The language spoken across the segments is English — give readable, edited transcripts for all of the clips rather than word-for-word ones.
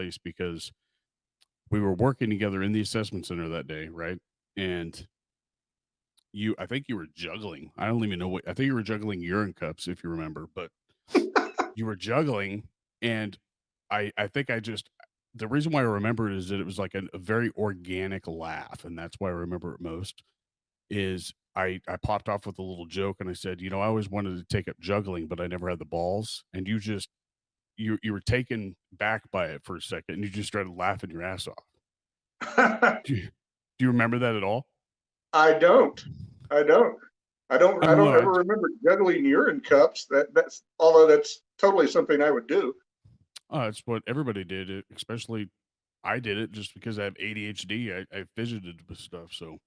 place because we were working together in the assessment center that day, right? And I think you were juggling. I don't even know what, I think you were juggling urine cups, if you remember, but you were juggling. And I think the reason why I remember it is that it was like a very organic laugh. And that's why I remember it most is I popped off with a little joke and I said, I always wanted to take up juggling, but I never had the balls. And you were taken back by it for a second and you just started laughing your ass off. Do you remember that at all? I don't. I don't. I I don't don't know. ever remember juggling urine cups. Although that's totally something I would do. It's what everybody did, especially I did it just because I have ADHD. I fidgeted with stuff. So,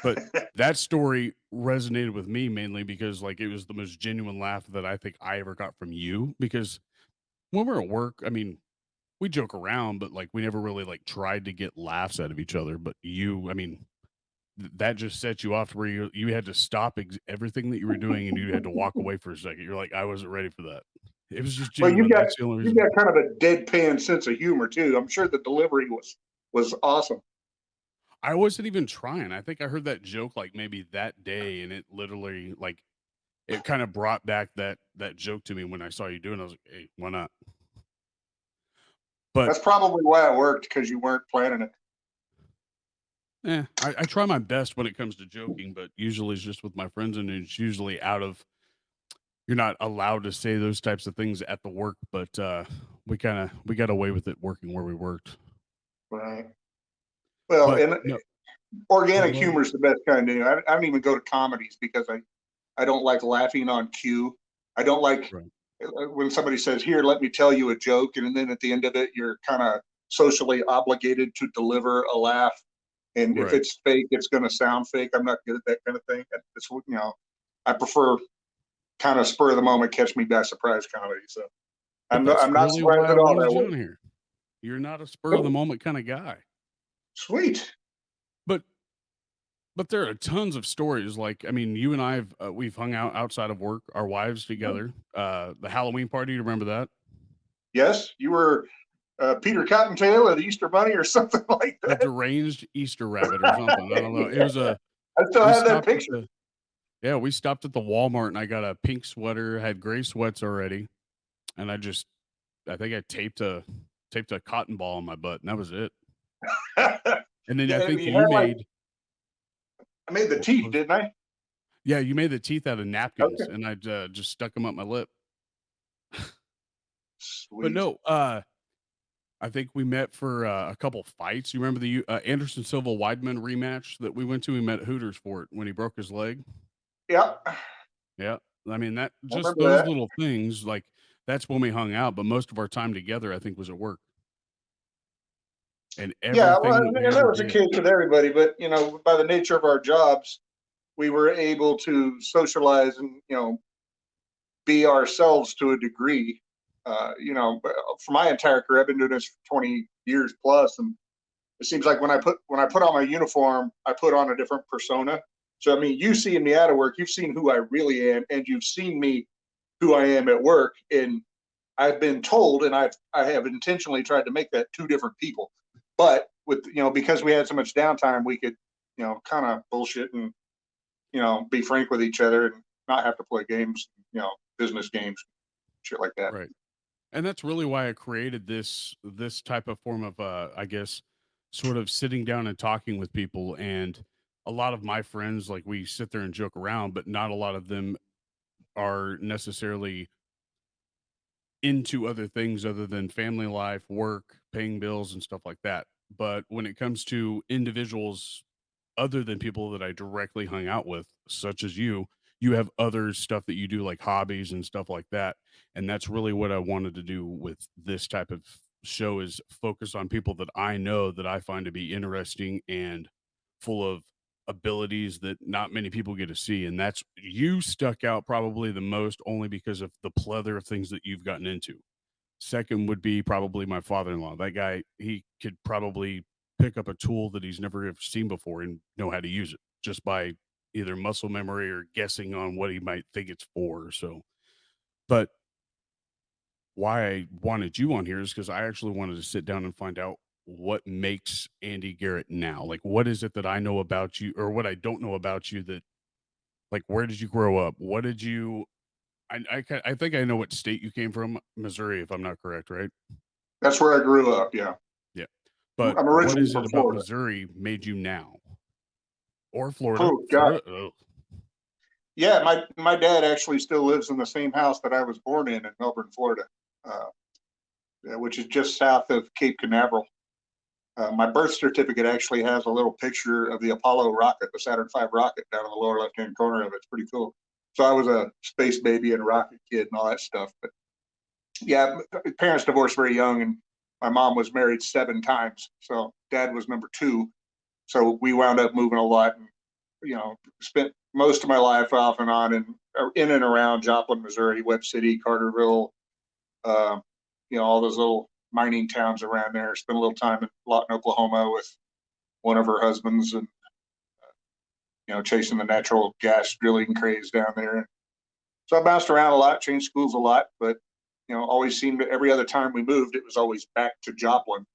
but that story resonated with me mainly because like it was the most genuine laugh that I think I ever got from you. Because when we're at work, I mean, we joke around, but like we never really like tried to get laughs out of each other. But I mean, that just set you off to where you had to stop everything that you were doing and you had to walk away for a second. You're like, I wasn't ready for that. It was just Well, genuine. That's the only you've reason. got kind of a deadpan sense of humor too. I'm sure the delivery was awesome. I wasn't even trying. I think I heard that joke like maybe that day, and it literally like it kind of brought back that joke to me when I saw you doing it. I was like, hey, why not? But That's probably why it worked because you weren't planning it. I try my best when it comes to joking, but usually it's just with my friends, and it's usually out of you're not allowed to say those types of things at the work, but we got away with it working where we worked. Right. Well, But and no, organic go ahead. humor is the best kind of. I don't even go to comedies because I don't like laughing on cue. I don't like Right. when somebody says, "Here, let me tell you a joke," and then at the end of it, you're kind of socially obligated to deliver a laugh. And if Right. it's fake, it's going to sound fake. I'm not good at that kind of thing. I prefer kind of spur of the moment, catch me by surprise comedy. So But that's I'm not really why surprised I at all wanted that you way. on here. You're not a spur of the Cool. moment kind of guy. Sweet. But But there are tons of stories. Like, I mean, you and we've hung out outside of work, our wives together. The Halloween party, you remember that? Yes, you were Peter Cottontail or the Easter Bunny or something like The that. deranged Easter rabbit or something. I don't know. It was Yeah, a I still we have that stopped at picture. the yeah, we stopped at the Walmart and I got a pink sweater, had gray sweats already, and I think I taped a cotton ball on my butt, and that was it. And then I Yeah, think you you had like made I made the what teeth, was didn't I? yeah, you made the teeth out of napkins, Okay, and I just stuck them up my lip. But sweet. no, I think we met for, a couple fights. You remember the Anderson Silva Weidman rematch that we went to? We met at Hooters for it when he broke his leg. Yeah, I Yeah. I mean, that just remember those that. little things, like, that's when we hung out, but most of our time together, I think, was at work. And Yeah, well, everything that we and that ever was the did case with everybody. But by the nature of our jobs, we were able to socialize and be ourselves to a degree. For my entire career, I've been doing this for 20 years plus, and it seems like when I put on my uniform, I put on a different persona. So I mean, you seeing me out of work, you've seen who I really am, and you've seen me who I am at work. And I've been told, and I have intentionally tried to make that two different people. But with because we had so much downtime, we could kind of bullshit and be frank with each other and not have to play games, business games, shit like that. right. And that's really why I created this type of form of, I guess, sort of sitting down and talking with people, and a lot of my friends, like, we sit there and joke around, but not a lot of them are necessarily into other things other than family life, work, paying bills, and stuff like that. But when it comes to individuals other than people that I directly hung out with, such as you have other stuff that you do, like hobbies and stuff like that. And that's really what I wanted to do with this type of show is focus on people that I know that I find to be interesting and full of abilities that not many people get to see. And that's you stuck out probably the most only because of the plethora of things that you've gotten into. Second would be probably my father-in-law. That guy, he could probably pick up a tool that he's never ever seen before and know how to use it just by either muscle memory or guessing on what he might think it's for. So, but why I wanted you on here is because I actually wanted to sit down and find out what makes Andy Garrett now. Like, what is it that I know about you, or what I don't know about you that, like, where did you grow up? What did you? I think I know what state you came from, Missouri, if I'm not correct, right? That's where I grew up. Yeah. Yeah. But I'm what originally is it from about Florida. Missouri made you now, or Florida? Oh God. Florida. Ugh, Yeah, my dad actually still lives in the same house that I was born in Melbourne, Florida, uh, yeah, which is just south of Cape Canaveral. My birth certificate actually has a little picture of the Apollo rocket, the Saturn V rocket, down in the lower left-hand corner of it. It's pretty cool. So I was a space baby and rocket kid and all that stuff. But yeah, parents divorced very young, and my mom was married 7 times. So dad was number two. So we wound up moving a lot, and spent most of my life off and on in and around Joplin, Missouri, Webb City, Carterville, uh, all those little mining towns around there. Spent a little time in Lawton, Oklahoma with one of her husbands, and chasing the natural gas drilling craze down there. So I bounced around a lot, changed schools a lot, but always seemed every other time we moved, it was always back to Joplin.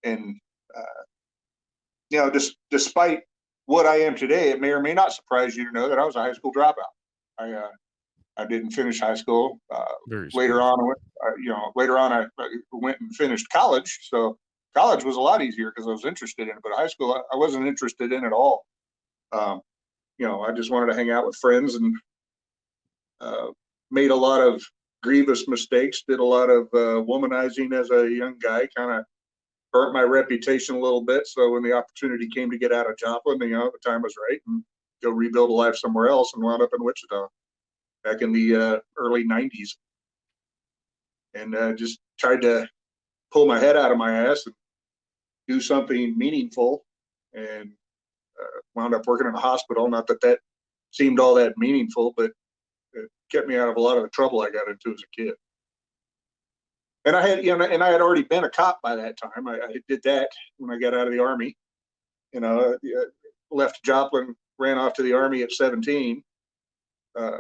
And just despite what I am today, it may or may not surprise you to know that I was a high school dropout. I didn't finish high school. very Later surprising. on, I went and finished college. So college was a lot easier because I was interested in it. But high school, I wasn't interested in at all. Um, I just wanted to hang out with friends, and uh, made a lot of grievous mistakes. Did a lot of womanizing as a young guy. Kind of burnt my reputation a little bit. So when the opportunity came to get out of Joplin, the time was right, and go rebuild a life somewhere else, and wound up in Wichita back in the early 90s, and just tried to pull my head out of my ass and do something meaningful, and wound up working in a hospital. Not that that seemed all that meaningful, but it kept me out of a lot of the trouble I got into as a kid. And I had already been a cop by that time. I did that when I got out of the Army. Left Joplin, ran off to the Army at 17. Uh,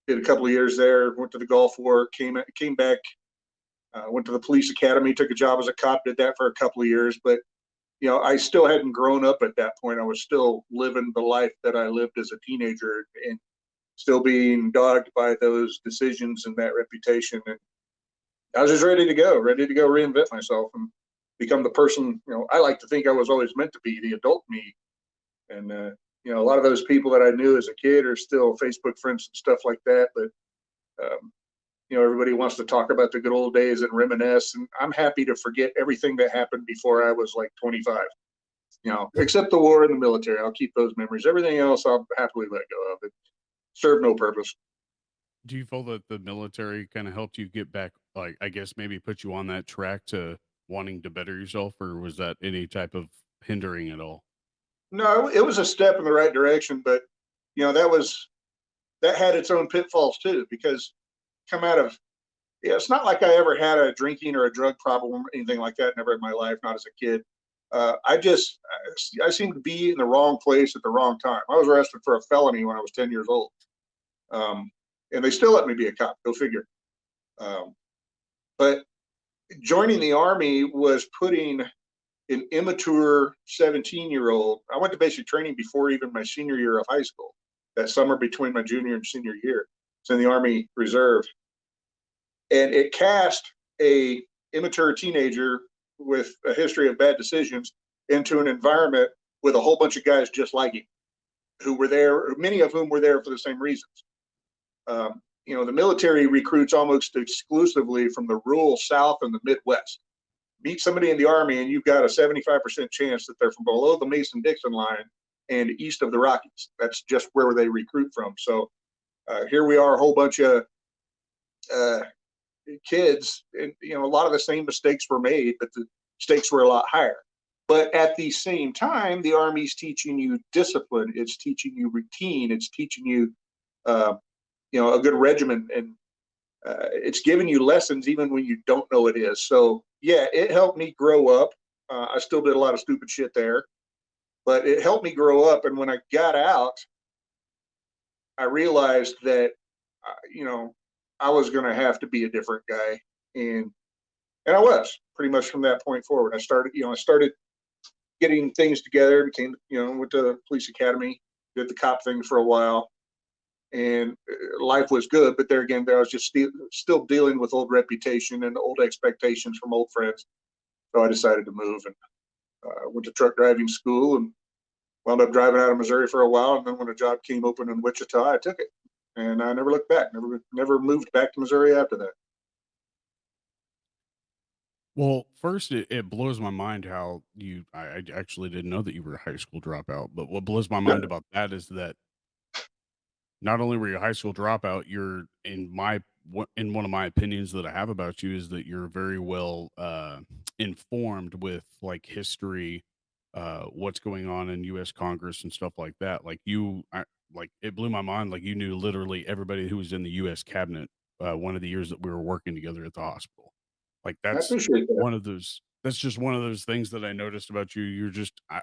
did a couple of years there. Went to the Gulf War. Came back. Went to the police academy. Took a job as a cop. Did that for a couple of years. But I still hadn't grown up at that point. I was still living the life that I lived as a teenager, and still being dogged by those decisions and that reputation. And I was just ready to go reinvent myself and become the person, I like to think I was always meant to be, the adult me. And, a lot of those people that I knew as a kid are still Facebook friends and stuff like that. But, everybody wants to talk about the good old days and reminisce. And I'm happy to forget everything that happened before I was like 25, except the war and the military. I'll keep those memories. Everything else, I'll happily let go of. It served no purpose. Do you feel that the military kind of helped you get back, like, I guess maybe put you on that track to wanting to better yourself, or was that any type of hindering at all? No, it was a step in the right direction, but that had its own pitfalls too, because come out of it's not like I ever had a drinking or a drug problem or anything like that. Never in my life, not as a kid. I seemed to be in the wrong place at the wrong time. I was arrested for a felony when I was 10 years old, um, and they still let me be a cop. Go figure. Um, but joining the Army was putting an immature 17-year-old. I went to basic training before even my senior year of high school. That summer between my junior and senior year, it's in the Army Reserve, and it cast a immature teenager with a history of bad decisions into an environment with a whole bunch of guys just like him, who were there, many of whom were there for the same reasons. The military recruits almost exclusively from the rural South and the Midwest. Meet somebody in the Army, and you've got a 75% chance that they're from below the Mason-Dixon line and east of the Rockies. That's just where they recruit from. So here we are, a whole bunch of kids, and a lot of the same mistakes were made, but the stakes were a lot higher. But at the same time, the Army's teaching you discipline. It's teaching you routine. It's teaching you, a good regimen, and it's giving you lessons even when you don't know it is. So yeah, it helped me grow up. I still did a lot of stupid shit there, but it helped me grow up. And when I got out, I realized that, I was going to have to be a different guy. And I was pretty much from that point forward. I started getting things together, became, went to the police academy, did the cop thing for a while, and life was good. But there again, I was just still dealing with old reputation and old expectations from old friends. So I decided to move and went to truck driving school and wound up driving out of Missouri for a while. And then when a job came open in Wichita, I took it, and I never looked back. Never moved back to Missouri after that. Well, first, it blows my mind how I actually didn't know that you were a high school dropout. But what blows my mind about that is that not only were you a high school dropout, you're in one of my opinions that I have about you is that you're very well informed with like history, what's going on in U.S. Congress and stuff like that. Like it blew my mind. Like you knew literally everybody who was in the U.S. cabinet one of the years that we were working together at the hospital. Like I appreciate that. that's just one of those things that I noticed about you.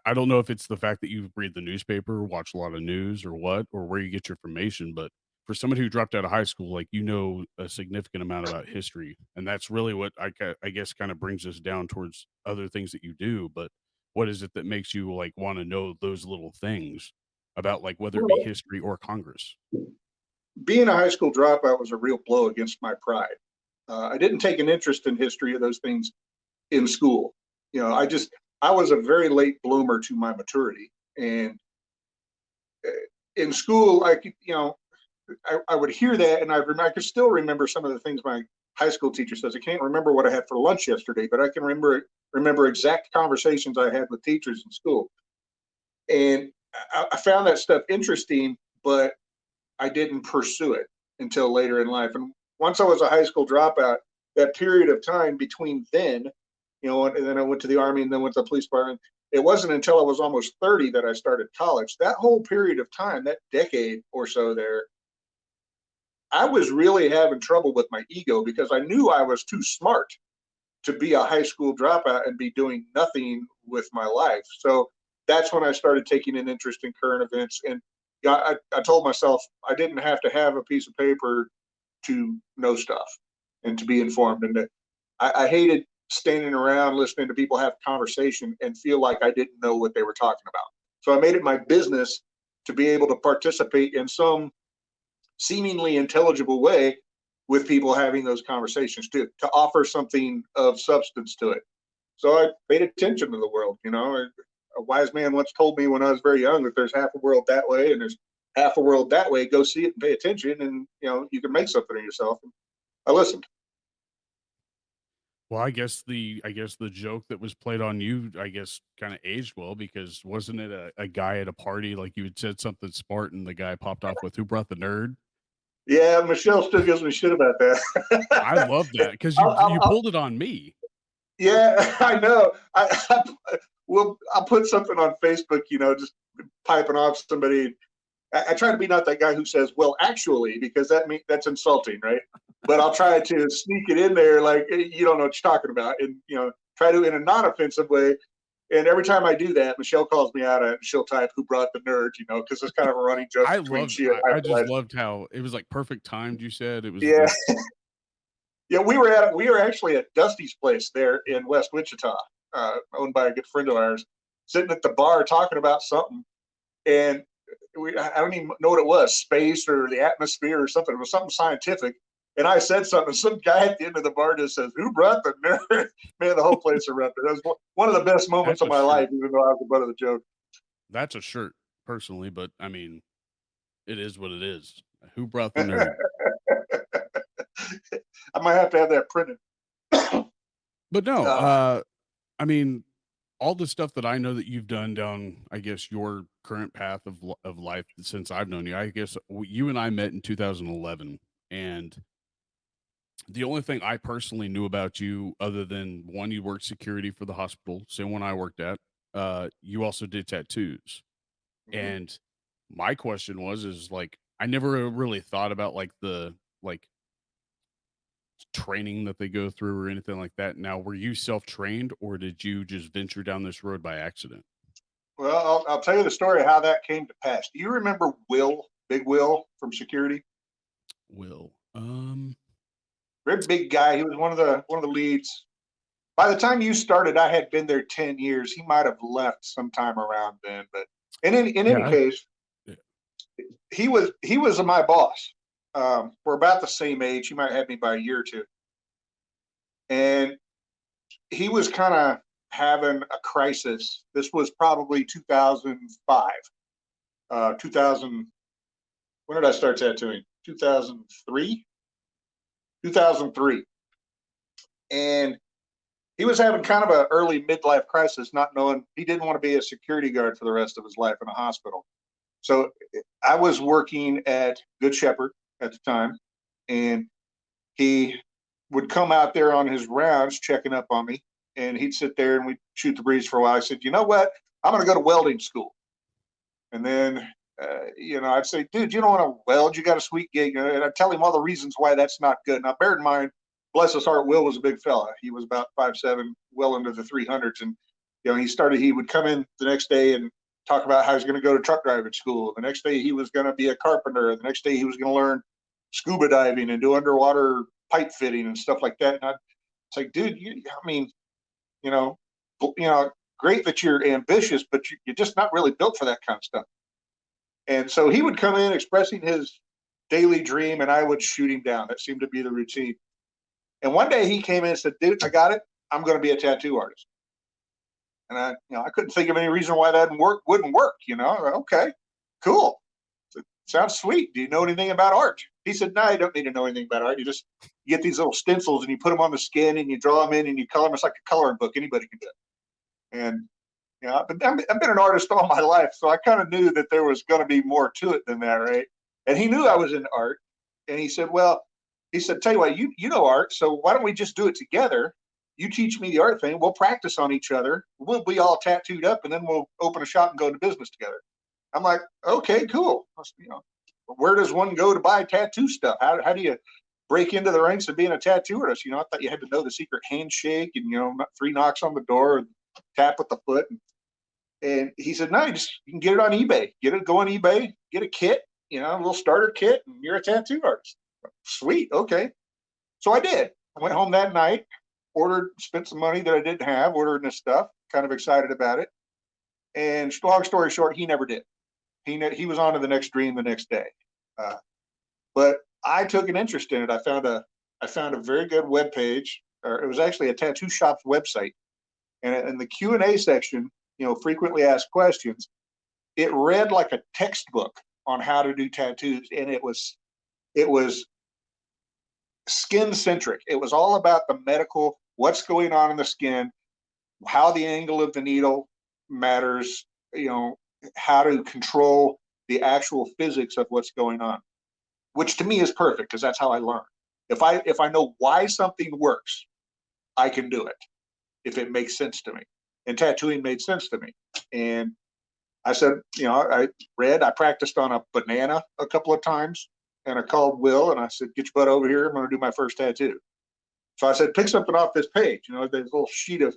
I don't know if it's the fact that you read the newspaper, watch a lot of news or what, or where you get your information, but for somebody who dropped out of high school, like you know a significant amount about history. And that's really what I guess kind of brings us down towards other things that you do. But what is it that makes you like want to know those little things about like whether it be Well, history or Congress? being a high school dropout was a real blow against my pride. I didn't take an interest in history of those things in school. I was a very late bloomer to my maturity, and uh, in school, I would hear that, and I could still remember some of the things my high school teacher says. I can't remember what I had for lunch yesterday, but I can remember exact conversations I had with teachers in school, and I found that stuff interesting, but I didn't pursue it until later in life. And once I was a high school dropout, that period of time between then, and then I went to the Army and then went to the police department. It wasn't until I was almost 30 that I started college. That whole period of time, that decade or so there, I was really having trouble with my ego because I knew I was too smart to be a high school dropout and be doing nothing with my life. So that's when I started taking an interest in current events. And I told myself I didn't have to have a piece of paper to know stuff and to be informed. And I hated standing around listening to people have conversation and feel like I didn't know what they were talking about. So I made it my business to be able to participate in some seemingly intelligible way with people having those conversations to offer something of substance to it. So I paid attention to the world. A wise man once told me when I was very young that there's half a world that way and there's half a world that way. Go see it and pay attention, and you can make something of yourself. And I listened. Well, I guess the joke that was played on you, I guess, kind of aged well because wasn't it a guy at a party like you had said something smart and the guy popped off with who brought the nerd? Yeah, Michelle still gives me shit about I that. love that because you I'll, pulled it on me. yeah, I know. I'll put something on Facebook, just piping off somebody. I try to be not that guy who says, "Well, actually," because that's insulting, right? But I'll try to sneak it in there, like you don't know what you're talking about, and try to in a non-offensive way. And every time I do that, Michelle calls me out, and she'll type, "Who brought the nerd?" Because it's kind of a running joke between she and I just I. loved how it was like perfect timed. You said Yeah, it yeah. We were actually at Dusty's place there in West Wichita, owned by a good friend of ours, sitting at the bar talking about something, and I don't even know what it was, space or the atmosphere or something. It was something scientific. And I said something. Some guy at the end of the bar just says, "Who brought the nerd?" Man, the whole place erupted. That was one of the best moments that's of a my life, shirt. even though I was the butt of the joke. That's a shirt personally, but I mean, it is what it is. Who brought the nerd? I might have to have that printed. But no, uh, I mean, all the stuff that I know that you've done down, I guess, your current path of life since I've known you, I guess you and I met in 2011, and the only thing I personally knew about you, other than one, you worked security for the hospital, same one I worked at. You also did tattoos, mhm. and my question is like, I never really thought about like the like training that they go through or anything like that. Now, were you self trained or did you just venture down this road by accident? Well, I'll tell you the story of how that came to pass. Do you remember Will, Big Will from security? Will. very big guy. He was one of the leads. By the time you started, I had been there 10 years. He might have left sometime around then, but in any Yeah. case, Yeah. he was my boss. We're about the same age. He might have me by a year or two, and he was kind of having a crisis. This was probably 2005, 2000. When did I start tattooing? 2003, 2003, and he was having kind of an early midlife crisis, not knowing he didn't want to be a security guard for the rest of his life in a hospital. So I was working at Good Shepherd at the time, and he would come out there on his rounds checking up on me, and he'd sit there and we'd shoot the breeze for a while. I said, you know what? I'm going to go to welding school. And then, I'd say, dude, you don't want to weld. You got a sweet gig. And I'd tell him all the reasons why that's not good. Now, bear in mind, bless his heart, Will was a big fella. He was about 5'7", well into the 300s. And, he would come in the next day and talk about how he's going to go to truck driving school. The next day he was going to be a carpenter. The next day he was going to learn scuba diving and do underwater pipe fitting and stuff like that. And it's like, dude, you know, great that you're ambitious, but you're just not really built for that kind of stuff. And so he would come in expressing his daily dream, and I would shoot him down. That seemed to be the routine. And one day he came in and said, dude, I got it. I'm going to be a tattoo artist. And I couldn't think of any reason why that wouldn't work. Okay, cool. Sounds sweet. Do you know anything about art? He said, no, you don't need to know anything about art. You get these little stencils and you put them on the skin and you draw them in and you color them. It's like a coloring book. Anybody can do it. And I've been an artist all my life, so I kind of knew that there was going to be more to it than that, right? And he knew I was into art, and he said, tell you what, you know art, so why don't we just do it together? You teach me the art thing, we'll practice on each other, we'll be all tattooed up, and then we'll open a shop and go into business together. I'm like, okay, cool. Where does one go to buy tattoo stuff? How do you break into the ranks of being a tattoo artist? I thought you had to know the secret handshake and, 3 knocks on the door and tap with the foot. And he said, no, you can get it on eBay. Go on eBay, get a kit, a little starter kit, and you're a tattoo artist. Sweet, okay. So I did. I went home that night, spent some money that I didn't have, ordering this stuff, kind of excited about it. And long story short, he never did. He was on to the next dream the next day. But I took an interest in it. I found a very good web page, or it was actually a tattoo shop's website. And in the Q&A section, frequently asked questions, it read like a textbook on how to do tattoos. And it was skin centric. It was all about the medical, what's going on in the skin, how the angle of the needle matters, how to control the actual physics of what's going on, which to me is perfect because that's how I learn. If I know why something works, I can do it if it makes sense to me. And tattooing made sense to me. And I said, I practiced on a banana a couple of times, and I called Will and I said, get your butt over here. I'm going to do my first tattoo. So I said, pick something off this page. There's a little sheet of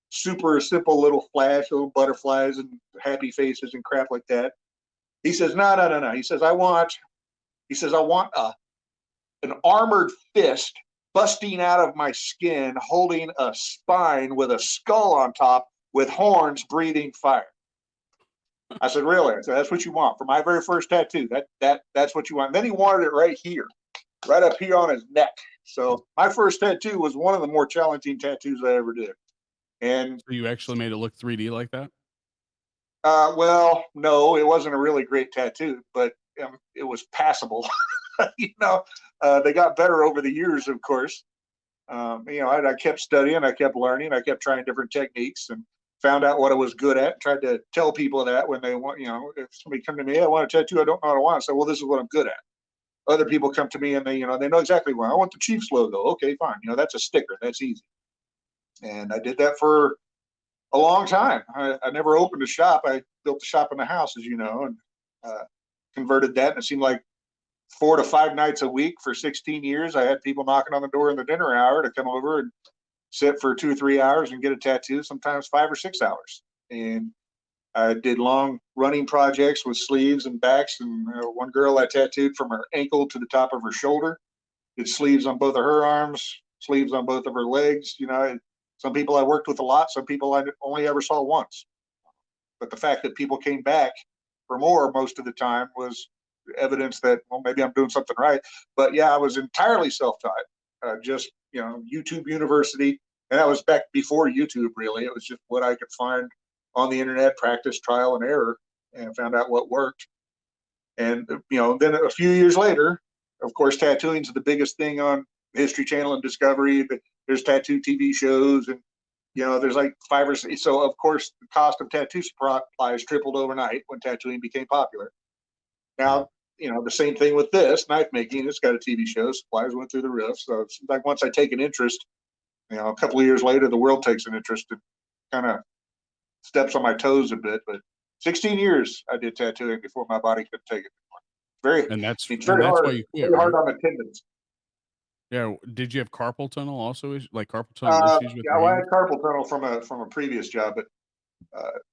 super simple little flash, little butterflies and happy faces and crap like that. He says, no. He says, I want an armored fist busting out of my skin, holding a spine with a skull on top with horns breathing fire. I said, really? I said, that's what you want for my very first tattoo. That's what you want. And then he wanted it right here, right up here on his neck. So my first tattoo was one of the more challenging tattoos I ever did. And so you actually made it look 3D like that? Well, no, it wasn't a really great tattoo, but it was passable. They got better over the years, of course. I kept studying, I kept learning, I kept trying different techniques and found out what I was good at. Tried to tell people that when they want, if somebody come to me, I want a tattoo, I don't know what I want. I say, well, this is what I'm good at. Other people come to me and they know exactly what I want. The Chiefs logo. Okay, fine. That's a sticker. That's easy. And I did that for a long time. I never opened a shop. I built a shop in the house, as you know, and converted that. And it seemed like 4 to 5 nights a week for 16 years. I had people knocking on the door in the dinner hour to come over and sit for 2 or 3 hours and get a tattoo, sometimes 5 or 6 hours. And I did long running projects with sleeves and backs. And one girl I tattooed from her ankle to the top of her shoulder. did sleeves on both of her arms, sleeves on both of her legs. You know, some people I worked with a lot, some people I only ever saw once. But the fact that people came back for more most of the time was evidence that, well, maybe I'm doing something right. But yeah, I was entirely self-taught, just, you know, YouTube University. And that was back before YouTube, really. It was just what I could find on the internet, practice, trial and error, and found out what worked. And, you know, then a few years later, of course, tattooing is the biggest thing on History Channel and Discovery. There's tattoo TV shows, and, you know, there's like 5 or 6. So, of course, the cost of tattoo supplies tripled overnight when tattooing became popular. Yeah. Now, you know, the same thing with this knife making. It's got a TV show. Supplies went through the roof. So it's like once I take an interest, you know, a couple of years later, the world takes an interest and kind of steps on my toes a bit. But 16 years I did tattooing before my body could take it anymore. And that's It's and very that's why hard, you quit, very hard right? on the tendons. Yeah. Did you have carpal tunnel also? Like carpal tunnel issues with Yeah, your well, I had hands? carpal tunnel from a previous job, but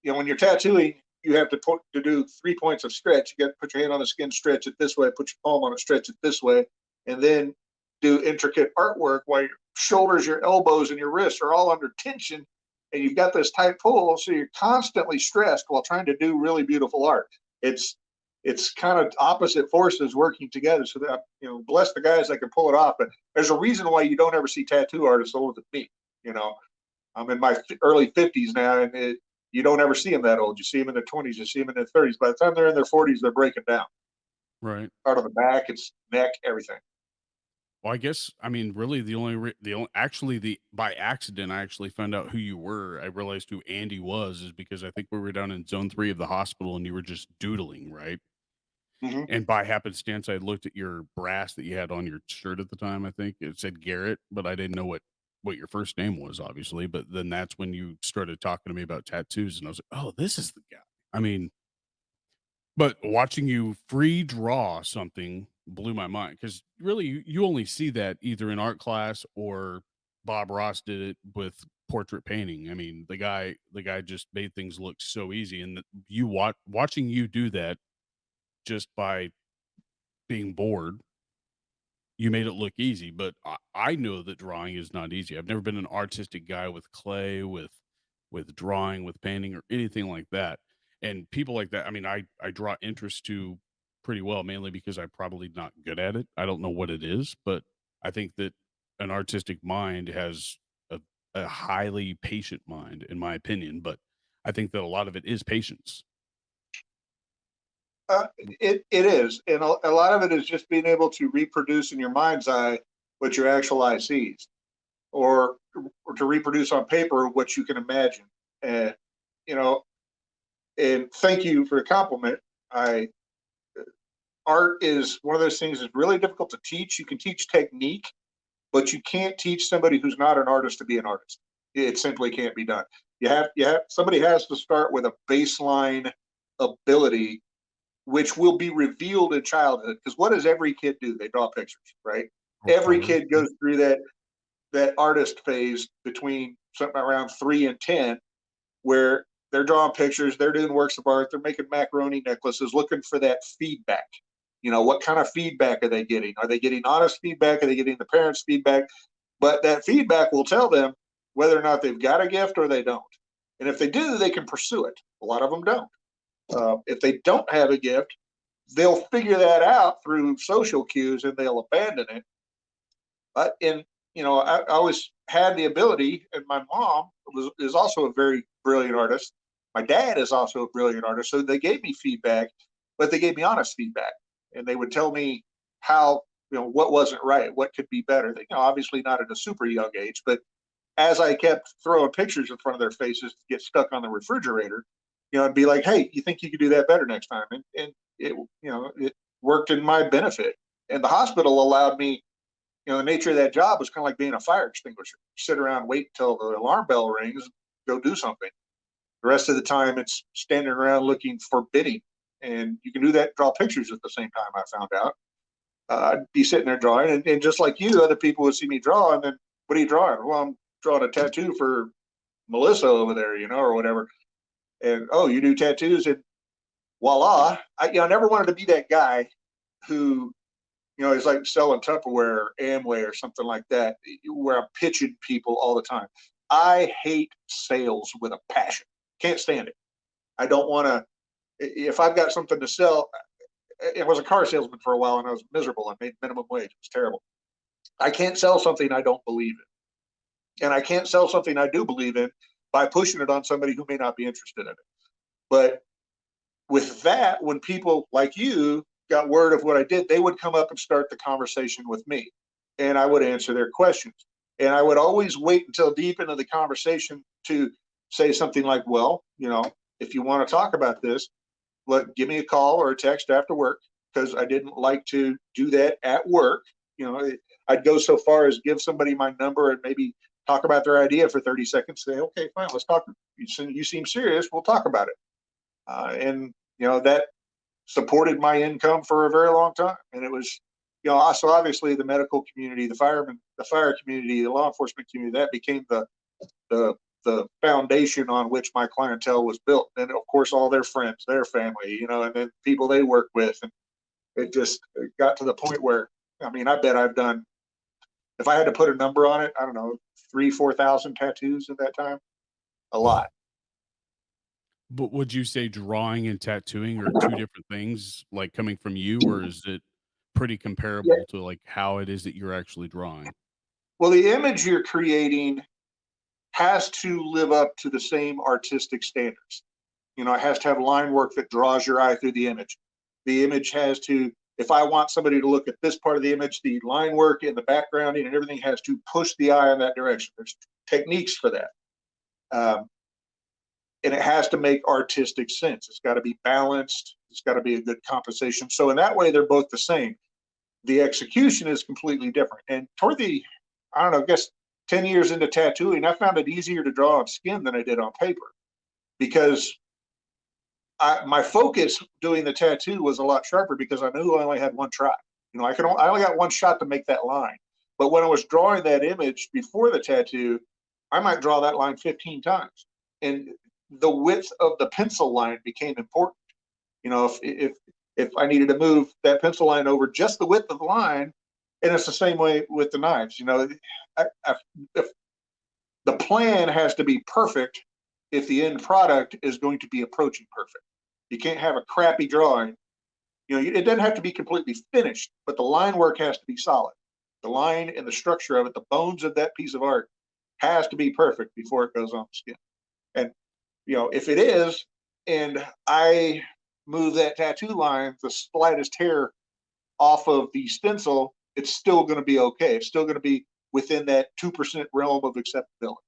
you know, when you're tattooing, you have to do 3 points of stretch. You got to put your hand on the skin, stretch it this way, put your palm on it, stretch it this way, and then do intricate artwork while your shoulders, your elbows, and your wrists are all under tension, and you've got this tight pull, so you're constantly stressed while trying to do really beautiful art. It's it's kind of opposite forces working together. So that, you know, bless the guys that can pull it off. But there's a reason why you don't ever see tattoo artists older than me. You know, I'm in my early 50s now, and you don't ever see them that old. You see them in their 20s, you see them in their 30s. By the time they're in their 40s, they're breaking down. Right. Part of the back, it's neck, everything. Well, I guess I mean really the only actually the by accident I actually found out who you were. I realized who Andy was is because I think we were down in zone 3 of the hospital and you were just doodling, right? Mm-hmm. And by happenstance I looked at your brass that you had on your shirt at the time, I think. It said Garrett, but I didn't know what your first name was obviously, but then that's when you started talking to me about tattoos and I was like, "Oh, this is the guy." I mean, but watching you free draw something blew my mind because really you only see that either in art class or Bob Ross did it with portrait painting. I mean, the guy just made things look so easy, and watching you do that just by being bored, you made it look easy. But I know that drawing is not easy. I've never been an artistic guy with clay, with drawing, with painting, or anything like that. And people like that, I mean, I draw interest to pretty well, mainly because I'm probably not good at it. I don't know what it is, but I think that an artistic mind has a, a highly patient mind, in my opinion. But I think that a lot of it is patience. It is, and a lot of it is just being able to reproduce in your mind's eye what your actual eye sees, or to reproduce on paper what you can imagine. And, you know, and thank you for the compliment. I Art is one of those things that's really difficult to teach. You can teach technique, but you can't teach somebody who's not an artist to be an artist. It simply can't be done. You have somebody has to start with a baseline ability, which will be revealed in childhood. Because what does every kid do? They draw pictures, right? Or Every color. kid goes through that artist phase between something around 3 and 10, where they're drawing pictures, they're doing works of art, they're making macaroni necklaces, looking for that feedback. You know, what kind of feedback are they getting? Are they getting honest feedback? Are they getting the parents' feedback? But that feedback will tell them whether or not they've got a gift or they don't. And if they do, they can pursue it. A lot of them don't. If they don't have a gift, they'll figure that out through social cues and they'll abandon it. But I always had the ability, and my mom is also a very brilliant artist. My dad is also a brilliant artist, so they gave me feedback, but they gave me honest feedback, and they would tell me how, what wasn't right, what could be better. Obviously not at a super young age, but as I kept throwing pictures in front of their faces to get stuck on the refrigerator, and be like, "Hey, you think you could do that better next time?" And it worked in my benefit. And the hospital allowed me, the nature of that job was kind of like being a fire extinguisher. You sit around, wait until the alarm bell rings, go do something. The rest of the time, it's standing around looking forbidding. And you can do that, draw pictures at the same time, I found out. I'd be sitting there drawing, and just like you, other people would see me draw, and then, "What are you drawing?" "Well, I'm drawing a tattoo for Melissa over there, or whatever." And, "Oh, you do tattoos?" And voila. I never wanted to be that guy who You know, it's like selling Tupperware or Amway or something like that, where I'm pitching people all the time. I hate sales with a passion. Can't stand it. I don't want to. If I've got something to sell, I was a car salesman for a while and I was miserable. I made minimum wage. It was terrible. I can't sell something I don't believe in. And I can't sell something I do believe in by pushing it on somebody who may not be interested in it. But with that, when people like you got word of what I did, they would come up and start the conversation with me. And I would answer their questions. And I would always wait until deep into the conversation to say something like, well, you know, if you want to talk about this, give me a call or a text after work, because I didn't like to do that at work. You know, I'd go so far as give somebody my number and maybe talk about their idea for 30 seconds, say, okay, fine, let's talk. You seem serious. We'll talk about it. And, you know, that supported my income for a very long time. And it was, you know, also obviously the medical community, the firemen, the fire community, the law enforcement community, that became the foundation on which my clientele was built. And of course, all their friends, their family, you know, and then people they work with. And it got to the point where, I mean, I bet I've done, if I had to put a number on it, I don't know, 4,000 tattoos at that time. A lot. But would you say drawing and tattooing are two different things, like coming from you, or is it pretty Yeah. comparable to like how it is that you're actually drawing? Well, the image you're creating has to live up to the same artistic standards. You know, it has to have line work that draws your eye through the image. The image has to, if I want somebody to look at this part of the image, the line work and the backgrounding and everything has to push the eye in that direction. There's techniques for that. Um, and it has to make artistic sense. It's got to be balanced. It's got to be a good composition. So in that way, they're both the same. The execution is completely different. And toward the, I don't know, I guess 10 years into tattooing, I found it easier to draw on skin than I did on paper, because my focus doing the tattoo was a lot sharper because I knew I only had one try. You know, I only got one shot to make that line. But when I was drawing that image before the tattoo, I might draw that line 15 times. And the width of the pencil line became important. You know, if I needed to move that pencil line over just the width of the line, and it's the same way with the knives. You know, if the plan has to be perfect, if the end product is going to be approaching perfect. You can't have a crappy drawing. You know, it doesn't have to be completely finished, but the line work has to be solid. The line and the structure of it, the bones of that piece of art, has to be perfect before it goes on the skin. And you know, if it is, and I move that tattoo line the slightest hair off of the stencil, it's still going to be okay. It's still going to be within that 2% realm of acceptability.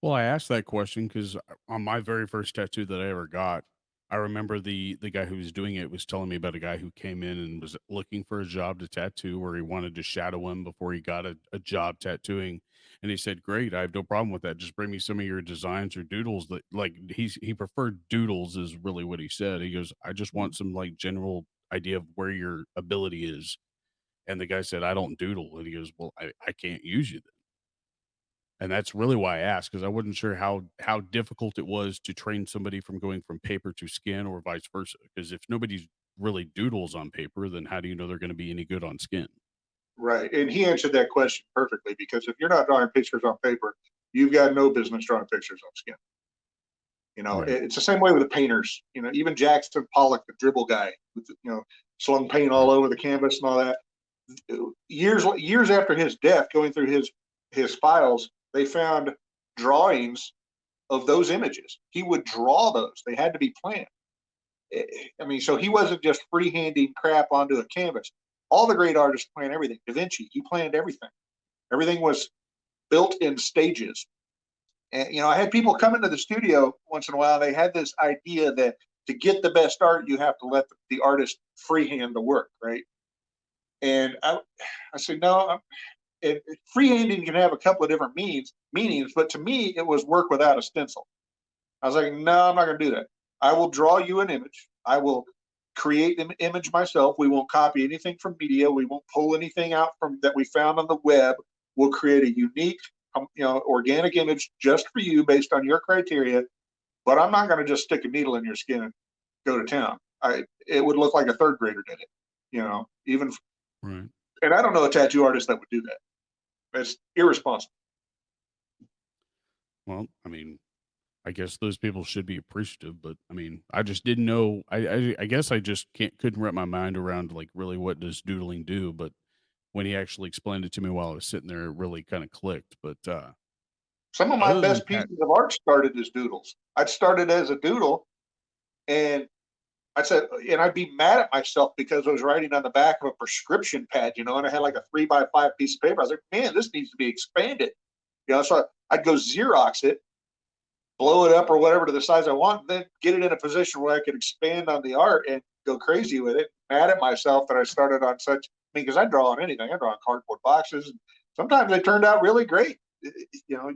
Well, I asked that question because on my very first tattoo that I ever got, I remember the guy who was doing it was telling me about a guy who came in and was looking for a job to tattoo, where he wanted to shadow him before he got a job tattooing. And he said, "Great, I have no problem with that. Just bring me some of your designs or doodles." That like he preferred doodles is really what he said. He goes, "I just want some like general idea of where your ability is." And the guy said, "I don't doodle." And he goes, "Well, I can't use you." And that's really why I asked, because I wasn't sure how difficult it was to train somebody from going from paper to skin or vice versa. Because if nobody really doodles on paper, then how do you know they're gonna be any good on skin? Right. And he answered that question perfectly, because if you're not drawing pictures on paper, you've got no business drawing pictures on skin. You know, Right, it's the same way with the painters. You know, even Jackson Pollock, the dribble guy, with you know, slung paint all right. over the canvas and all that. Years after his death, going through his files, they found drawings of those images. He would draw those. They had to be planned. I mean, so he wasn't just freehanding crap onto a canvas. All the great artists plan everything. Da Vinci, he planned everything. Everything was built in stages. And you know, I had people come into the studio once in a while. They had this idea that to get the best art, you have to let the artist freehand the work, right? And I said, no, freehanding can have a couple of different meanings, but to me, it was work without a stencil. I was like, no, I'm not going to do that. I will draw you an image. I will create an image myself. We won't copy anything from media. We won't pull anything out from that we found on the web. We'll create a unique, you know, organic image just for you based on your criteria. But I'm not going to just stick a needle in your skin and go to town. It would look like a third grader did it. You know, even Right. And I don't know a tattoo artist that would do that. It's irresponsible. Well, I mean, I guess those people should be appreciative, but I mean, I just didn't know. I guess I just couldn't wrap my mind around like really what does doodling do. But when he actually explained it to me while I was sitting there, it really kind of clicked. But Some of my other than best that, pieces of art started as doodles. I'd started as a doodle, and I said, and I'd be mad at myself because I was writing on the back of a prescription pad, and I had like a 3x5 piece of paper. I was like, man, this needs to be expanded. So I'd go Xerox it, blow it up or whatever to the size I want, and then get it in a position where I could expand on the art and go crazy with it. Mad at myself that I started on such, because I draw on anything. I draw on cardboard boxes. And sometimes they turned out really great. You know,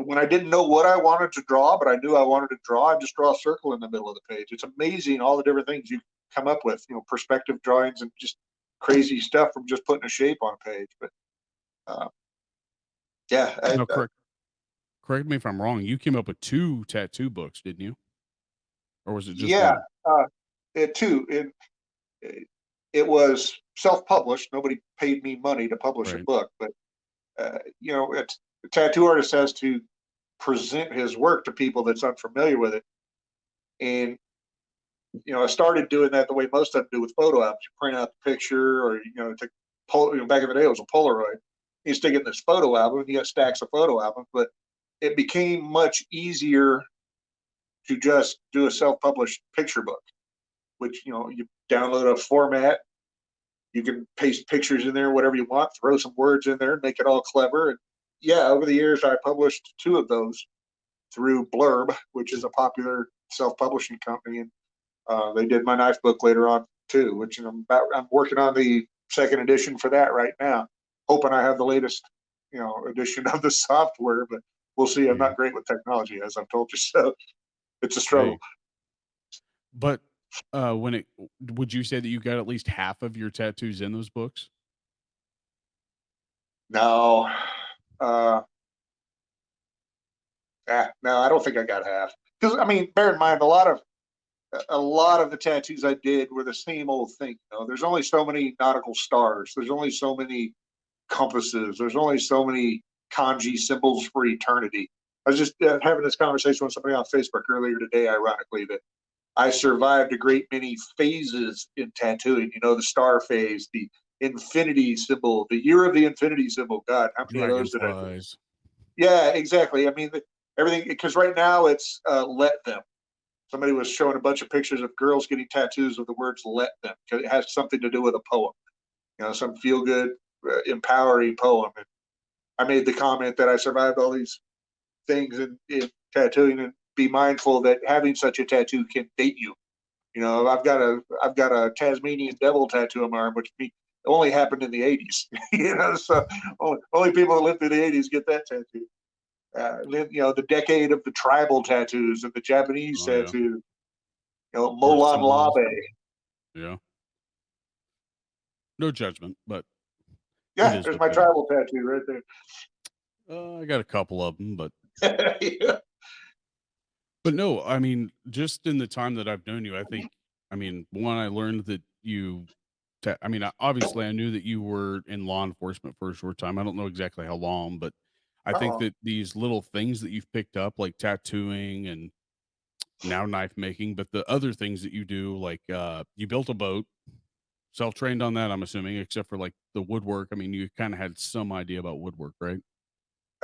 when I didn't know what I wanted to draw, but I knew I wanted to draw, I just draw a circle in the middle of the page. It's amazing all the different things you come up with, perspective drawings and just crazy stuff from just putting a shape on a page. But uh, yeah, no, correct me if I'm wrong. You came up with 2 tattoo books, didn't you? Or was it just yeah, 1? it too. It was self-published. Nobody paid me money to publish a Right. book, but it's the tattoo artist has to present his work to people that's unfamiliar with it. And I started doing that the way most of them do with photo albums. You print out the picture, or take back in the day it was a Polaroid. You stick it in this photo album, and you got stacks of photo albums. But it became much easier to just do a self-published picture book, which you download a format. You can paste pictures in there, whatever you want, throw some words in there, make it all clever. And yeah, over the years, I published 2 of those through Blurb, which is a popular self-publishing company, and they did my knife book later on too, which I'm working on the second edition for that right now, hoping I have the latest edition of the software, but we'll see. I'm Yeah. not great with technology, as I've told you, so it's a struggle. Hey, but when it would you say that you got at least half of your tattoos in those books? No, uh, no, I don't think I got half. Because I mean, bear in mind, a lot of the tattoos I did were the same old thing. There's only so many nautical stars. There's only so many compasses. There's only so many kanji symbols for eternity. I was just having this conversation with somebody on Facebook earlier today, ironically, that I survived a great many phases in tattooing. The star phase, the infinity symbol, the year of the infinity symbol. God, how many of those did I do? Dragonflies. Yeah, exactly. I mean, everything, because right now it's let them. Somebody was showing a bunch of pictures of girls getting tattoos with the words "let them" because it has something to do with a poem. Some feel good, empowering poem. And I made the comment that I survived all these things in tattooing, and be mindful that having such a tattoo can date you. I've got a Tasmanian devil tattoo on my arm, which only happened in the 80s. So only people that lived through the 80s get that tattoo. Then, the decade of the tribal tattoos and the Japanese Oh yeah. tattoo. Earth Molan symbols. Labe. Yeah. No judgment, but it Yeah, is there's what my it is. tribal tattoo right I got a couple of them, but there. Yeah. no, I mean, just in the time that I've known you, I think, I mean, one, I learned that I mean, obviously, I knew that you were in law enforcement for a short time. I don't know exactly how long, but I think Uh-oh. that these little things that you've picked up, like tattooing and now knife making, but the other things that you do, like you built a boat, self trained on that, I'm assuming, except for like the woodwork. I mean, you kind of had some idea about woodwork, right?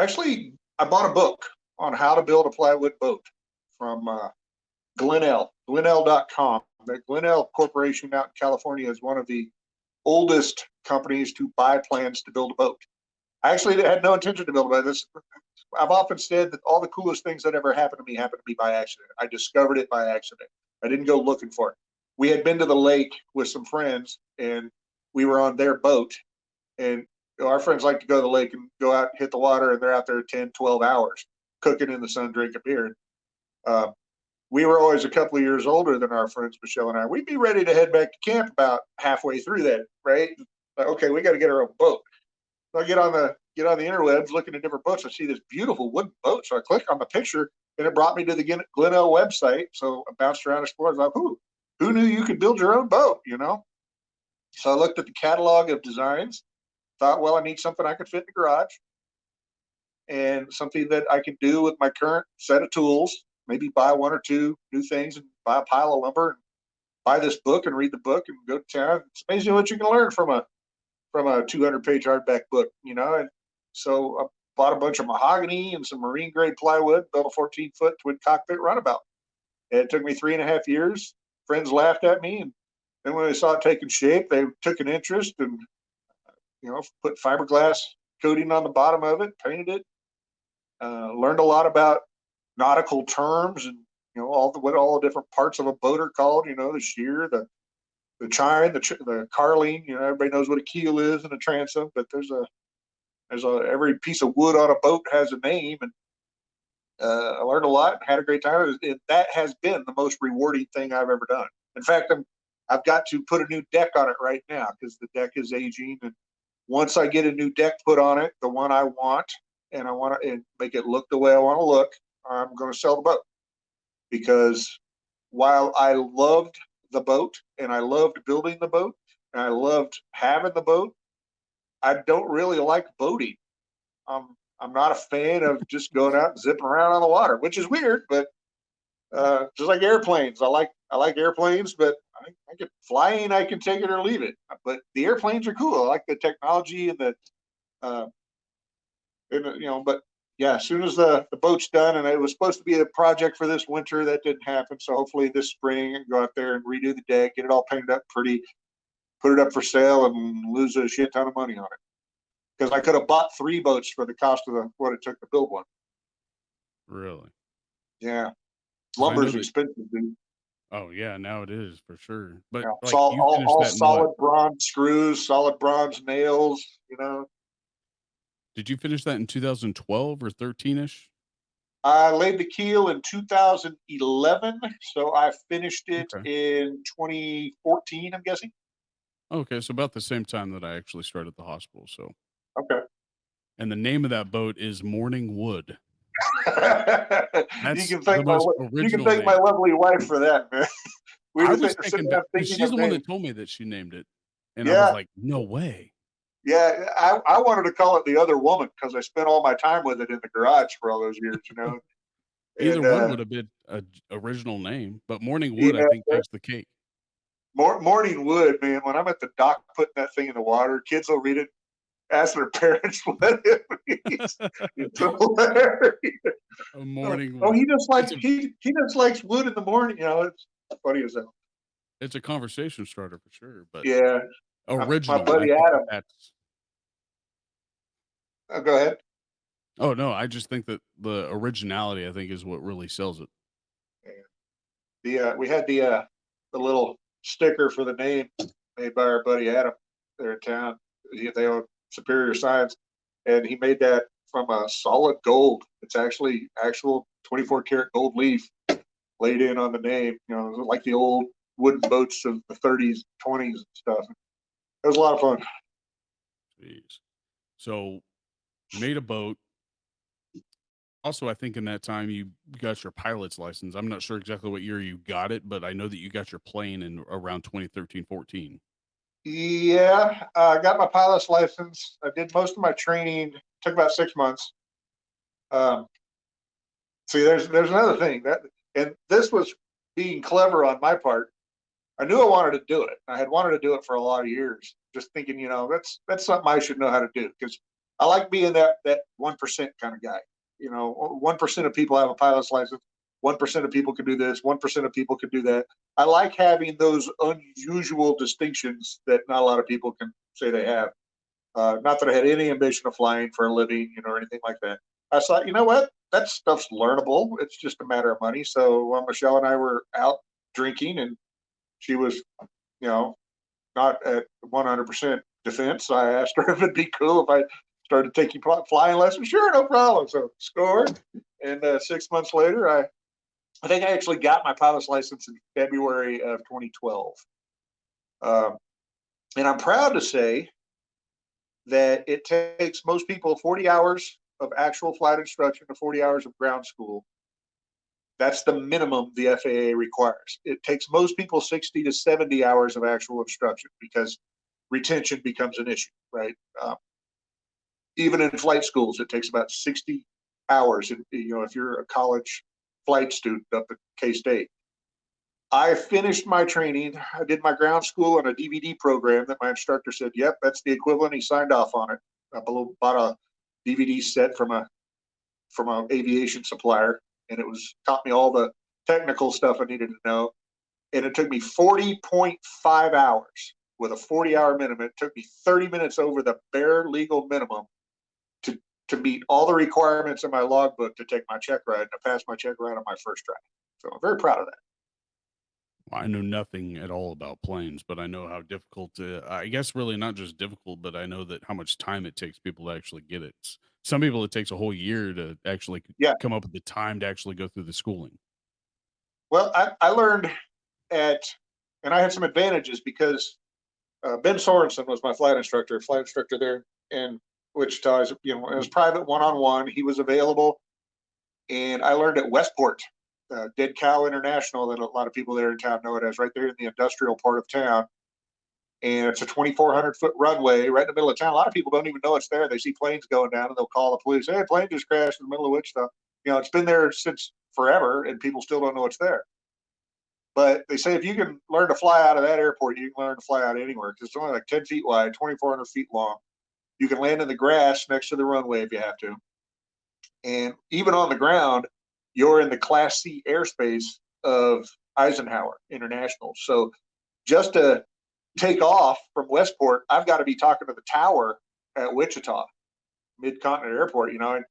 Actually, I bought a book on how to build a plywood boat from Glenell.com. The Glenell Corporation out in California is one of the oldest companies to buy plans to build a boat. I actually had no intention to build a boat. I've often said that all the coolest things that ever happened to me by accident. I discovered it by accident. I didn't go looking for it. We had been to the lake with some friends, and we were on their boat. And our friends like to go to the lake and go out and hit the water, and they're out there 10, 12 hours cooking in the sun, drinking beer. Uh, we were always a couple of years older than our friends, Michelle and I. We'd be ready to head back to camp about halfway through that, right? Like, okay, we got to get our own boat. So I get on the interwebs looking at different boats. I see this beautiful wooden boat. So I click on the picture, and it brought me to the Glenell website. So I bounced around, explored. I thought, who knew you could build your own boat? So I looked at the catalog of designs, thought, well, I need something I could fit in the garage and something that I can do with my current set of tools. Maybe buy one or two new things and buy a pile of lumber and buy this book and read the book and go to town. It's amazing what you can learn from a 200-page hardback book, And so I bought a bunch of mahogany and some marine grade plywood, built a 14-foot twin cockpit runabout. And it took me 3.5 years. Friends laughed at me, and then when they saw it taking shape, they took an interest and put fiberglass coating on the bottom of it, painted it. Learned a lot about nautical terms and what all the different parts of a boat are called. The shear, the chine, the carling. Everybody knows what a keel is and a transom, but there's every piece of wood on a boat has a name, and I learned a lot, had a great time. That has been the most rewarding thing I've ever done. In fact, I've got to put a new deck on it right now because the deck is aging, and once I get a new deck put on it, the one I want, and I want to make it look the way I want to look, I'm going to sell the boat. Because while I loved the boat and I loved building the boat and I loved having the boat, I don't really like boating. I'm not a fan of just going out and zipping around on the water, which is weird, but just like airplanes, I like airplanes, but I can flying, I can take it or leave it. But the airplanes are cool. I like the technology and but yeah, as soon as the boat's done, and it was supposed to be a project for this winter, that didn't happen. So hopefully this spring I can go out there and redo the deck, get it all painted up pretty, put it up for sale, and lose a shit ton of money on it. Because I could have bought 3 boats for the cost of what it took to build one. Really? Yeah, lumber's expensive, dude. Oh yeah, now it is for sure. But Yeah. like all solid bronze screws, solid bronze nails. Did you finish that in 2012 or 13ish? I laid the keel in 2011, so I finished it Okay. in 2014. I'm guessing. Okay, so about the same time that I actually started at the hospital. So, Okay. and the name of that boat is Morning Wood. You That's can the thank most original my name. lovely wife for that, man. We I were was sitting taken there back because thinking she's of the one names. that told me that she named it, and I was Yeah, like, "No way." yeah. I wanted to call it the Other Woman because I spent all my time with it in the garage for all those years, Either And one would have been a original name, but Morning Wood, I yeah, think, takes the cake. Morning Wood, man. When I'm at the dock putting that thing in the water, kids will read it, ask their parents what it means. It's hilarious. A Morning Oh, Wood. he just likes wood in the morning. It's funny as hell. It's a conversation starter for sure, but Yeah, my original, I buddy think Adam. that's. Go ahead. Oh no, I just think that the originality, I think, is what really sells it. We had the little sticker for the name made by our buddy Adam there in town. They own Superior Signs, and he made that from a solid gold. It's actually actual 24 karat gold leaf laid in on the name. Like the old wooden boats of the 30s, 20s, and stuff. It was a lot of fun. Jeez. So you made a boat. Also, I think in that time you got your pilot's license. I'm not sure exactly what year you got it, but I know that you got your plane in around 2013, 14. Yeah, I got my pilot's license. I did most of my training. Took about 6 months. Um, See, there's another thing and this was being clever on my part. I knew I wanted to do it. I had wanted to do it for a lot of years. Just thinking, that's something I should know how to do because I like being that 1% kind of guy. 1% of people have a pilot's license. 1% of people can do this. 1% of people can do that. I like having those unusual distinctions that not a lot of people can say they have. Not that I had any ambition of flying for a living, or anything like that. I thought, you know what? That stuff's learnable. It's just a matter of money. So Michelle and I were out drinking, and she was, not at 100% defense. I asked her if it'd be cool if I started taking flying lessons. Sure, no problem. So scored. And 6 months later, I think I actually got my pilot's license in February of 2012. Um, and I'm proud to say that it takes most people 40 hours of actual flight instruction to 40 hours of ground school. That's the minimum the FAA requires. It takes most people 60 to 70 hours of actual instruction because retention becomes an issue, right? Even in flight schools, it takes about 60 hours. If you're a college flight student up at K-State. I finished my training. I did my ground school on a DVD program that my instructor said, yep, that's the equivalent. He signed off on it. I bought a DVD set from an aviation supplier, and it taught me all the technical stuff I needed to know. And it took me 40.5 hours with a 40-hour minimum. It took me 30 minutes over the bare legal minimum to meet all the requirements in my logbook to take my check ride, and I passed my check ride on my first try. So I'm very proud of that. I know nothing at all about planes, but I know how difficult, I guess really not just difficult, but I know that how much time it takes people to actually get it. Some people, it takes a whole year to actually Yeah. come up with the time to actually go through the schooling. Well, I learned and I had some advantages because Ben Sorensen was my flight instructor there in Wichita. It was private one-on-one. He was available, and I learned at Westport, Dead Cow International, that a lot of people there in town know it as, right there in the industrial part of town. And it's a 2,400-foot runway right in the middle of town. A lot of people don't even know it's there. They see planes going down, and they'll call the police. Hey, a plane just crashed in the middle of Wichita. It's been there since forever, and people still don't know it's there. But they say if you can learn to fly out of that airport, you can learn to fly out anywhere, because it's only like 10 feet wide, 2,400 feet long. You can land in the grass next to the runway if you have to. And even on the ground, you're in the Class C airspace of Eisenhower International. So just to take off from Westport, I've got to be talking to the tower at Wichita, Mid-Continent Airport, and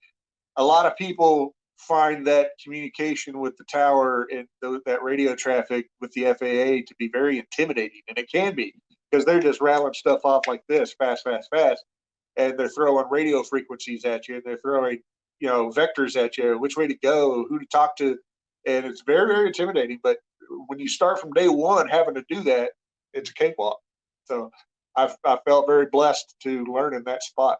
a lot of people find that communication with the tower and that radio traffic with the FAA to be very intimidating, and it can be, because they're just rattling stuff off like this, fast, fast, fast, and they're throwing radio frequencies at you, and they're throwing vectors at you, which way to go, who to talk to, and it's very, very intimidating. But when you start from day one having to do that, it's a cakewalk. So I felt very blessed to learn in that spot.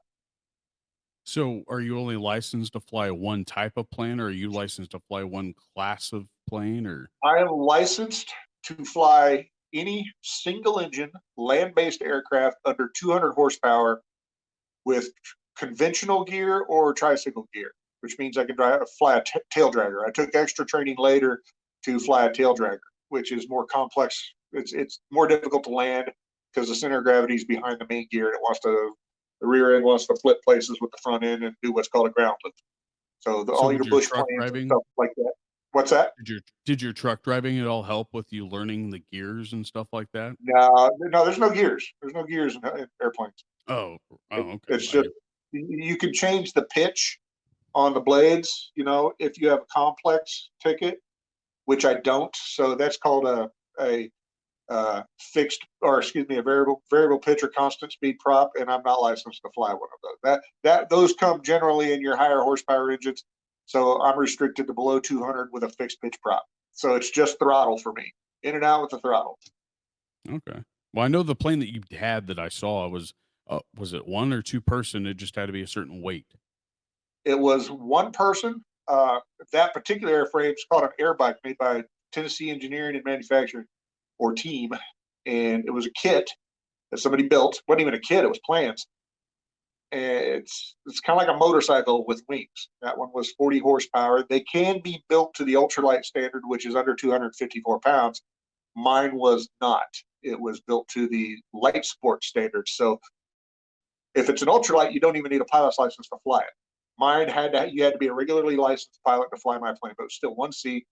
So are you only licensed to fly one type of plane, or are you licensed to fly one class of plane, or? I am licensed to fly any single engine land-based aircraft under 200 horsepower with conventional gear or tricycle gear, which means I can fly a tail dragger. I took extra training later to fly a tail dragger, which is more complex. It's more difficult to land because the center of gravity is behind the main gear, and the rear end wants to flip places with the front end and do what's called a ground lift. So So all with your your bush truck planes and driving, stuff like that. What's that? did your truck driving at all help with you learning the gears and stuff like that? No, there's no gears. There's no gears in airplanes. Oh, okay. It's just you can change the pitch on the blades. If you have a complex ticket, which I don't, so that's called a fixed, or excuse me, a variable pitch or constant speed prop, and I'm not licensed to fly one of those. Those come generally in your higher horsepower engines, so I'm restricted to below 200 with a fixed pitch prop. So it's just throttle for me, in and out with the throttle. Okay. Well, I know the plane that you had that I saw was it one or two person? It just had to be a certain weight. It was one person. That particular airframe is called an air bike, made by Tennessee Engineering and Manufacturing, or team, and it was a kit that somebody built. It wasn't even a kit; it was plans. And it's kind of like a motorcycle with wings. That one was 40 horsepower. They can be built to the ultralight standard, which is under 254 pounds. Mine was not. It was built to the light sport standard. So if it's an ultralight, you don't even need a pilot's license to fly it. Mine you had to be a regularly licensed pilot to fly my plane, but it was still one seat.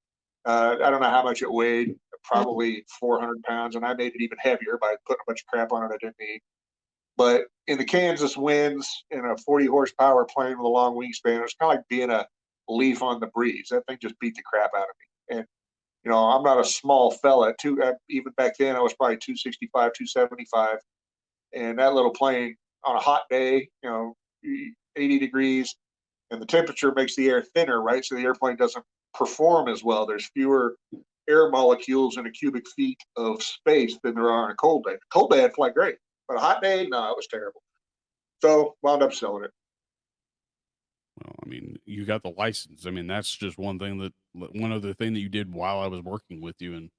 I don't know how much it weighed, probably 400 pounds, and I made it even heavier by putting a bunch of crap on it I didn't need. But in the Kansas winds, in a 40 horsepower plane with a long wingspan, it's kind of like being a leaf on the breeze. That thing just beat the crap out of me. And I'm not a small fella. Even back then, I was probably 265, 275, and that little plane on a hot day, 80 degrees, and the temperature makes the air thinner, right? So the airplane doesn't perform as well. There's fewer air molecules in a cubic feet of space than there are on a cold day. Cold day, I'd fly great, but a hot day, no, it was terrible. So wound up selling it. Well, I mean, you got the license. I mean, that's just one other thing that you did while I was working with you, and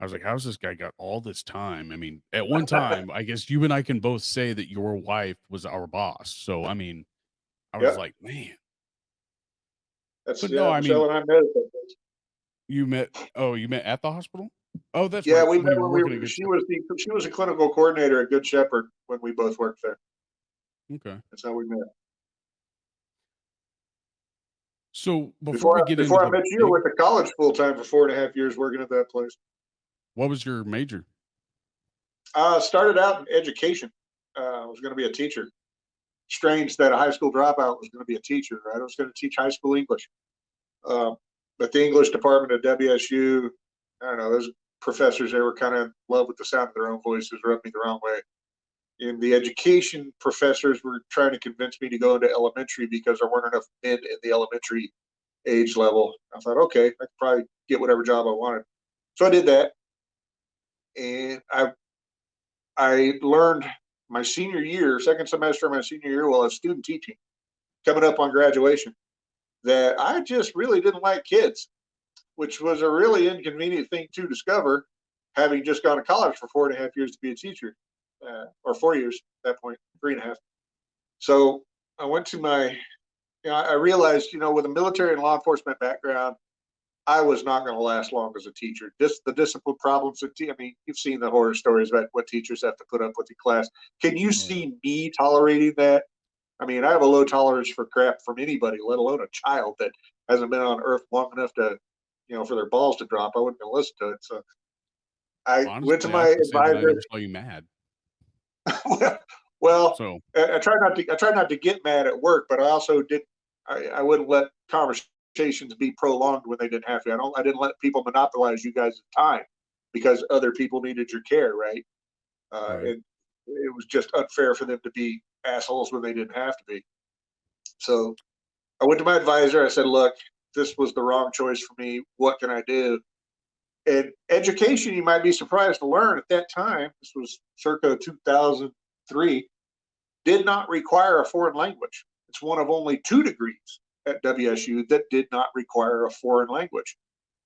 I was like, how's this guy got all this time? I mean, at one time, I guess you and I can both say that your wife was our boss. So, I mean, I was Yep. like, man, That's, but no, yeah, I Michelle mean, and I met at that place. you met at the hospital? Oh, that's Yeah, right. we When met you were when we working at were, Good she was a clinical coordinator at Good Shepherd when we both worked there. Okay. That's how we met. So before we get into Before I the met you, I big, went to college full time for 4.5 years working at that place. what was your major? Started out in education. I was going to be a teacher. Strange that a high school dropout was going to be a teacher, right? I was going to teach high school English. Um, but the English department at WSU, I don't know, those professors, they were kind of in love with the sound of their own voices, rubbed me the wrong way. And the education professors were trying to convince me to go into elementary because there weren't enough men in the elementary age level. I thought, okay, I could probably get whatever job I wanted. So I did that. And I learned my senior year, second semester of my senior year, while I was student teaching, coming up on graduation, that I just really didn't like kids, which was a really inconvenient thing to discover, having just gone to college for 4.5 years to be a teacher, or 4 years at that point, 3.5. So I went to I realized, with a military and law enforcement background, I was not going to last long as a teacher. The discipline problems I mean, you've seen the horror stories about what teachers have to put up with in class. Can you Oh yeah. see me tolerating that? I mean, I have a low tolerance for crap from anybody, let alone a child that hasn't been on Earth long enough to, for their balls to drop. I wouldn't listen to it. So I went to Honestly, I my can say that I advisor. never saw you mad. Well, So, I try not to. I try not to get mad at work, but I also did. I wouldn't let conversations be prolonged when they didn't have to. I didn't let people monopolize you guys' time because other people needed your care, right? right. And it was just unfair for them to be assholes when they didn't have to be. So I went to my advisor. I said, "Look, this was the wrong choice for me. What can I do?" And education, you might be surprised to learn at that time, this was circa 2003, did not require a foreign language. It's one of only 2 degrees at WSU that did not require a foreign language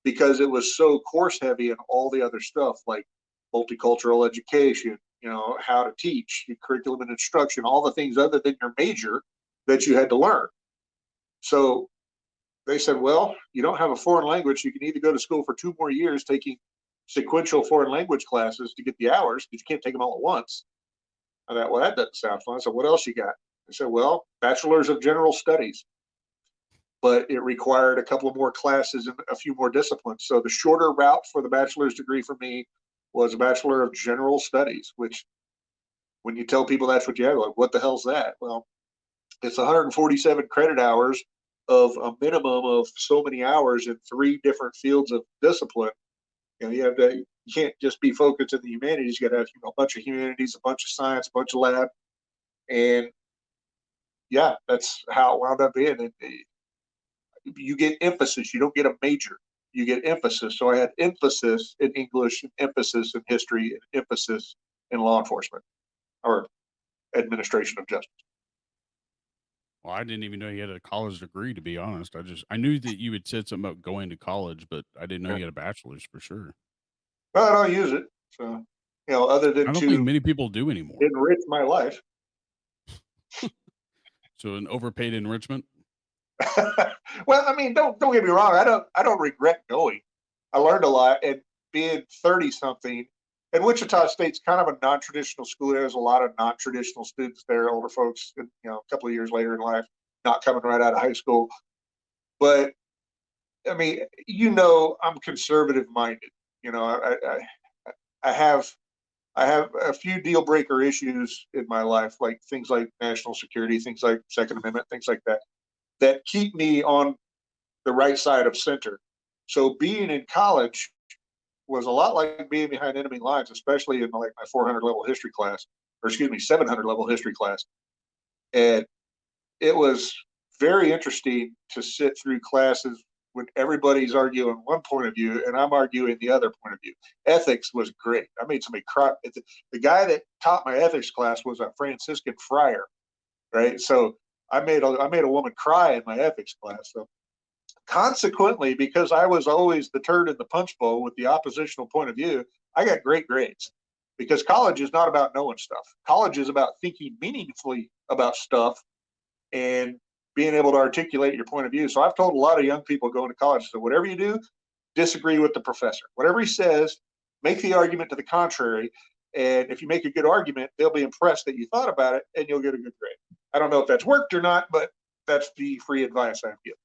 because it was so course heavy in all the other stuff like multicultural education, how to teach, curriculum and instruction, all the things other than your major that you had to learn. So they said, well, you don't have a foreign language. You can either go to school for 2 more years taking sequential foreign language classes to get the hours, because you can't take them all at once. I thought, well, that doesn't sound fun. So what else you got? I said, well, bachelor's of general studies, but it required a couple of more classes and a few more disciplines. So the shorter route for the bachelor's degree for me was a bachelor of general studies, which when you tell people that's what you have, like, what the hell's that? Well, it's 147 credit hours of a minimum of so many hours in 3 different fields of discipline. You can't just be focused in the humanities. You got to have a bunch of humanities, a bunch of science, a bunch of lab, and yeah, that's how it wound up being. You get emphasis. You don't get a major. You get emphasis. So I had emphasis in English, and emphasis in history, and emphasis in law enforcement or administration of justice. Well, I didn't even know you had a college degree, to be honest. I knew that you had said something about going to college, but I didn't know Yeah. you had a bachelor's for sure. Well, I don't use it. So, other than I don't think to many people do anymore. enrich my life. So an overpaid enrichment. Well, I mean, don't get me wrong. I don't regret going. I learned a lot, and being 30 something, and Wichita State's kind of a non-traditional school. There's a lot of non-traditional students there, older folks, a couple of years later in life, not coming right out of high school. But I mean, I'm conservative minded. I have a few deal breaker issues in my life, like things like national security, things like Second Amendment, things like that keep me on the right side of center. So being in college was a lot like being behind enemy lines, especially in like my 400 level history class, or excuse me, 700 level history class. And it was very interesting to sit through classes when everybody's arguing one point of view and I'm arguing the other point of view. Ethics was great. I made somebody cry. The guy that taught my ethics class was a Franciscan friar, right? So I made a woman cry in my ethics class. So consequently, because I was always the turd in the punch bowl with the oppositional point of view, I got great grades. Because college is not about knowing stuff. College is about thinking meaningfully about stuff and being able to articulate your point of view. So I've told a lot of young people going to college, so whatever you do, disagree with the professor. Whatever he says, make the argument to the contrary. And if you make a good argument, they'll be impressed that you thought about it and you'll get a good grade. I don't know if that's worked or not, but that's the free advice I've given.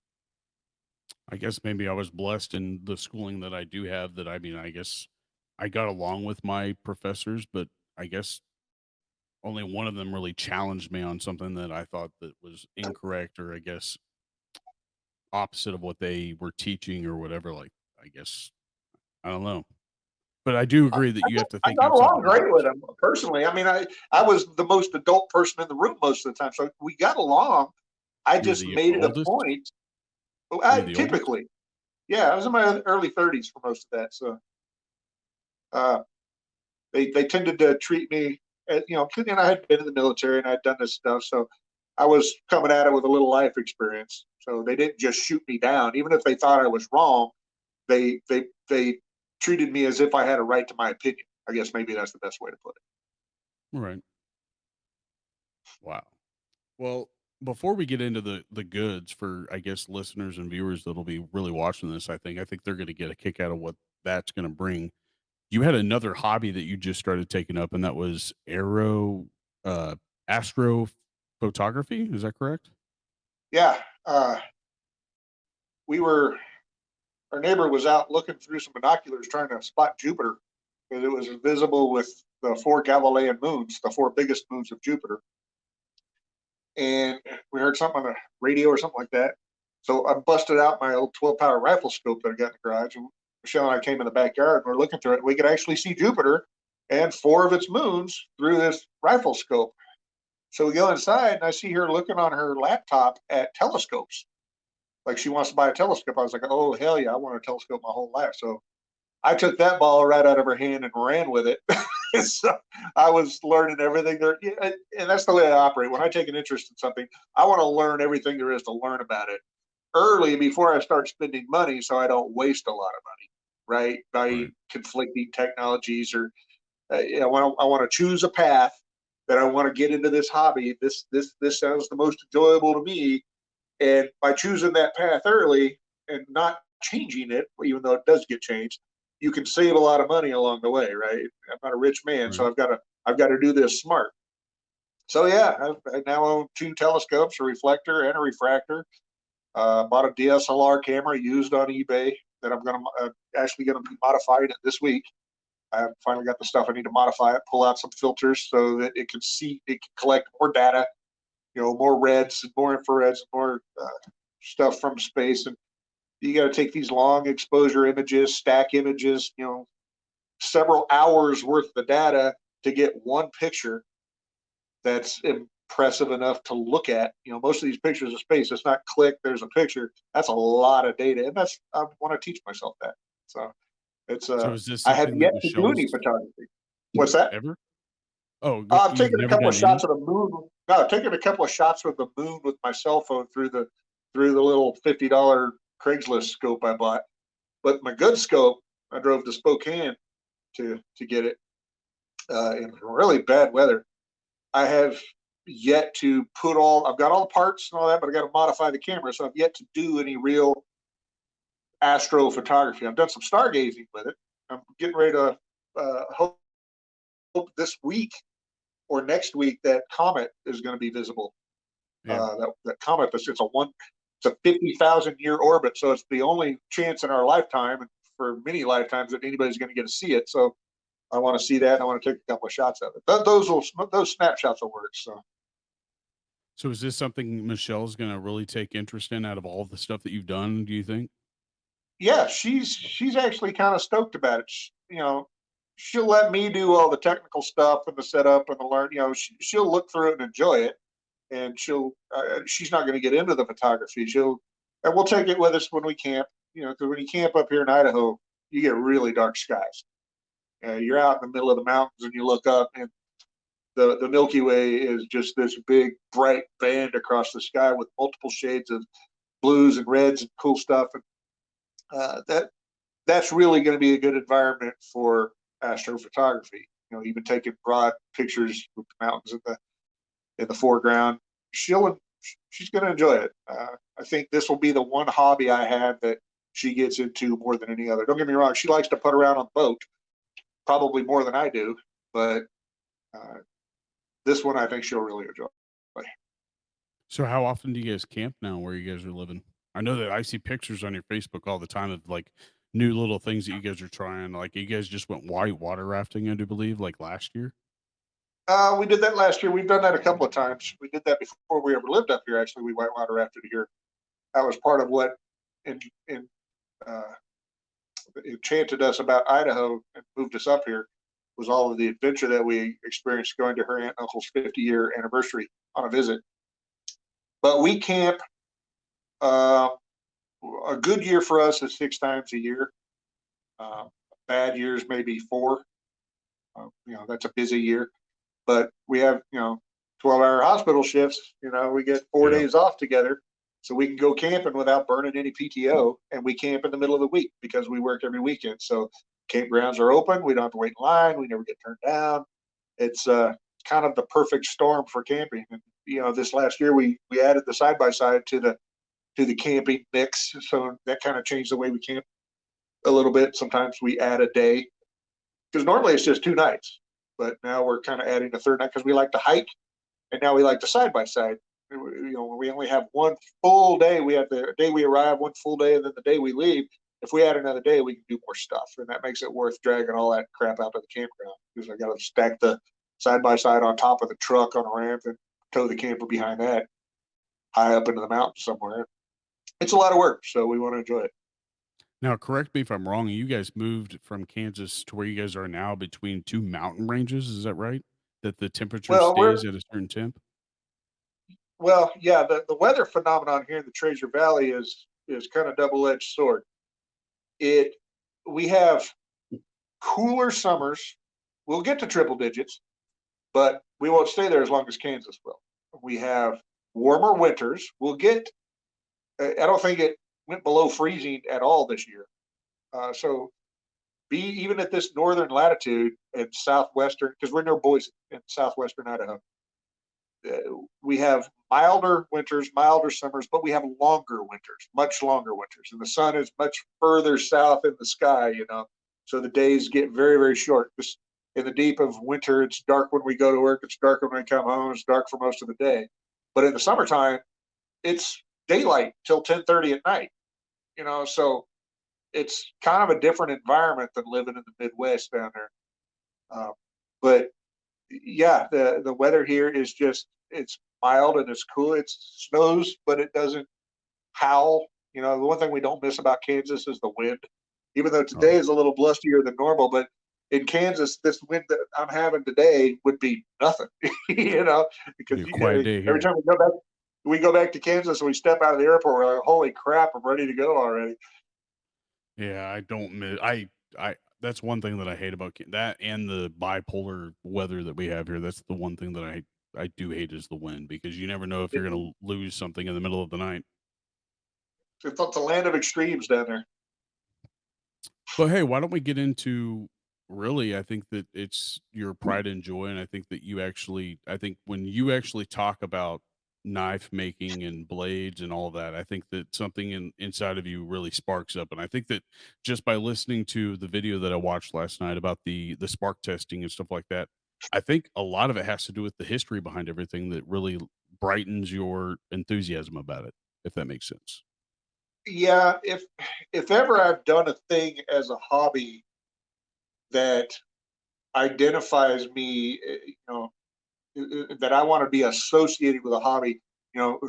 I guess maybe I was blessed in the schooling that I do have that I guess I got along with my professors, but I guess only one of them really challenged me on something that I thought that was incorrect or I guess opposite of what they were teaching or whatever. Like, I guess, I don't know. But I do agree that you have to I think got outside the along great with box. him personally. I mean, I was the most adult person in the room most of the time, so we got along. I You're just the made it a oldest? point. You're the oldest? Typically, yeah, I was in my early 30s for most of that. So uh, they tended to treat me, as, I had been in the military and I'd done this stuff, so I was coming at it with a little life experience. So they didn't just shoot me down, even if they thought I was wrong. They treated me as if I had a right to my opinion. I guess maybe that's the best way to put it. Right. Wow. Well, before we get into the goods for I guess listeners and viewers that'll be really watching this, I think they're going to get a kick out of what that's going to bring. You had another hobby that you just started taking up, and that was uh, astro photography. Is that correct? Yeah, we were our neighbor was out looking through some binoculars trying to spot Jupiter because it was visible with the four Galilean moons, the four biggest moons of Jupiter. And we heard something on the radio or something like that. So I busted out my old 12 power rifle scope that I got in the garage. And Michelle and I came in the backyard and we're looking through it. And we could actually see Jupiter and four of its moons through this rifle scope. So we go inside and I see her looking on her laptop at telescopes. Like she wants to buy a telescope. I was like, oh, hell yeah, I want a telescope my whole life. So I took that ball right out of her hand and ran with it. So I was learning everything there. Yeah, and that's the way I operate. When I take an interest in something, I want to learn everything there is to learn about it early before I start spending money so I don't waste a lot of money, right? By Right. conflicting technologies or I want to choose a path that I want to get into this hobby. This sounds the most enjoyable to me. And by choosing that path early and not changing it, even though it does get changed, you can save a lot of money along the way, right? I'm not a rich man, so Right. I've got to do this smart. So yeah, I now own two telescopes, a reflector and a refractor. Bought a DSLR camera used on eBay that I'm going to actually going to be modifying it this week. I finally got the stuff I need to modify it, pull out some filters so that it can collect more data, more reds and more infrareds and more stuff from space. And you got to take these long exposure images, stack images, several hours worth of data to get one picture that's impressive enough to look at. Most of these pictures of space, it's not click, there's a picture. That's a lot of data. And I want to teach myself that. So it's, So is this I have something that yet to do any Michelle's photography. What's that? ever? Oh, I've you've taken a never couple of done shots any? of the moon. No, I've taken a couple of shots with the moon with my cell phone through the little $50 Craigslist scope I bought. But my good scope, I drove to Spokane to get it in really bad weather. I have yet to put I've got all the parts and all that, but I got to modify the camera. So I've yet to do any real astrophotography. I've done some stargazing with it. I'm getting ready to hope this week or next week that comet is going to be visible. Yeah. That comet, it's a 50,000 year orbit, so it's the only chance in our lifetime, and for many lifetimes, that anybody's going to get to see it. So I want to see that, and I want to take a couple of shots of it. Those snapshots will work. So So is this something Michelle's going to really take interest in out of all the stuff that you've done, do you think? yeah, she's actually kind of stoked about it. She'll let me do all the technical stuff and the setup and the learn. She'll look through it and enjoy it, and she's not going to get into the photography. And we'll take it with us when we camp. Because when you camp up here in Idaho, you get really dark skies. You're out in the middle of the mountains and you look up, and the Milky Way is just this big bright band across the sky with multiple shades of blues and reds and cool stuff. And that's really going to be a good environment for astrophotography. Even taking broad pictures with the mountains in the foreground. She's going to enjoy it. I think this will be the one hobby I have that she gets into more than any other. Don't get me wrong; she likes to put around on the boat, probably more than I do. But this one, I think she'll really enjoy. So how often do you guys camp now where you guys are living? I know that I see pictures on your Facebook all the time of like new little things that you guys are trying. Like you guys just went white water rafting, I do believe, like last year. We did that last year. We've done that a couple of times. We did that before we ever lived up here. Actually, we whitewater rafted here. That was part of what in uh, enchanted us about Idaho and moved us up here. Was all of the adventure that we experienced going to her aunt and uncle's 50-year anniversary on a visit. But we camp. A good year for us is 6 times a year. Bad years maybe 4. That's a busy year. But we have 12-hour hospital shifts. We get 4 Yeah. days off together, so we can go camping without burning any PTO. And we camp in the middle of the week because we work every weekend. So campgrounds are open. We don't have to wait in line. We never get turned down. It's kind of the perfect storm for camping. And this last year we added the side by side to the camping mix, so that kind of changed the way we camp a little bit. Sometimes we add a day because normally it's just 2 nights, but now we're kind of adding a third night because we like to hike, and now we like to side by side. We only have one full day. We have the day we arrive, one full day, and then the day we leave. If we add another day, we can do more stuff, and that makes it worth dragging all that crap out to the campground because I got to stack the side by side on top of the truck on a ramp and tow the camper behind that high up into the mountains somewhere. It's a lot of work, so we want to enjoy it. Now, correct me if I'm wrong. You guys moved from Kansas to where you guys are now between 2 mountain ranges, is that right? That the temperature Well, stays at a certain temp? yeah, the weather phenomenon here in the Treasure Valley is kind of double-edged sword. It We have cooler summers. We'll get to triple digits, but we won't stay there as long as Kansas will. We have warmer winters. We'll get. I don't think it went below freezing at all this year. So even at this northern latitude and southwestern, because we're near Boise in southwestern Idaho, we have milder winters, milder summers, but we have longer winters, much longer winters, and the sun is much further south in the sky. So the days get very, very short. Just in the deep of winter, it's dark when we go to work. It's dark when we come home. It's dark for most of the day. But in the summertime, it's daylight till 10:30 at night. So it's kind of a different environment than living in the Midwest down there. But yeah, the weather here is just it's mild and it's cool. It snows, but it doesn't howl. The one thing we don't miss about Kansas is the wind, even though today Oh, is a little blustier than normal. But in Kansas, this wind that I'm having today would be nothing, because be a quiet day every here. time we go back to Kansas and we step out of the airport, we're like, holy crap, I'm ready to go already. Yeah, I don't miss I that's one thing that I hate about that and the bipolar weather that we have here. That's the one thing that I do hate is the wind because you never know if you're gonna lose something in the middle of the night. It's a land of extremes down there. But hey, why don't we get into really? I think that it's your pride and joy, and I think that I think when you actually talk about knife making and blades and all that, I think that something inside of you really sparks up. And I think that just by listening to the video that I watched last night about the spark testing and stuff like that, I think a lot of it has to do with the history behind everything that really brightens your enthusiasm about it, if that makes sense. Yeah, if ever I've done a thing as a hobby that identifies me, that I want to be associated with a hobby, you know,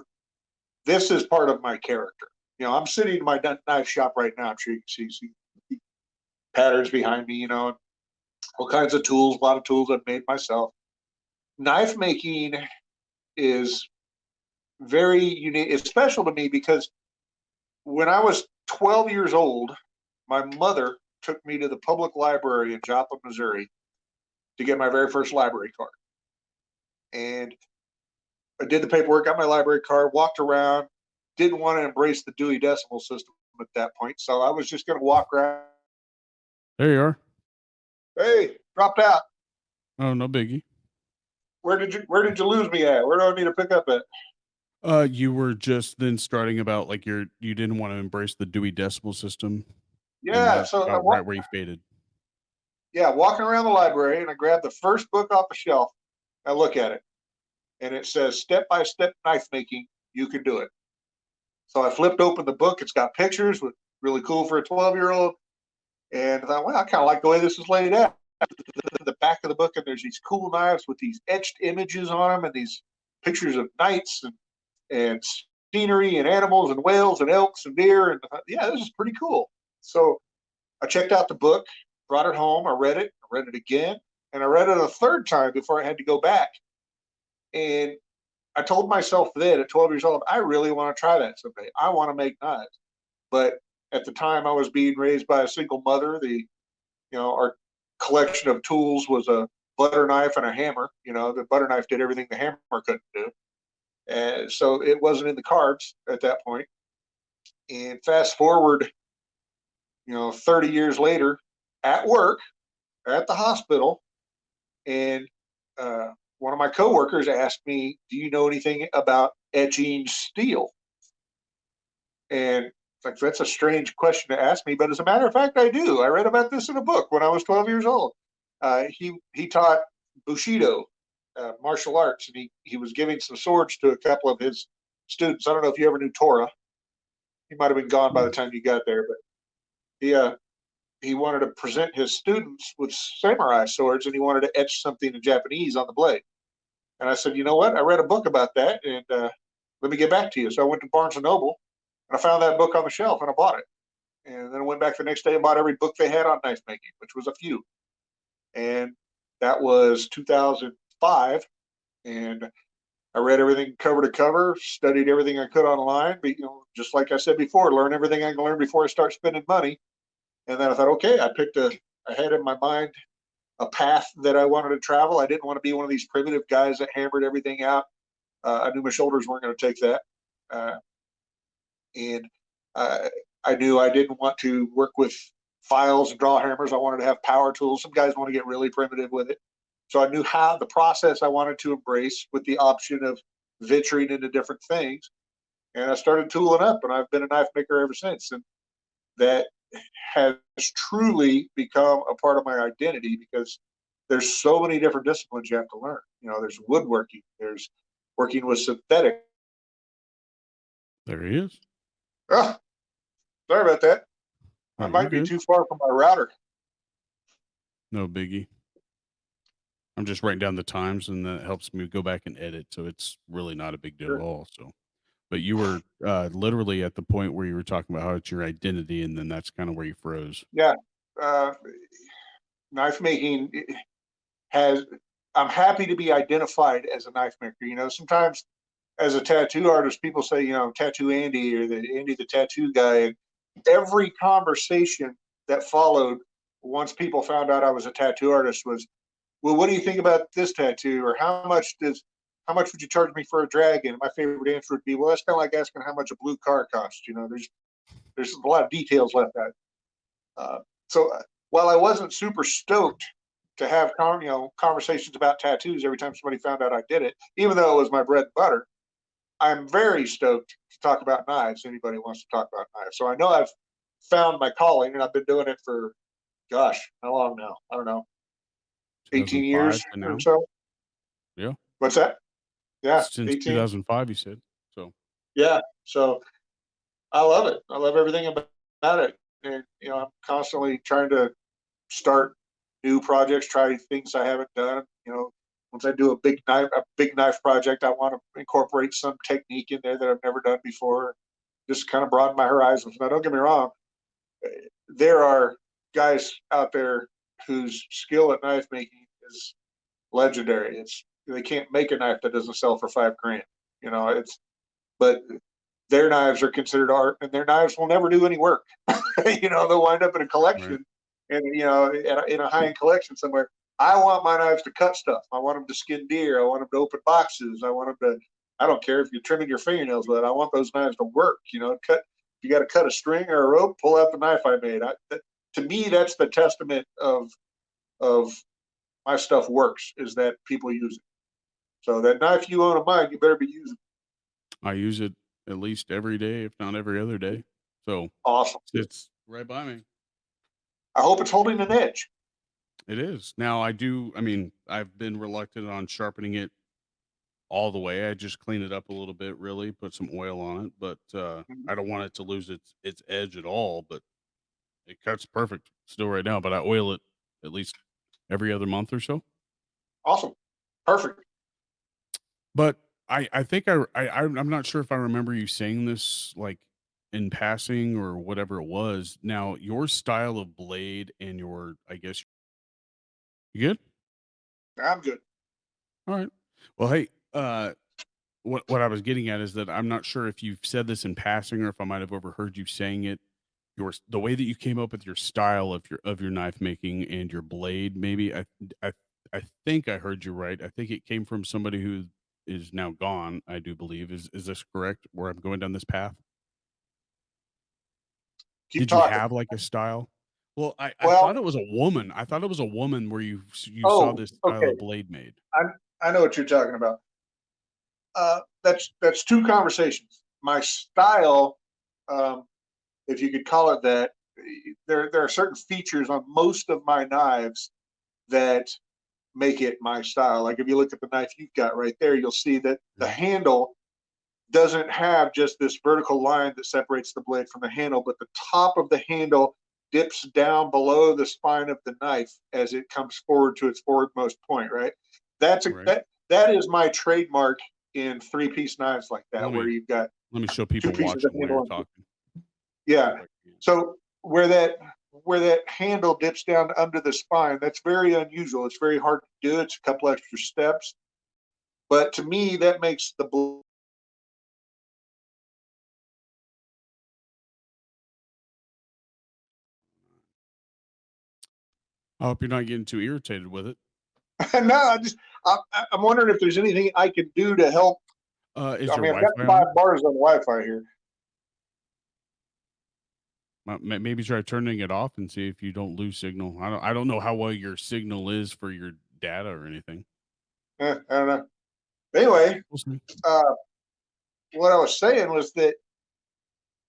this is part of my character. I'm sitting in my knife shop right now. I'm sure you can see patterns behind me, all kinds of tools, a lot of tools I've made myself. Knife making is very unique. It's special to me because when I was 12 years old, my mother took me to the public library in Joplin, Missouri to get my very first library card. And I did the paperwork, got my library card, walked around, didn't want to embrace the Dewey Decimal System at that point. So I was just going to walk around. There you are. Hey, dropped out. Oh, no biggie. Where did you lose me at? Where do I need to pick up at? You were just then starting about like you didn't want to embrace the Dewey Decimal System, and Yeah, that's so about right where you faded. walking around the library, and I grabbed the first book off the shelf. I look at it, and it says step-by-step knife making. You can do it. So I flipped open the book. It's got pictures, with really cool for a 12-year-old. And I thought, well, I kind of like the way this is laid out. The back of the book, and there's these cool knives with these etched images on them, and these pictures of knights and scenery and animals and whales and elks and deer. And I thought, yeah, this is pretty cool. So I checked out the book, brought it home. I read it again, and I read it a third time before I had to go back. And I told myself then at 12 years old, I really want to try that someday. I want to make knives. But at the time, I was being raised by a single mother. Our collection of tools was a butter knife and a hammer. The butter knife did everything the hammer couldn't do. And so it wasn't in the cards at that point. And fast forward, 30 years later, at work, at the hospital, and one of my coworkers asked me, "Do you know anything about etching steel?" And like, that's a strange question to ask me, but as a matter of fact, I do. I read about this in a book when I was 12 years old. He taught Bushido, martial arts, and he was giving some swords to a couple of his students. I don't know if you ever knew Torah. He might have been gone by the time you got there, but he wanted to present his students with samurai swords, and he wanted to etch something in Japanese on the blade. And I said, you know what? I read a book about that, and let me get back to you. So I went to Barnes and Noble, and I found that book on the shelf, and I bought it. And then I went back the next day and bought every book they had on knife making, which was a few. And that was 2005. And I read everything cover to cover, studied everything I could online. But, just like I said before, learn everything I can learn before I start spending money. And then I thought, okay, I had in my mind a path that I wanted to travel. I didn't want to be one of these primitive guys that hammered everything out. I knew my shoulders weren't going to take that. And I knew I didn't want to work with files and draw hammers. I wanted to have power tools. Some guys want to get really primitive with it. So I knew how the process I wanted to embrace, with the option of venturing into different things. And I started tooling up, and I've been a knife maker ever since. And that has truly become a part of my identity, because there's so many different disciplines you have to learn. There's woodworking, there's working with synthetic. There he is. Oh, sorry about that. Oh, I might be good. too far from my router. No biggie. I'm just writing down the times, and that helps me go back and edit. So it's really not a big deal at all. So, but you were literally at the point where you were talking about how it's your identity, and then that's kind of where you froze. Yeah. Knife making I'm happy to be identified as a knife maker. Sometimes as a tattoo artist, people say, Tattoo Andy, or the Andy the tattoo guy. And every conversation that followed once people found out I was a tattoo artist was, well, what do you think about this tattoo? Or how much would you charge me for a dragon? My favorite answer would be, well, that's kind of like asking how much a blue car costs. There's a lot of details left out. So while I wasn't super stoked to have conversations about tattoos every time somebody found out I did it, even though it was my bread and butter, I'm very stoked to talk about knives. Anybody wants to talk about knives. So I know I've found my calling, and I've been doing it for, gosh, how long now? I don't know, 18 years or so. Yeah. What's that? Yeah. Since 18. 2005, you said. So. Yeah. So I love it. I love everything about it. And, I'm constantly trying to start new projects, try things I haven't done. Once I do a big knife project, I want to incorporate some technique in there that I've never done before, just kind of broaden my horizons. Now, don't get me wrong, there are guys out there whose skill at knife making is legendary. They can't make a knife that doesn't sell for $5,000. But their knives are considered art, and their knives will never do any work. They'll wind up in a collection, right, and in a high-end collection somewhere. I want my knives to cut stuff. I want them to skin deer. I want them to open boxes. I want them I don't care if you're trimming your fingernails with it. I want those knives to work. If you got to cut a string or a rope, pull out the knife I made. To me, that's the testament of my stuff works, is that people use it. So that knife you own of mine, you better be using. I use it at least every day, if not every other day. So Awesome. it's right by me. I hope it's holding an edge. It is. Now I mean, I've been reluctant on sharpening it all the way. I just clean it up a little bit, really, put some oil on it, but I don't want it to lose its edge at all, but it cuts perfect still right now, but I oil it at least every other month or so. Awesome. Perfect. But I think I'm not sure if I remember you saying this like in passing or whatever it was. Now, your style of blade and your I guess you good? I'm good. All right. Well, hey, what I was getting at is that I'm not sure if you've said this in passing or if I might have overheard you saying it. The way that you came up with your style of your knife making and your blade, maybe I I think I heard you right. I think it came from somebody who is now gone. I do believe is this correct? Where I'm going down this path? Keep Did you talking. have like a style? Well, I thought Well, it was a woman. I thought it was a woman where you saw oh, this style okay. of blade made. I I know what you're talking about. That's two conversations. My style, um, if you could call it that, there are certain features on most of my knives that make it my style. Like if you look at the knife you've got right there, you'll see that the Mhm. handle doesn't have just this vertical line that separates the blade from the handle, but the top of the handle dips down below the spine of the knife as it comes forward to its forwardmost point, right? Right. That is my trademark in three-piece knives like that, Let where me you've got let me show two people pieces of watching while you're handle. talking. Yeah. If I can. So where that handle dips down under the spine, that's very unusual. It's very hard to do. It's a couple extra steps, but to me, that makes the blade. I hope you're not getting too irritated with it. No, I'm wondering if there's anything I can do to help. Is I your mean, I've got Wi-Fi on? 5 bars on Wi-Fi here. Maybe try turning it off and see if you don't lose signal. I don't know how well your signal is for your data or anything. I don't know. Anyway, We'll see. uh, what I was saying was that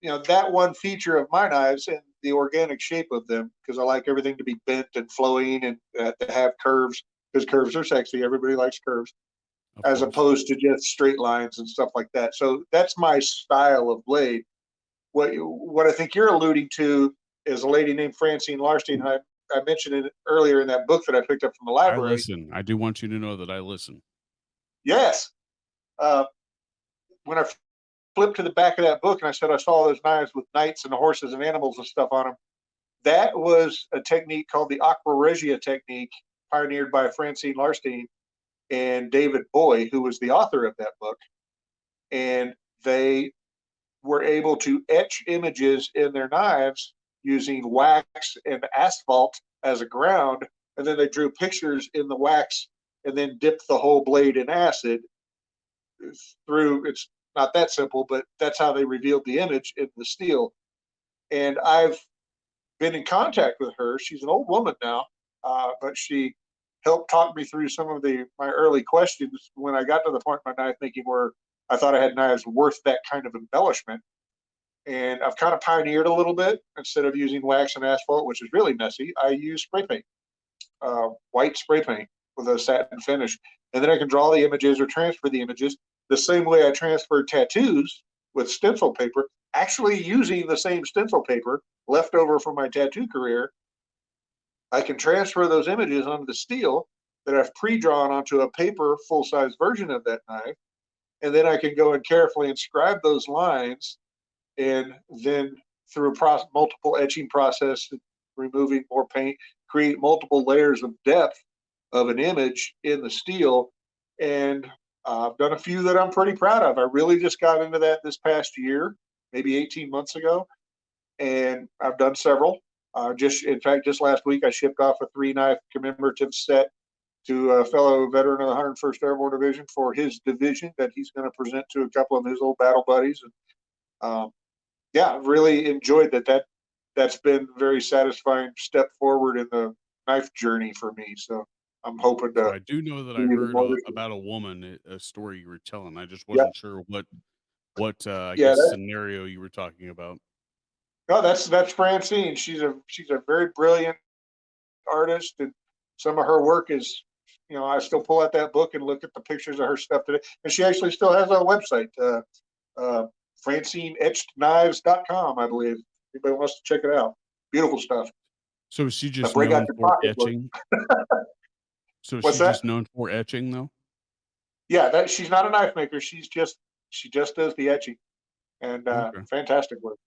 that one feature of my knives and the organic shape of them, because I like everything to be bent and flowing and to have curves, because curves are sexy. Everybody likes curves, Of as course. opposed to just straight lines and stuff like that. So that's my style of blade. What I think you're alluding to is a lady named Francine Larstein. I mentioned it earlier in that book that I picked up from the I library. listen. I do want you to know that I listen. Yes. Uh, when I flipped to the back of that book and I said I saw those knives with knights and horses and animals and stuff on them, that was a technique called the aqua regia technique, pioneered by Francine Larstein and David Boye, who was the author of that book. And they were able to etch images in their knives using wax and asphalt as a ground. And then they drew pictures in the wax and then dipped the whole blade in acid through. It's not that simple, but that's how they revealed the image in the steel. And I've been in contact with her. She's an old woman now, but she helped talk me through some of my early questions when I got to the point in my knife making where I thought I had knives worth that kind of embellishment. And I've kind of pioneered a little bit. Instead of using wax and asphalt, which is really messy, I use spray paint, white spray paint with a satin finish. And then I can draw the images or transfer the images the same way I transfer tattoos with stencil paper, actually using the same stencil paper left over from my tattoo career. I can transfer those images onto the steel that I've pre-drawn onto a paper full-size version of that knife. And then I can go and carefully inscribe those lines, and then through multiple etching process, removing more paint, create multiple layers of depth of an image in the steel. And I've done a few that I'm pretty proud of. I really just got into that this past year, maybe 18 months ago, and I've done several. In fact, just last week I shipped off a 3-knife commemorative set to a fellow veteran of the 101st Airborne Division for his division that he's going to present to a couple of his old battle buddies. And yeah, really enjoyed that. That's been a very satisfying step forward in the knife journey for me. So I'm hoping So to I do know that do I even heard more this year. about a woman, a story you were telling. I just Yeah, wasn't sure what I yeah. guess scenario you were talking about. No, that's Francine. She's a very brilliant artist, and some of her work is, I still pull out that book and look at the pictures of her stuff today. And she actually still has a website, uh, FrancineEtchedKnives.com, I believe. Anybody wants to check it out. Beautiful stuff. So is she But just break out known your for pocketbook. etching? So is What's she that? just known for etching though? Yeah, that she's not a knife maker. She just does the etching, and Okay. fantastic work.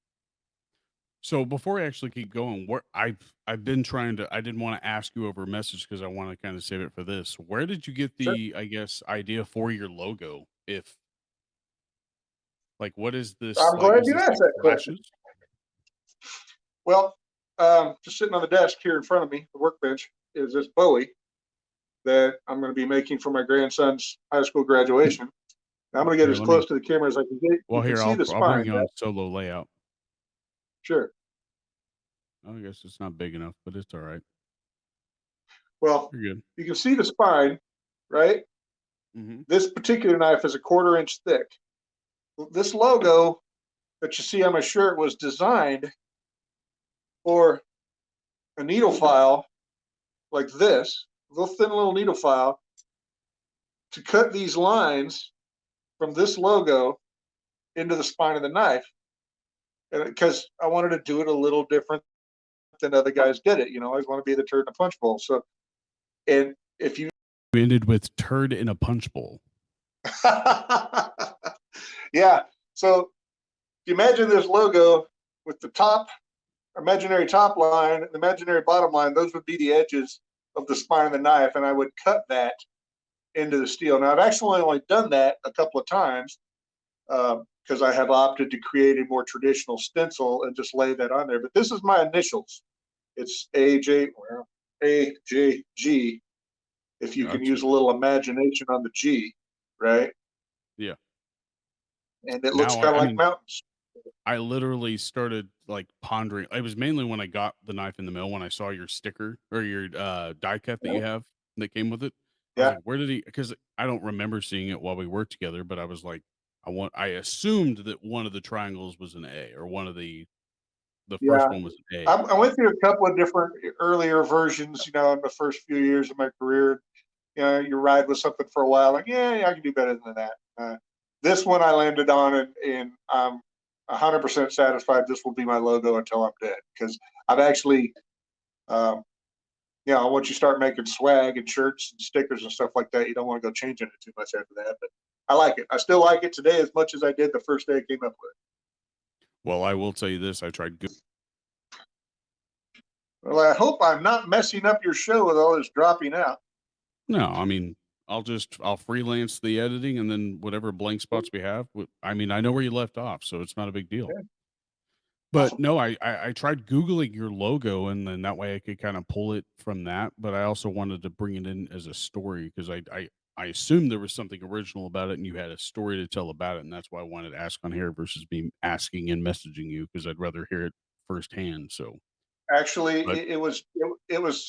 So before I actually keep going, where I've been trying to I didn't want to ask you over a message because I want to kind of save it for this. Where did you get Sure. the I guess idea for your logo? If like what is this I'm like glad is you this asked like that question. flashes? Well, just sitting on the desk here in front of me, the workbench, is this Bowie that I'm going to be making for my grandson's high school graduation. Now, I'm going to get Here, as let me close to the camera as I can get. You well can here, see the I'll bring spine, you right? on solo layout. Sure. I guess it's not big enough, but it's all right. Well, You're good. you can see the spine, right? Mm-hmm. This particular knife is a 1/4 inch thick. This logo that you see on my shirt was designed for a needle file like this, little thin little needle file, to cut these lines from this logo into the spine of the knife. And because I wanted to do it a little different than other guys did it, I always want to be the turd in a punch bowl. So, and if you, You ended with turd in a punch bowl. yeah. So you imagine this logo with the top imaginary top line, the imaginary bottom line, those would be the edges of the spine of the knife, and I would cut that into the steel. Now, I've actually only done that a couple of times because I have opted to create a more traditional stencil and just lay that on there. But this is my initials. It's AJG, if you can Gotcha. use a little imagination on the G, right? Yeah. And it looks Now kind of I like mean mountains. I literally started like pondering. It was mainly when I got the knife in the mail when I saw your sticker or your die cut that you have that came with it. I was Yeah, like, where did he? Because I don't remember seeing it while we worked together, but I was like, I assumed that one of the triangles was an A or one of the first yeah. one was an A. I went through a couple of different earlier versions, in the first few years of my career. You ride with something for a while, like, yeah, I can do better than that. This one I landed on, and I'm 100% satisfied. This will be my logo until I'm dead, because I've actually, um, once you start making swag and shirts and stickers and stuff like that, you don't want to go changing it too much after that. But I like it. I still like it today as much as I did the first day I came up with Well, I will tell you this: I tried. it. Well, I hope I'm not messing up your show with all this dropping out. No, I mean, I'll freelance the editing and then whatever blank spots we have. I mean, I know where you left off, so it's not a big deal. Yeah, But awesome. no, I tried Googling your logo and then that way I could kind of pull it from that. But I also wanted to bring it in as a story because I assumed there was something original about it and you had a story to tell about it. And that's why I wanted to ask on here versus me asking and messaging you because I'd rather hear it firsthand. So, Actually, but it was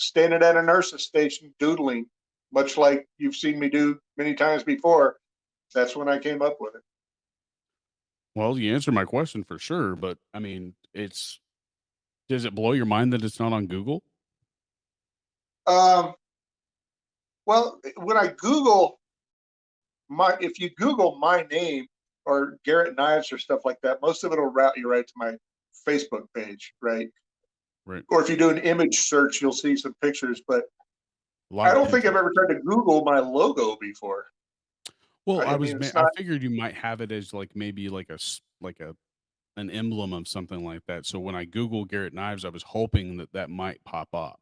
standing at a nurse's station doodling, much like you've seen me do many times before. That's when I came up with it. well, you answered my question for sure. But I mean, does it blow your mind that it's not on Google? Um, well, when I Google if you Google my name or Garrett Knives or stuff like that, most of it will route you right to my Facebook page, right? Right. Or if you do an image search, you'll see some pictures. But A lot I of don't think I've Pinterest. ever tried to Google my logo before. Well, I mean, it's I not. figured you might have it as like maybe like like a an emblem of something like that. So when I Google Garrett Knives, I was hoping that that might pop up.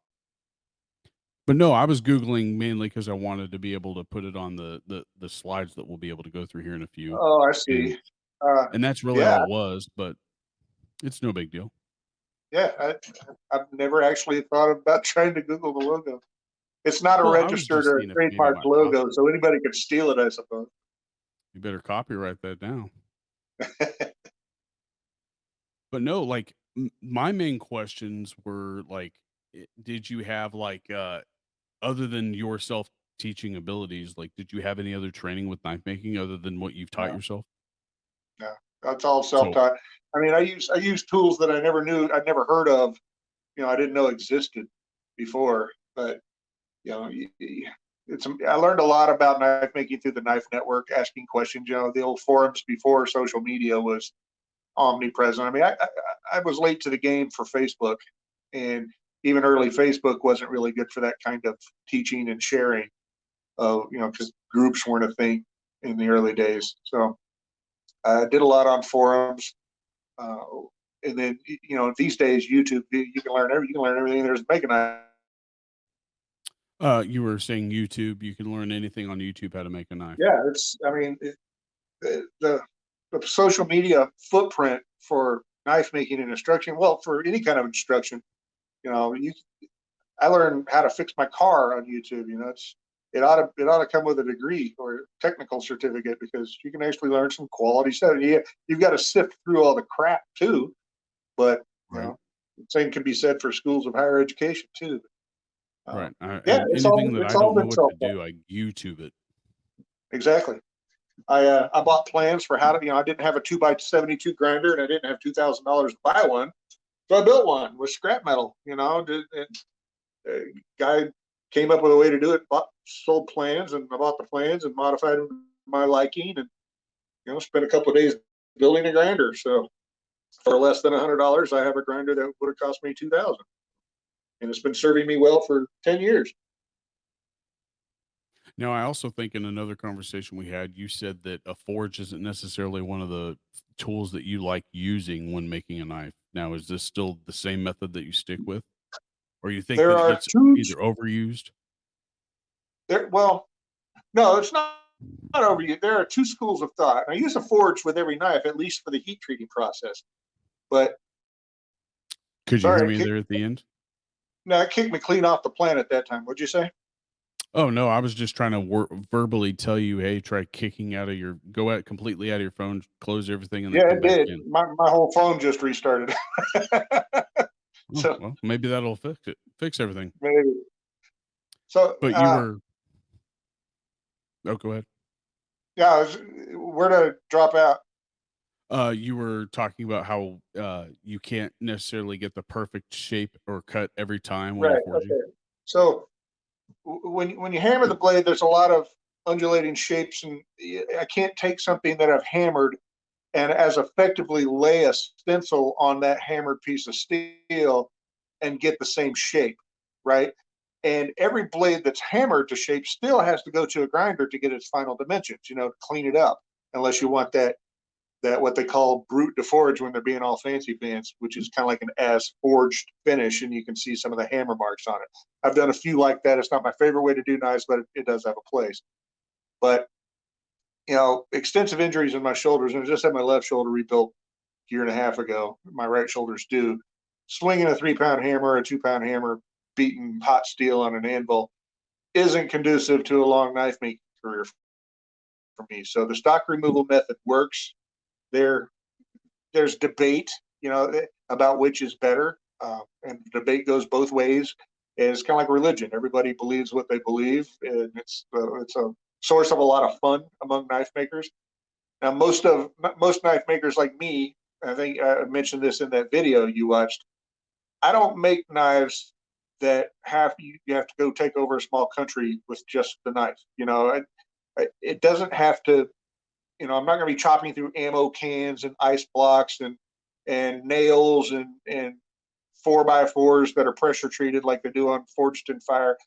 But no, I was Googling mainly because I wanted to be able to put it on the slides that we'll be able to go through here in a few. Oh, I And see. Uh, and that's really yeah, all it was, but it's no big deal. yeah. I've never actually thought about trying to Google the logo. It's not a Well, I was registered just or seeing if maybe trademark my logo, so anybody could steal it, I suppose. you better copyright that down. But no, like my main questions were like, did you have like, other than your self teaching abilities, like, did you have any other training with knife making other than what you've taught No, yourself? no, that's all So, self-taught. I mean, I use tools that I never knew, I'd never heard of, I didn't know existed before. But you know, I learned a lot about knife making through the Knife Network, asking questions. The old forums before social media was omnipresent. I mean, I was late to the game for Facebook, and even early Facebook wasn't really good for that kind of teaching and sharing. Because groups weren't a thing in the early days. So I did a lot on forums, uh, and then these days YouTube, you can learn everything there's to make a knife. you were saying YouTube, you can learn anything on YouTube how to make a knife. Yeah, I mean, the social media footprint for knife making and instruction. Well, for any kind of instruction, you know, you I learned how to fix my car on YouTube. It ought to come with a degree or technical certificate, because you can actually learn some quality stuff. You've got to sift through all the crap too, but you Right. know, the same can be said for schools of higher education too. Right. Yeah, And it's all anything that it's I all don't know been what self to do, I YouTube it. exactly. I bought plans for how to. I didn't have a 2x72 grinder, and I didn't have $2,000 to buy one, so I built one with scrap metal. Guy came up with a way to do it. Sold plans, and I bought the plans and modified them to my liking, and spent a couple of days building a grinder. So for less than $100, I have a grinder that would have cost me 2,000, and it's been serving me well for 10 years. Now, I also think in another conversation we had, you said that a forge isn't necessarily one of the tools that you like using when making a knife. Now, is this still the same method that you stick with, or you think There that it are gets two. either overused? Well, no, it's not over you. There are two schools of thought. I use a forge with every knife, at least for the heat treating process. But Could you hear sorry, me there at the end? no, it kicked me clean off the planet that time. What'd you say? Oh no, I was just trying to verbally tell you, hey, try kicking out of your, go out completely out of your phone, close everything, and then Yeah, come it back did. in. My whole phone just restarted. Oh So well, maybe that'll fix everything. maybe. So But you were, oh, go ahead. yeah, where to drop out? You were talking about how you can't necessarily get the perfect shape or cut every time when you're Right. forging. Okay. So when you hammer the blade, there's a lot of undulating shapes, and I can't take something that I've hammered and as effectively lay a stencil on that hammered piece of steel and get the same shape, right? And every blade that's hammered to shape still has to go to a grinder to get its final dimensions, to clean it up, unless you want that what they call brute de forge when they're being all fancy pants, which is kind of like an as forged finish, and you can see some of the hammer marks on it. I've done a few like that. It's not my favorite way to do knives, but it does have a place. But extensive injuries in my shoulders, and I just had my left shoulder rebuilt a year and a half ago. My right shoulder's due. Swinging a 3-pound hammer, a 2-pound hammer, beating hot steel on an anvil isn't conducive to a long knife making career for me. So the stock removal method works. There's debate, about which is better, and the debate goes both ways. And it's kind of like religion. Everybody believes what they believe, and it's a source of a lot of fun among knife makers. Now, most knife makers like me, I think I mentioned this in that video you watched. I don't make knives that you have to go take over a small country with just the knife. It doesn't have to. I'm not going to be chopping through ammo cans and ice blocks and nails and 4x4s that are pressure treated like they do on Forged in Fire.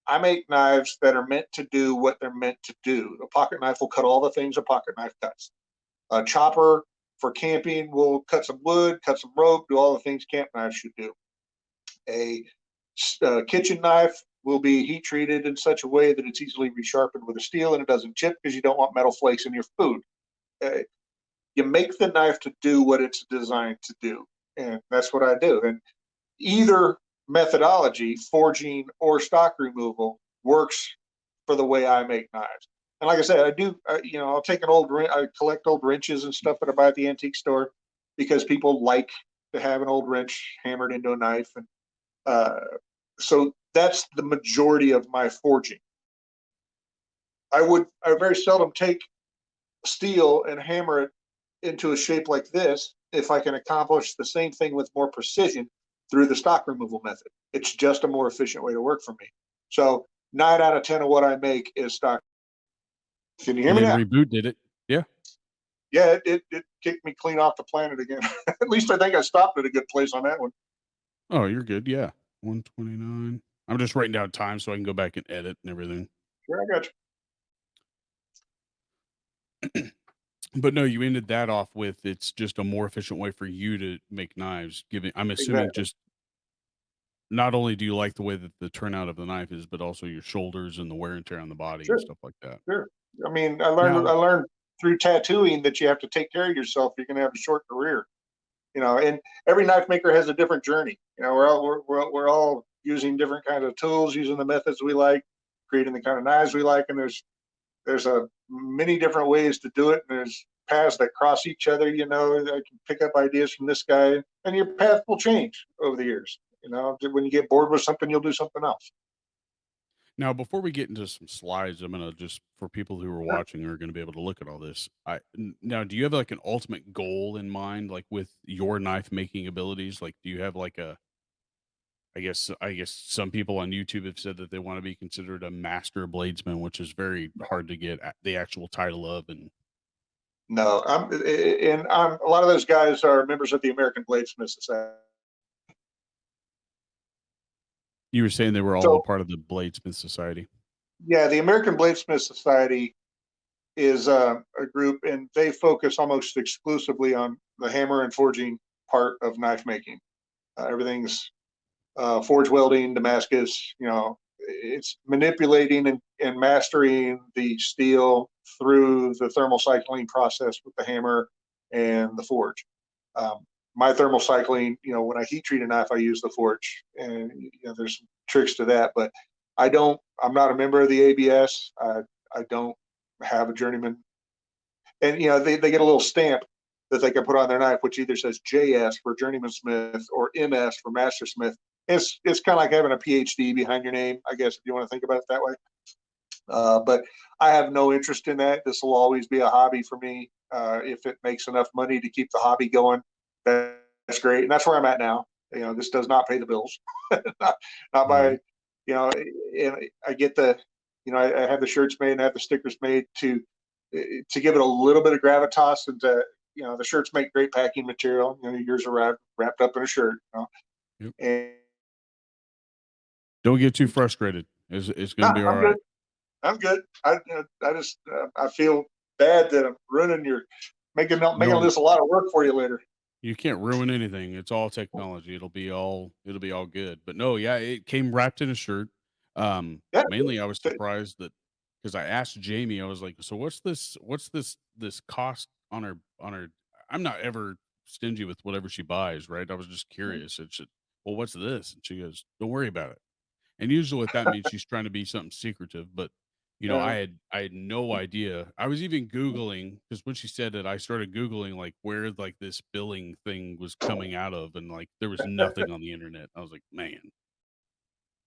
I make knives that are meant to do what they're meant to do. A pocket knife will cut all the things a pocket knife cuts. A chopper for camping will cut some wood, cut some rope, do all the things camp knives should do. A kitchen knife will be heat treated in such a way that it's easily resharpened with a steel and it doesn't chip, because you don't want metal flakes in your food. Uh, you make the knife to do what it's designed to do, and that's what I do. And either methodology, forging or stock removal, works for the way I make knives. And like I said, I do, I'll take an old, I collect old wrenches and stuff that I buy at the antique store because people like to have an old wrench hammered into a knife. And so that's the majority of my forging. I very seldom take steel and hammer it into a shape like this if I can accomplish the same thing with more precision through the stock removal method. It's just a more efficient way to work for me. So 9 out of 10 of what I make is stock. Can you hear And me then now? Reboot did it. Yeah. Yeah, it kicked me clean off the planet again. At least I think I stopped at a good place on that one. Oh, you're good. Yeah. 129. I'm just writing down time so I can go back and edit and everything. Sure, I got you. But no, you ended that off with it's just a more efficient way for you to make knives. I'm assuming Exactly. just not only do you like the way that the turnout of the knife is, but also your shoulders and the wear and tear on the body and Sure, stuff like that. sure. I mean, I Now, learned through tattooing that you have to take care of yourself. You're going to have a short career, and every knife maker has a different journey. We're all using different kinds of tools, using the methods we like, creating the kind of knives we like, and there's a many different ways to do it. And there's paths that cross each other. I can pick up ideas from this guy, and your path will change over the years. When you get bored with something, you'll do something else. now, before we get into some slides, I'm gonna just for people who are Sure. watching who are gonna be able to look at all this. Now, do you have like an ultimate goal in mind, like with your knife making abilities? Like, do you have like a I guess some people on YouTube have said that they want to be considered a master bladesman, which is very hard to get the actual title of. And No, I'm a lot of those guys are members of the American Bladesmith Society. you were saying they were all a So part of the Bladesmith Society. yeah, the American Bladesmith Society is a group, and they focus almost exclusively on the hammer and forging part of knife making. Everything's forge welding, Damascus. It's manipulating and mastering the steel through the thermal cycling process with the hammer and the forge. Um, my thermal cycling, when I heat treat a knife, I use the forge, and there's some tricks to that. But I'm not a member of the ABS. I don't have a journeyman, and they get a little stamp that they can put on their knife, which either says JS for journeyman smith or MS for master smith. It's kind of like having a PhD behind your name, I guess, if you want to think about it that way. But I have no interest in that. This will always be a hobby for me. If it makes enough money to keep the hobby going, that's great, and that's where I'm at now. This does not pay the bills, not by, Right. and I get I have the shirts made and I have the stickers made to give it a little bit of gravitas, and the shirts make great packing material. Yours are wrapped up in a shirt. Yep. And Don't get too frustrated. It's going to no, be all I'm good. right. I'm good. I just I feel bad that I'm ruining making No, this a lot of work for you later. you can't ruin anything. It's all technology. It'll be all good. But no, yeah, it came wrapped in a shirt. Yeah. Mainly I was surprised that because I asked Jamie, I was like, "So what's this cost on her?" I'm not ever stingy with whatever she buys, right? I was just curious. And well, what's this? And she goes, "Don't worry about it." And usually what that means she's trying to be something secretive, but Yeah. I had no idea. I was even Googling because when she said it, I started Googling like where like this billing thing was coming out of, and like there was nothing on the internet. I was like, man.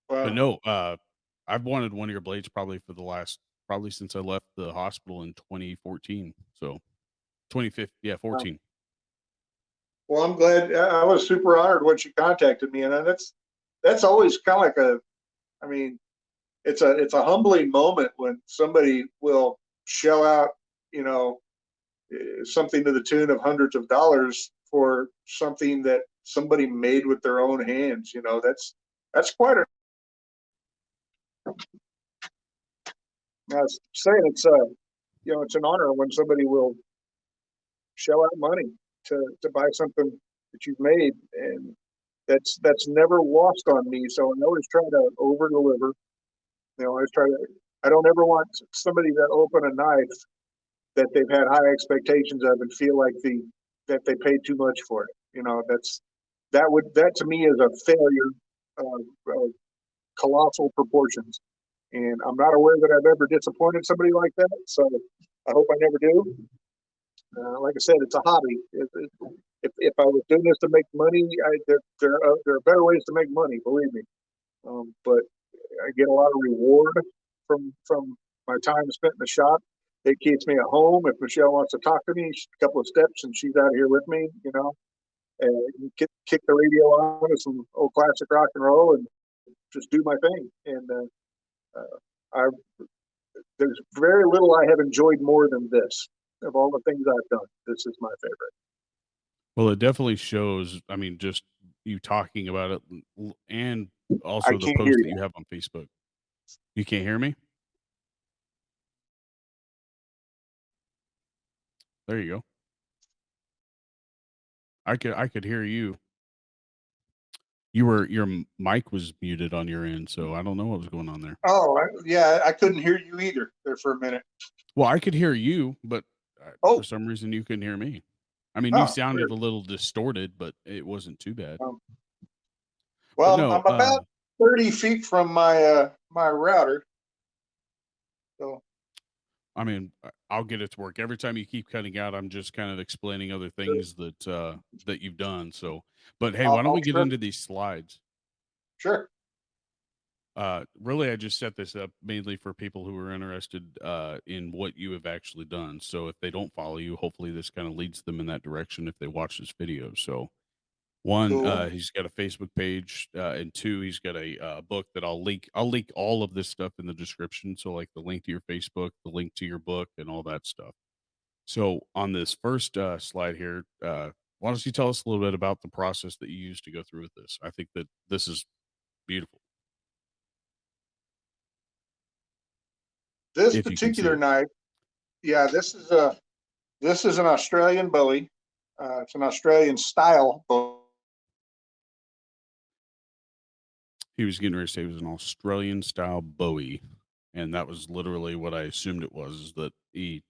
But Well, no, I've wanted one of your blades probably since I left the hospital in 2014. So 25th, yeah, 14. well, I'm glad. I was super honored when she contacted me, and that's always kind of like I mean, it's a humbling moment when somebody will shell out, you know, something to the tune of hundreds of dollars for something that somebody made with their own hands. That's quite a. I was saying it's an honor when somebody will shell out money to buy something that you've made, and that's never lost on me. So I always try to over deliver. I always try to. I don't ever want somebody to open a knife that they've had high expectations of and feel like that they paid too much for it. That to me is a failure of colossal proportions. And I'm not aware that I've ever disappointed somebody like that. So I hope I never do. Like I said, it's a hobby. If I was doing this to make money, there are better ways to make money, believe me. But I get a lot of reward from my time spent in the shop. It keeps me at home. If Michelle wants to talk to me, a couple of steps and she's out here with me, you know, and kick the radio on with some old classic rock and roll and just do my thing. And I there's very little I have enjoyed more than this. Of all the things I've done, this is my favorite. Well, it definitely shows. I mean, just you talking about it, and I also the can't hear post that you. you have on Facebook. You can't hear me? There you go. I could hear you. Your mic was muted on your end, so I don't know what was going on there. Oh, yeah, I couldn't hear you either there for a minute. Well, I could hear you, but for Oh, some reason you couldn't hear me. I mean, you oh, sounded weird. a little distorted, but it wasn't too bad. Um, But well, no, I'm about 30 feet from my router. So I mean, I'll get it to work. Every time you keep cutting out, I'm just kind of explaining other things that you've done. So, but hey, why don't I'll we get sure, into these slides? sure. Really, I just set this up mainly for people who are interested in what you have actually done. So, if they don't follow you, hopefully this kind of leads them in that direction if they watch this video. So, one, Cool. he's got a Facebook page, and two, he's got a book that I'll link. I'll link all of this stuff in the description. So, like the link to your Facebook, the link to your book, and all that stuff. So, on this first slide here, why don't you tell us a little bit about the process that you used to go through with this? I think that this is beautiful. This If you can see particular it. knife, yeah, this is an Australian Bowie. It's an Australian style Bowie. He was getting ready to say it was an Australian style Bowie, and that was literally what I assumed it was, is that he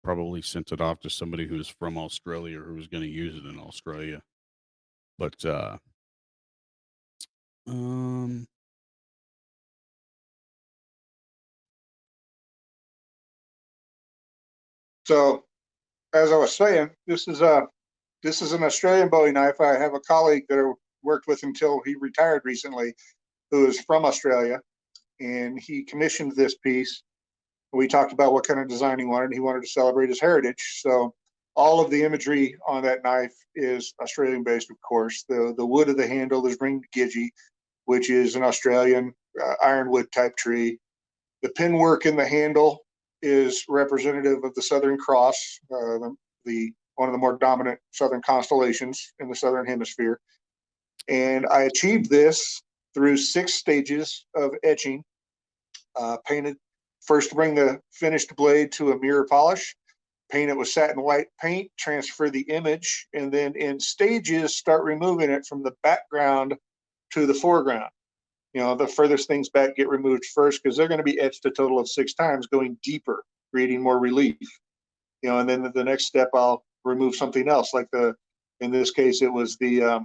probably sent it off to somebody who was from Australia or who was gonna use it in Australia. But, um So as I was saying, this is an Australian Bowie knife. I have a colleague that I worked with until he retired recently, who is from Australia, and he commissioned this piece. We talked about what kind of design he wanted. He wanted to celebrate his heritage. So all of the imagery on that knife is Australian based, of course. The wood of the handle is ringed Gidgee, which is an Australian ironwood type tree. The pin work in the handle is representative of the Southern Cross, the one of the more dominant southern constellations in the southern hemisphere. And I achieved this through 6 stages of etching. Painted first to bring the finished blade to a mirror polish, paint it with satin white paint, transfer the image, and then in stages start removing it from the background to the foreground. You know, the furthest things back get removed first because they're going to be etched a total of 6 times, going deeper, creating more relief. You know, and then the next step I'll remove something else, like in this case it was the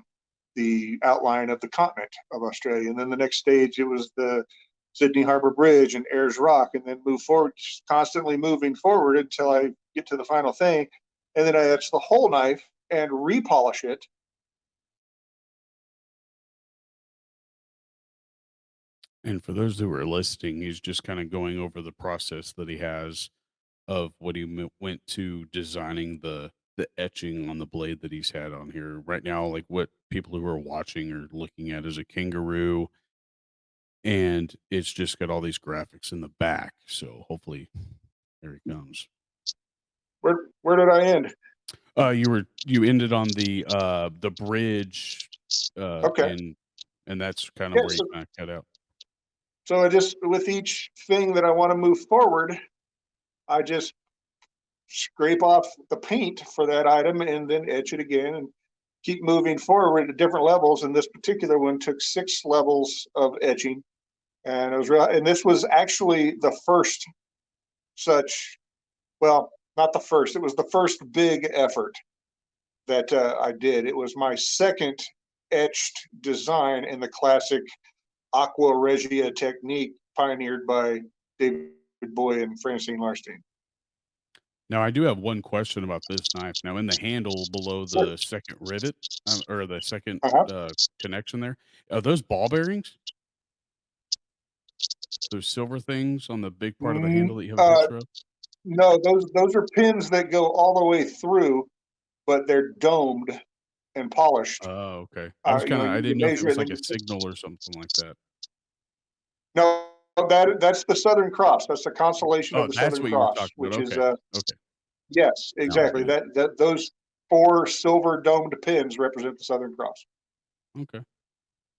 outline of the continent of Australia, and then the next stage it was the Sydney Harbor Bridge and Ayers Rock, and then move forward, constantly moving forward until I get to the final thing, and then I etch the whole knife and repolish it. and for those who are listening, he's just kinda going over the process that he has of what he went to designing the etching on the blade that he's had on here. Right now, like, what people who are watching are looking at is a kangaroo, and it's just got all these graphics in the back, so hopefully here he comes. Where did I end? You ended on the bridge, Okay. and that's kinda Yeah. where you kinda cut out. So I just, with each thing that I want to move forward, I just scrape off the paint for that item and then etch it again and keep moving forward at different levels. And this particular one took 6 levels of etching, and it was real. And this was actually the first such, well, not the first. It was the first big effort that I did. It was my second etched design in the classic aqua regia technique, pioneered by David Boye and Francine Larstein. Now, I do have one question about this knife. Now, in the handle below Sure. the second rivet, or the second Uh-huh. connection there, are those ball bearings? Those silver things on the big part of the Mm, handle that you have a uh, picture of? no, those are pins that go all the way through, but they're domed and polished. Oh, okay. I was You know, kinda I you didn't know if it measure was it, like and a then signal or something like that. no, that's the Southern Cross. That's the constellation of Oh, the that's Southern what you were Cross, talking about. which is Okay. Okay. yes, Now I exactly. get it. That those four silver domed pins represent the Southern Cross. Okay.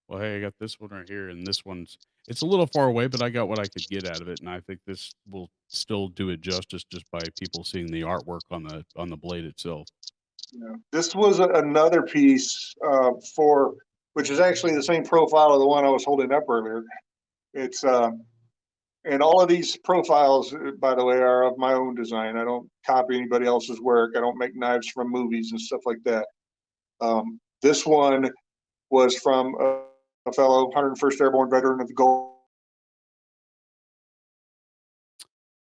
Well, hey, I got this one right here, and this one's it's a little far away, but I got what I could get out of it, and I think this will still do it justice just by people seeing the artwork on the blade itself. Yeah. This was another piece for, which is actually the same profile of the one I was holding up earlier. It's and all of these profiles, by the way, are of my own design. I don't copy anybody else's work. I don't make knives from movies and stuff like that. This one was from a fellow 101st Airborne veteran of the Gold.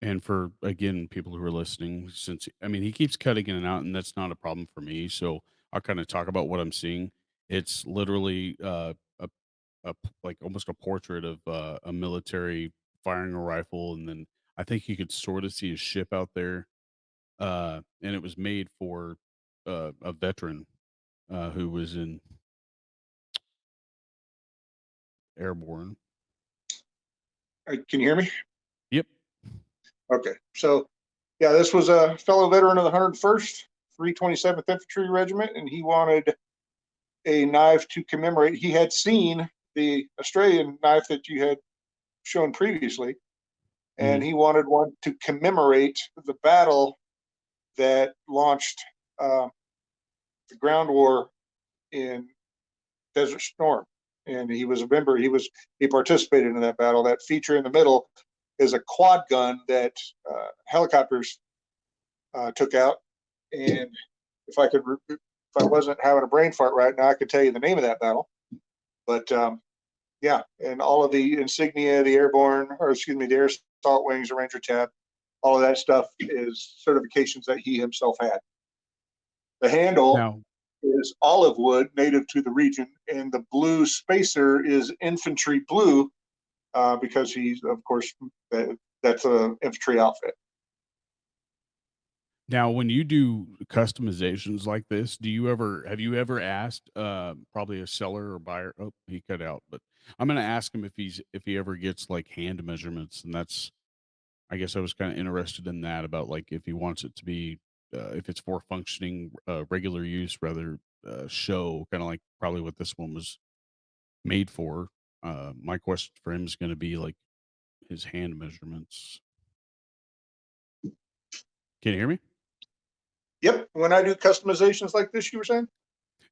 And for again, people who are listening, since I mean he keeps cutting in and out, and that's not a problem for me. So I'll kind of talk about what I'm seeing. It's literally like almost a portrait of a military firing a rifle, and then I think you could sort of see a ship out there. And it was made for a veteran who was in airborne. Can you hear me? Yep. Okay. So, yeah, this was a fellow veteran of the 101st, 327th Infantry Regiment, and he wanted a knife to commemorate. He had seen the Australian knife that you had shown previously, Hmm. and he wanted one to commemorate the battle that launched uh, the ground war in Desert Storm. And he was a member. He participated in that battle. That feature in the middle is a quad gun that helicopters took out. And if I wasn't having a brain fart right now, I could tell you the name of that battle. But yeah, and all of the insignia, the airborne, or excuse me, the air assault wings, the Ranger tab, all of that stuff is certifications that he himself had. The handle Now, is olive wood, native to the region, and the blue spacer is infantry blue because he's, of course, that's a infantry outfit. now, when you do customizations like this, do you ever have you ever asked probably a seller or buyer? Oh, he cut out, but I'm gonna ask him if he ever gets like hand measurements, and that's I guess I was kind of interested in that about like if he wants it to be if it's for functioning regular use rather show kind of like probably what this one was made for. My question for him is going to be like his hand measurements. Can you hear me? Yep. When I do customizations like this, you were saying?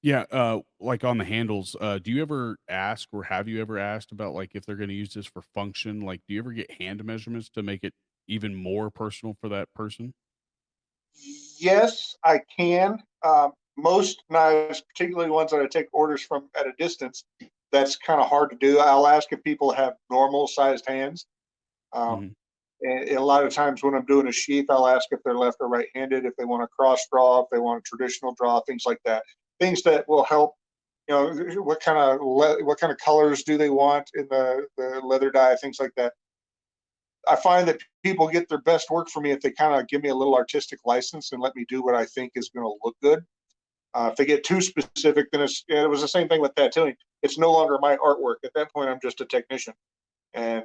Yeah, like on the handles, do you ever ask or have you ever asked about like if they're going to use this for function? Like, do you ever get hand measurements to make it even more personal for that person? Yes, I can. Most knives, particularly ones that I take orders from at a distance, that's kind of hard to do. I'll ask if people have normal sized hands. Um, Hmm. and a lot of times when I'm doing a sheath, I'll ask if they're left or right handed, if they want a cross draw, if they want a traditional draw, things like that. Things that will help. You know, what kind of colors do they want in the leather dye, things like that. I find that people get their best work for me if they kind of give me a little artistic license and let me do what I think is going to look good. If they get too specific, then it was the same thing with tattooing. It's no longer my artwork. At that point, I'm just a technician, and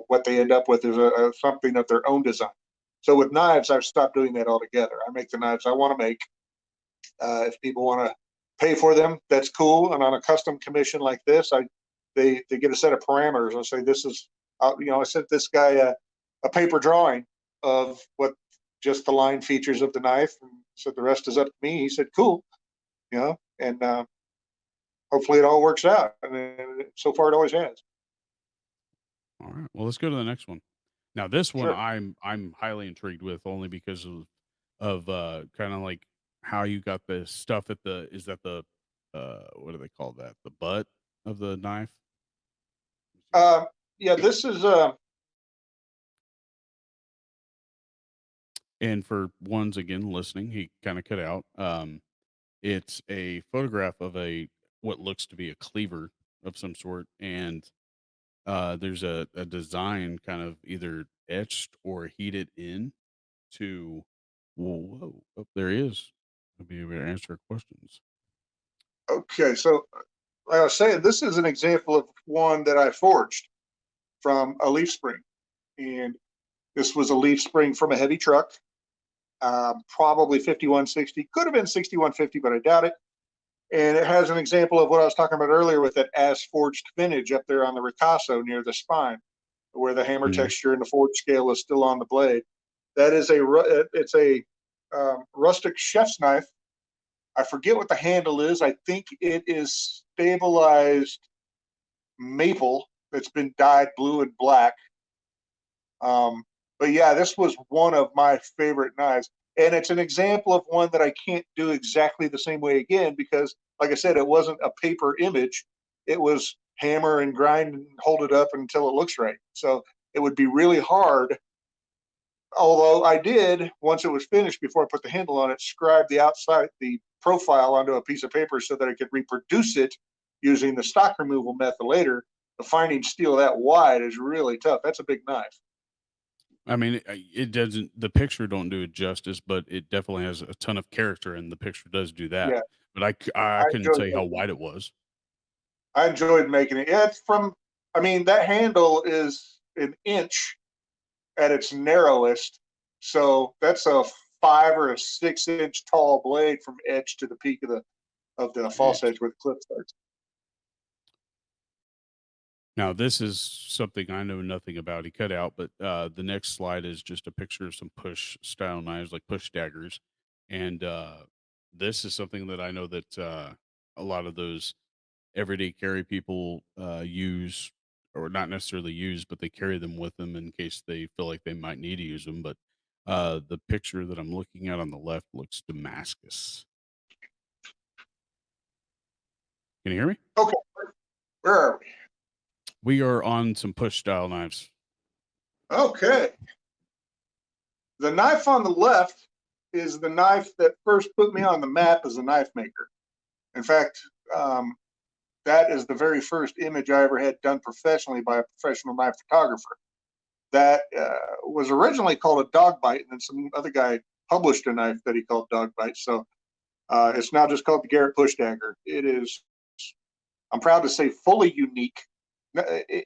what they end up with is a something of their own design. So with knives, I've stopped doing that altogether. I make the knives I want to make. If people want to pay for them, that's cool. And on a custom commission like this, they get a set of parameters. I say this is, I sent this guy a paper drawing of what just the line features of the knife, and said the rest is up to me. He said, "Cool," and hopefully it all works out. And so far, it always has. All right. Well, let's go to the next one. Now, this one Sure. I'm highly intrigued with only because of kind of like how you got the stuff at the is that the what do they call that? The butt of the knife? Uh, yeah, this is. And for ones again listening, he kind of cut out. It's a photograph of a what looks to be a cleaver of some sort, and there's a design kind of either etched or heated in to. Whoa, oh, there he is. I'll be able to answer questions. Okay, so like I was saying, this is an example of one that I forged from a leaf spring, and this was a leaf spring from a heavy truck, probably 5160, could have been 6150, but I doubt it. And it has an example of what I was talking about earlier with that as forged vintage up there on the ricasso near the spine, where the hammer Mhm. texture and the forge scale is still on the blade. That is it's a rustic chef's knife. I forget what the handle is. I think it is stabilized maple that's been dyed blue and black. Um, but yeah, this was one of my favorite knives. And it's an example of one that I can't do exactly the same way again because, like I said, it wasn't a paper image. It was hammer and grind and hold it up until it looks right. So it would be really hard. Although I did, once it was finished, before I put the handle on it, scribe the outside, the profile onto a piece of paper so that I could reproduce it using the stock removal method later. The finding steel that wide is really tough. That's a big knife. I mean, it doesn't. The picture don't do it justice, but it definitely has a ton of character, and the picture does do that. Yeah, But I I couldn't enjoyed tell you how making it. wide it was. I enjoyed making it. Yeah, it's from. I mean, that handle is an inch at its narrowest, so that's a 5 or 6 inch tall blade from edge to the peak of the false Jeez. edge where the clip starts. Now, this is something I know nothing about. He cut out, but the next slide is just a picture of some push style knives, like push daggers. And this is something that I know that a lot of those everyday carry people use, or not necessarily use, but they carry them with them in case they feel like they might need to use them. But the picture that I'm looking at on the left looks Damascus. Can you hear me? Okay, where are we? We are on some push style knives. Okay, the knife on the left is the knife that first put me on the map as a knife maker. In fact, um, that is the very first image I ever had done professionally by a professional knife photographer. That was originally called a dog bite, and then some other guy published a knife that he called dog bite. So it's now just called the Garrett push dagger. It is, I'm proud to say, fully unique.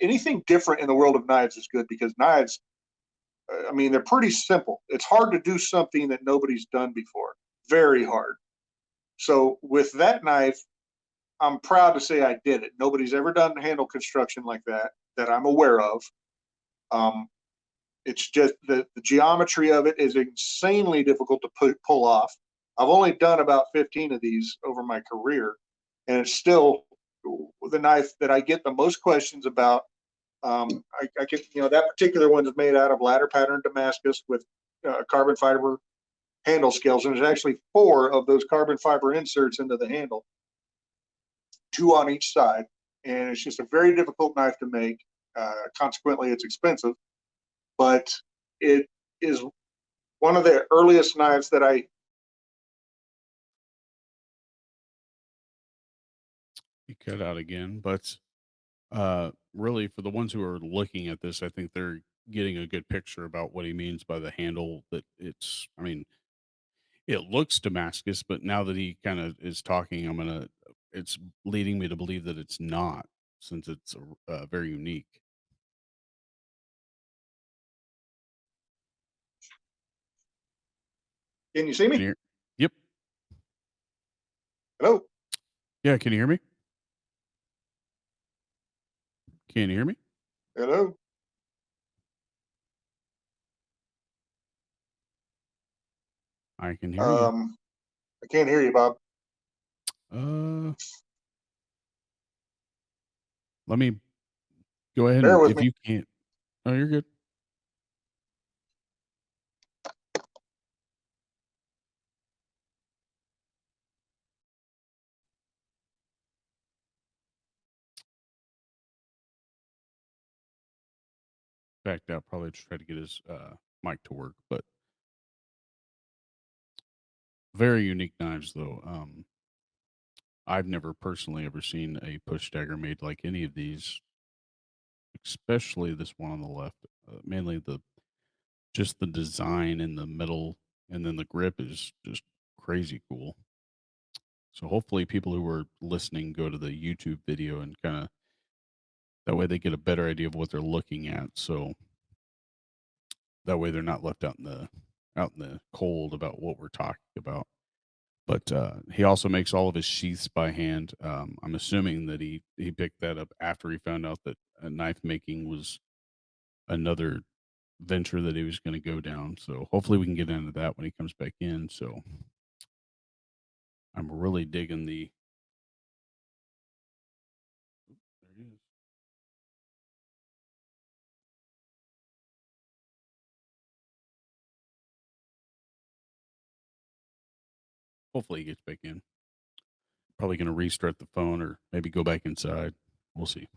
Anything different in the world of knives is good because knives, I mean, they're pretty simple. It's hard to do something that nobody's done before. Very hard. So with that knife, I'm proud to say I did it. Nobody's ever done handle construction like that I'm aware of. Um, it's just the geometry of it is insanely difficult to pull off. I've only done about 15 of these over my career, and it's still the knife that I get the most questions about. I can, that particular one is made out of ladder pattern Damascus with carbon fiber handle scales, and there's actually four of those carbon fiber inserts into the handle, two on each side, and it's just a very difficult knife to make. Consequently, it's expensive, but it is one of the earliest knives that I. He cut out again, but really for the ones who are looking at this, I think they're getting a good picture about what he means by the handle. That it's, I mean, it looks Damascus, but now that he kind of is talking, it's leading me to believe that it's not, since it's very unique. Can you see Can me? you hear? Yep. Hello, Yeah. Can you hear me? Can you hear me? hello. I can hear you. I can't hear you, Bob. Uh, let me go ahead Bear and with if me. you can't, oh, you're good. Backed out, probably to try to get his mic to work, but Very unique knives, though. I've never personally ever seen a push dagger made like any of these, especially this one on the left. Mainly the just the design and the metal, and then the grip is just crazy cool. So hopefully, people who are listening go to the YouTube video and kind of that way they get a better idea of what they're looking at. So that way they're not left out in the cold about what we're talking about. But he also makes all of his sheaths by hand. I'm assuming that he picked that up after he found out that knife making was another venture that he was going to go down. So hopefully we can get into that when he comes back in. So I'm really digging the. There he is. Hopefully he gets back in. Probably going to restart the phone or maybe go back inside. We'll see.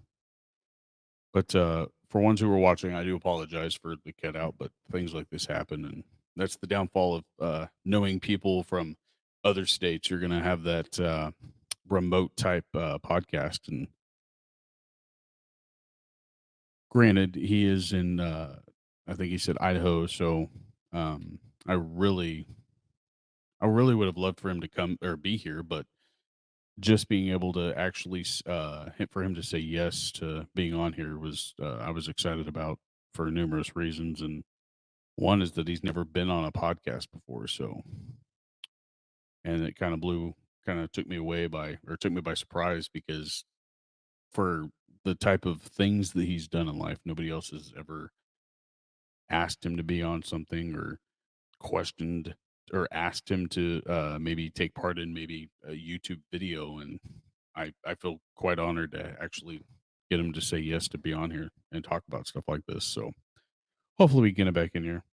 But for ones who were watching, I do apologize for the cut out, but things like this happen, and that's the downfall of knowing people from other states. You're going to have that remote type podcast. And granted, he is in, I think he said Idaho, so um, I really, I really would have loved for him to come or be here, but just being able to actually for him to say yes to being on here was I was excited about for numerous reasons. And one is that he's never been on a podcast before, so and it kind of took me away by or took me by surprise because for the type of things that he's done in life, nobody else has ever asked him to be on something or questioned or asked him to maybe take part in maybe a YouTube video. And I feel quite honored to actually get him to say yes to be on here and talk about stuff like this. So hopefully we get him back in here.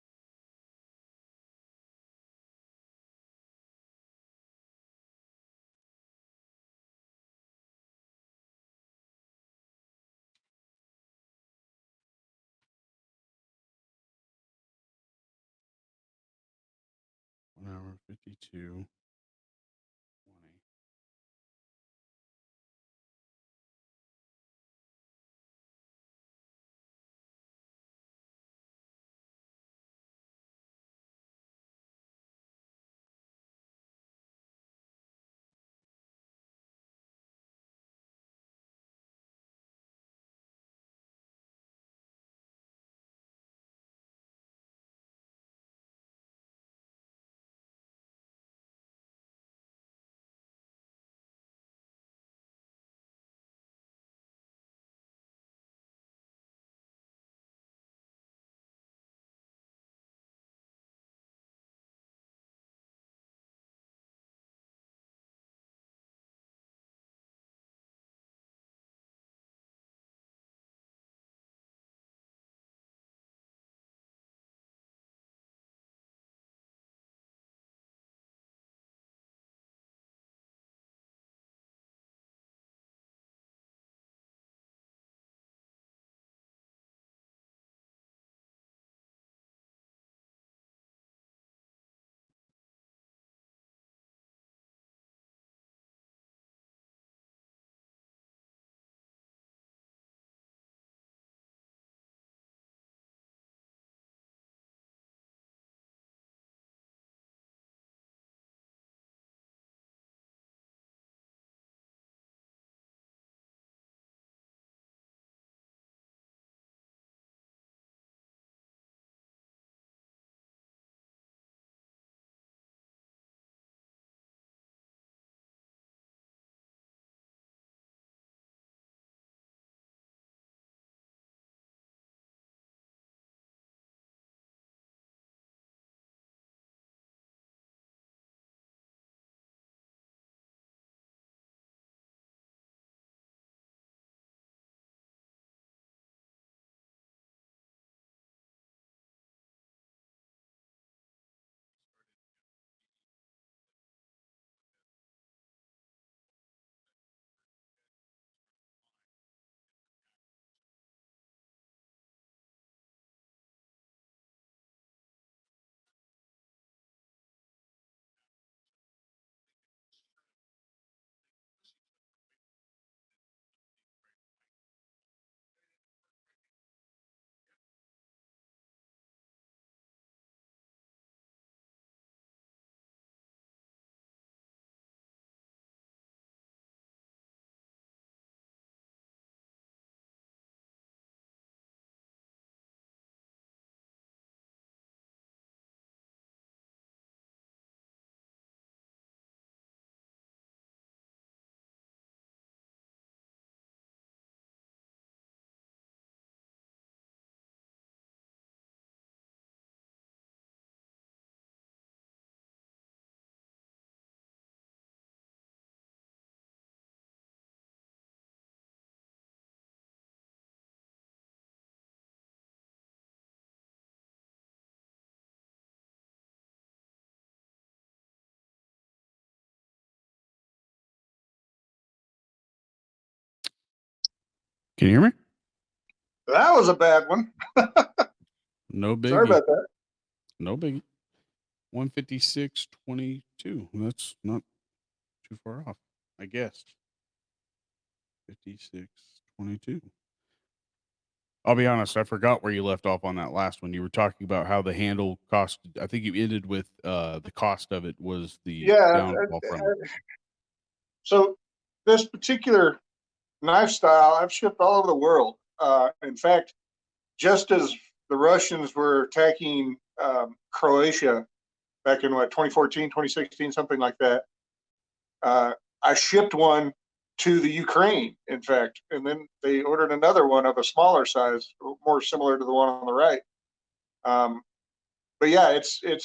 1 hour 52. 20. Can you hear me? That was a bad one. No Sorry biggie. about that. No biggie. 156.22. That's not too far off, I guess. 56.22. I'll be honest, I forgot where you left off on that last one. You were talking about how the handle cost. I think you ended with the cost of it was the Yeah. downfall from it. So this particular knife style, I've shipped all over the world. In fact, just as the Russians were attacking Croatia back in 2014, 2016, something like that, I shipped one to the Ukraine, in fact, and then they ordered another one of a smaller size, more similar to the one on the right. But yeah, it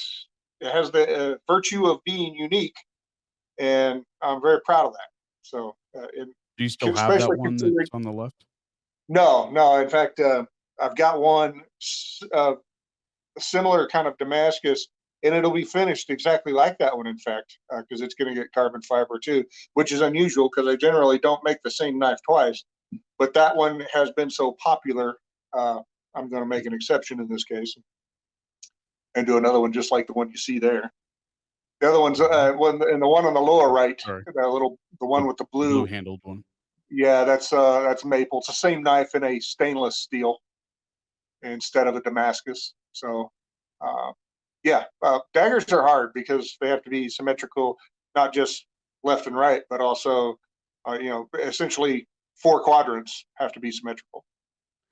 has the virtue of being unique, and I'm very proud of that. So, Do you still have that especially one considering that's on the left? no. In fact, I've got one similar kind of Damascus, and it'll be finished exactly like that one. In fact, because it's going to get carbon fiber too, which is unusual because I generally don't make the same knife twice. But that one has been so popular, I'm going to make an exception in this case and do another one just like the one you see there. The other one's and the one on the lower right, Sorry. the one with the blue blue handled one. Yeah, that's maple. It's the same knife in a stainless steel instead of a Damascus. So, uh, yeah, daggers are hard because they have to be symmetrical, not just left and right, but also, essentially 4 quadrants have to be symmetrical.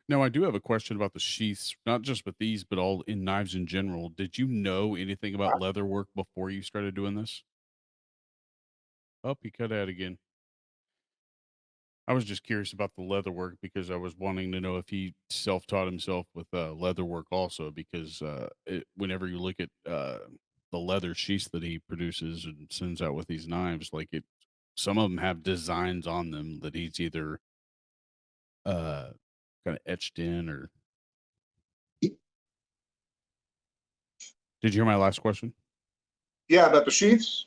Now, I do have a question about the sheaths, not just with these, but all in knives in general. Did you know anything about leather work before you started doing this? Oh, you cut out again. I was just curious about the leather work because I was wanting to know if he self-taught himself with leather work also. Because whenever you look at the leather sheaths that he produces and sends out with these knives, some of them have designs on them that he's either uh, kind of etched in or. Did you hear my last question? Yeah, about the sheaths.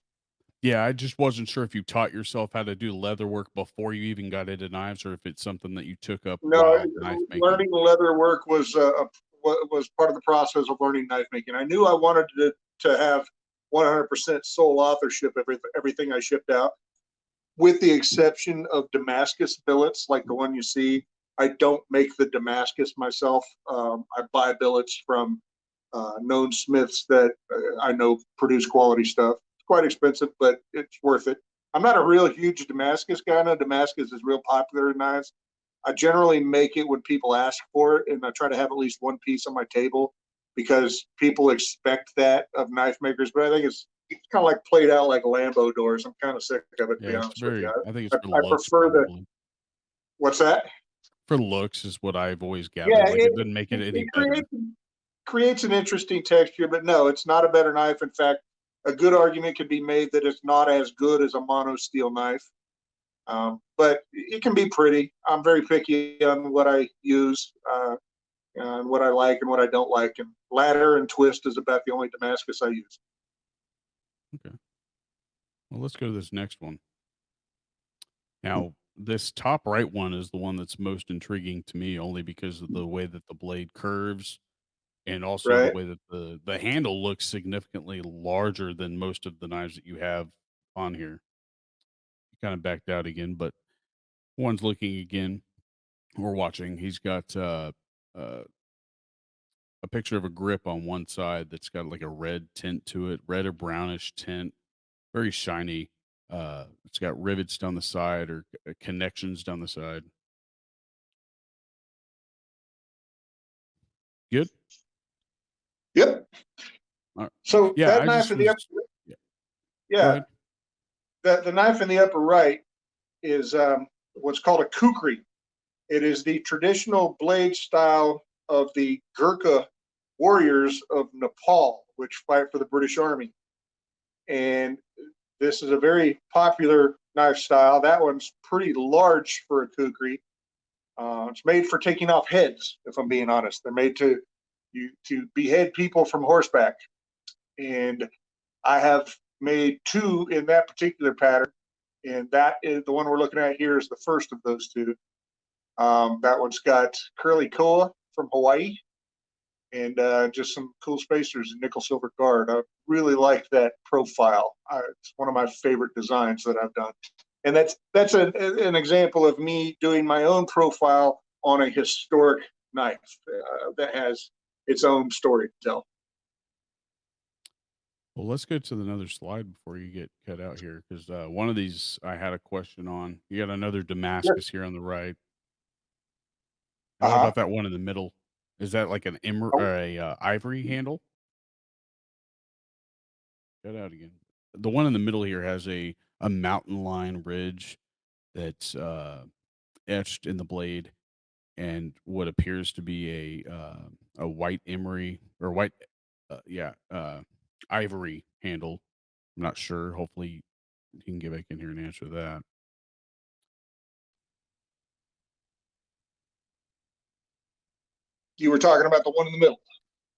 Yeah, I just wasn't sure if you taught yourself how to do leather work before you even got into knives, or if it's something that you took up No, while knife making. learning leather work was part of the process of learning knife making. I knew I wanted to have 100% sole authorship everything I shipped out, with the exception of Damascus billets like the one you see. I don't make the Damascus myself. I buy billets from known smiths that I know produce quality stuff. It's quite expensive, but it's worth it. I'm not a real huge Damascus guy. I know Damascus is real popular in knives. I generally make it when people ask for it, and I try to have at least one piece on my table because people expect that of knife makers. But I think it's kind of like played out like Lambo doors. I'm kind of sick of it, to Yeah, be it's honest with you. very. I think it's I, for I looks, prefer the probably. what's that? For looks is what I've always Yeah, gathered. Like it doesn't make it any it better. creates an interesting texture, but no, it's not a better knife. In fact, a good argument could be made that it's not as good as a mono steel knife. But it can be pretty. I'm very picky on what I use, and what I like and what I don't like. And ladder and twist is about the only Damascus I use. Okay. Well, let's go to this next one. Now, this top right one is the one that's most intriguing to me, only because of the way that the blade curves, and also the Right? way that the handle looks significantly larger than most of the knives that you have on here. You kind of backed out again, but one's looking again. We're watching. He's got uh, a picture of a grip on one side that's got like a red tint to it, red or brownish tint, very shiny. It's got rivets down the side or connections down the side. Good. Yep. Uh, So yeah, that I knife just in the upper, was. Yeah. Go yeah, ahead. the knife in the upper right is what's called a kukri. It is the traditional blade style of the Gurkha warriors of Nepal, which fight for the British Army. And this is a very popular knife style. That one's pretty large for a kukri. It's made for taking off heads, if I'm being honest. They're made to behead people from horseback. And I have made two in that particular pattern. And that is the one we're looking at here is the first of those two. That one's got curly koa from Hawaii and just some cool spacers in nickel silver guard. I really like that profile. It's one of my favorite designs that I've done. And that's an example of me doing my own profile on a historic knife that has its own story to tell. Well, let's go to another slide before you get cut out here, because one of these I had a question on. You got another Sure. Damascus here on the right. And what Uh-huh. about that one in the middle? Is that like an emer Oh, or a ivory handle? Cut out again. The one in the middle here has a mountain line ridge that's etched in the blade, and what appears to be a white emery or white, yeah, ivory handle. I'm not sure. Hopefully, you can get back in here and answer that. you were talking about the one in the middle.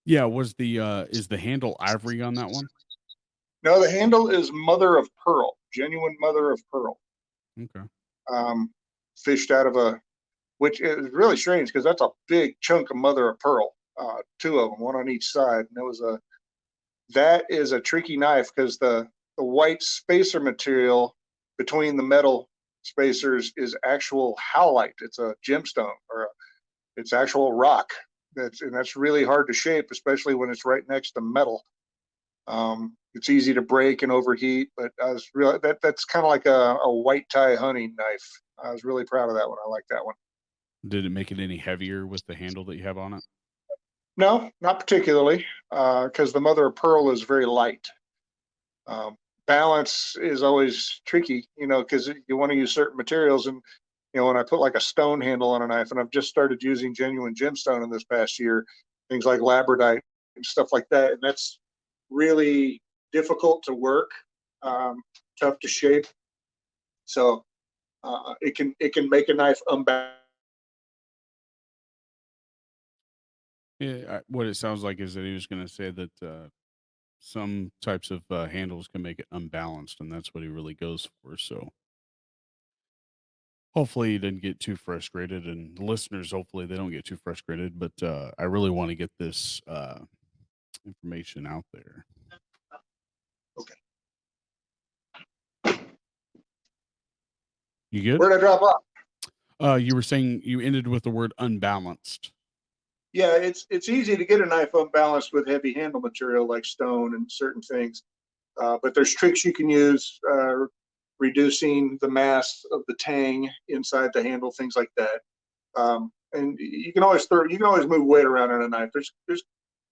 Yeah, was the is the handle ivory on that one? No, the handle is mother of pearl, genuine mother of pearl. Okay. Um, Fished out of which is really strange because that's a big chunk of mother of pearl. Two of them, one on each side. And that is a tricky knife because the white spacer material between the metal spacers is actual howlite. It's a gemstone it's actual rock. That's really hard to shape, especially when it's right next to metal. It's easy to break and overheat, but that's kind of like a white tie hunting knife. I was really proud of that one. I like that one. Did it make it any heavier with the handle that you have on it? No, not particularly, because the mother of pearl is very light. Um, Balance is always tricky, because you want to use certain materials. And, when I put like a stone handle on a knife, and I've just started using genuine gemstone in this past year, things like labradite and stuff like that. And that's really difficult to work, tough to shape. So it can make a knife unbalanced. Yeah, what it sounds like is that he was going to say that some types of handles can make it unbalanced, and that's what he really goes for. So hopefully he didn't get too frustrated, and the listeners, hopefully they don't get too frustrated. But I really want to get this information out there. Okay. You good? Where did I drop off? You were saying you ended with the word unbalanced. Yeah, it's easy to get a knife unbalanced with heavy handle material like stone and certain things. But there's tricks you can use, reducing the mass of the tang inside the handle, things like that. And you can always move weight around on a knife. There's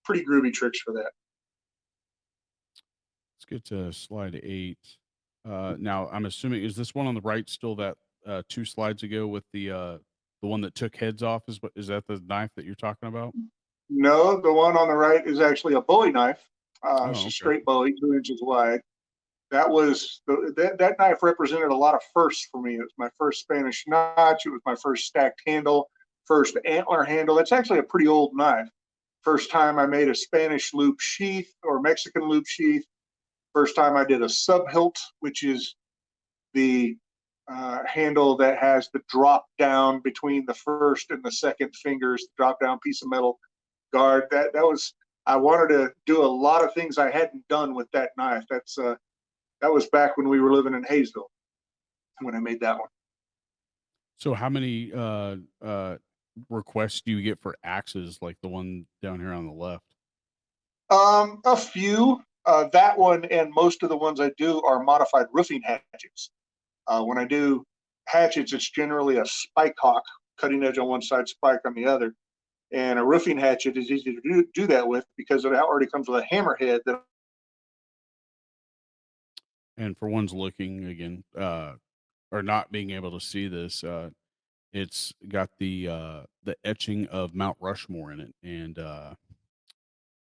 pretty groovy tricks for that. Let's get to slide 8. Now I'm assuming, is this one on the right still that 2 slides ago with the one that took heads off? Is that the knife that you're talking about? No, the one on the right is actually a Bowie knife. It's Oh, a okay. straight Bowie, 2 inches wide. That knife represented a lot of firsts for me. It was my first Spanish notch. It was my first stacked handle, first antler handle. It's actually a pretty old knife. First time I made a Spanish loop sheath or Mexican loop sheath. First time I did a sub hilt, which is the handle that has the drop down between the first and the second fingers, drop down piece of metal guard. I wanted to do a lot of things I hadn't done with that knife. That was back when we were living in Hayesville when I made that one. So how many requests do you get for axes like the one down here on the left? A few. That one and most of the ones I do are modified roofing hatchets. When I do hatchets, it's generally a spike hawk, cutting edge on one side, spike on the other. And a roofing hatchet is easy to do that with because it already comes with a hammerhead that. And for ones looking again, or not being able to see this, it's got the etching of Mount Rushmore in it, and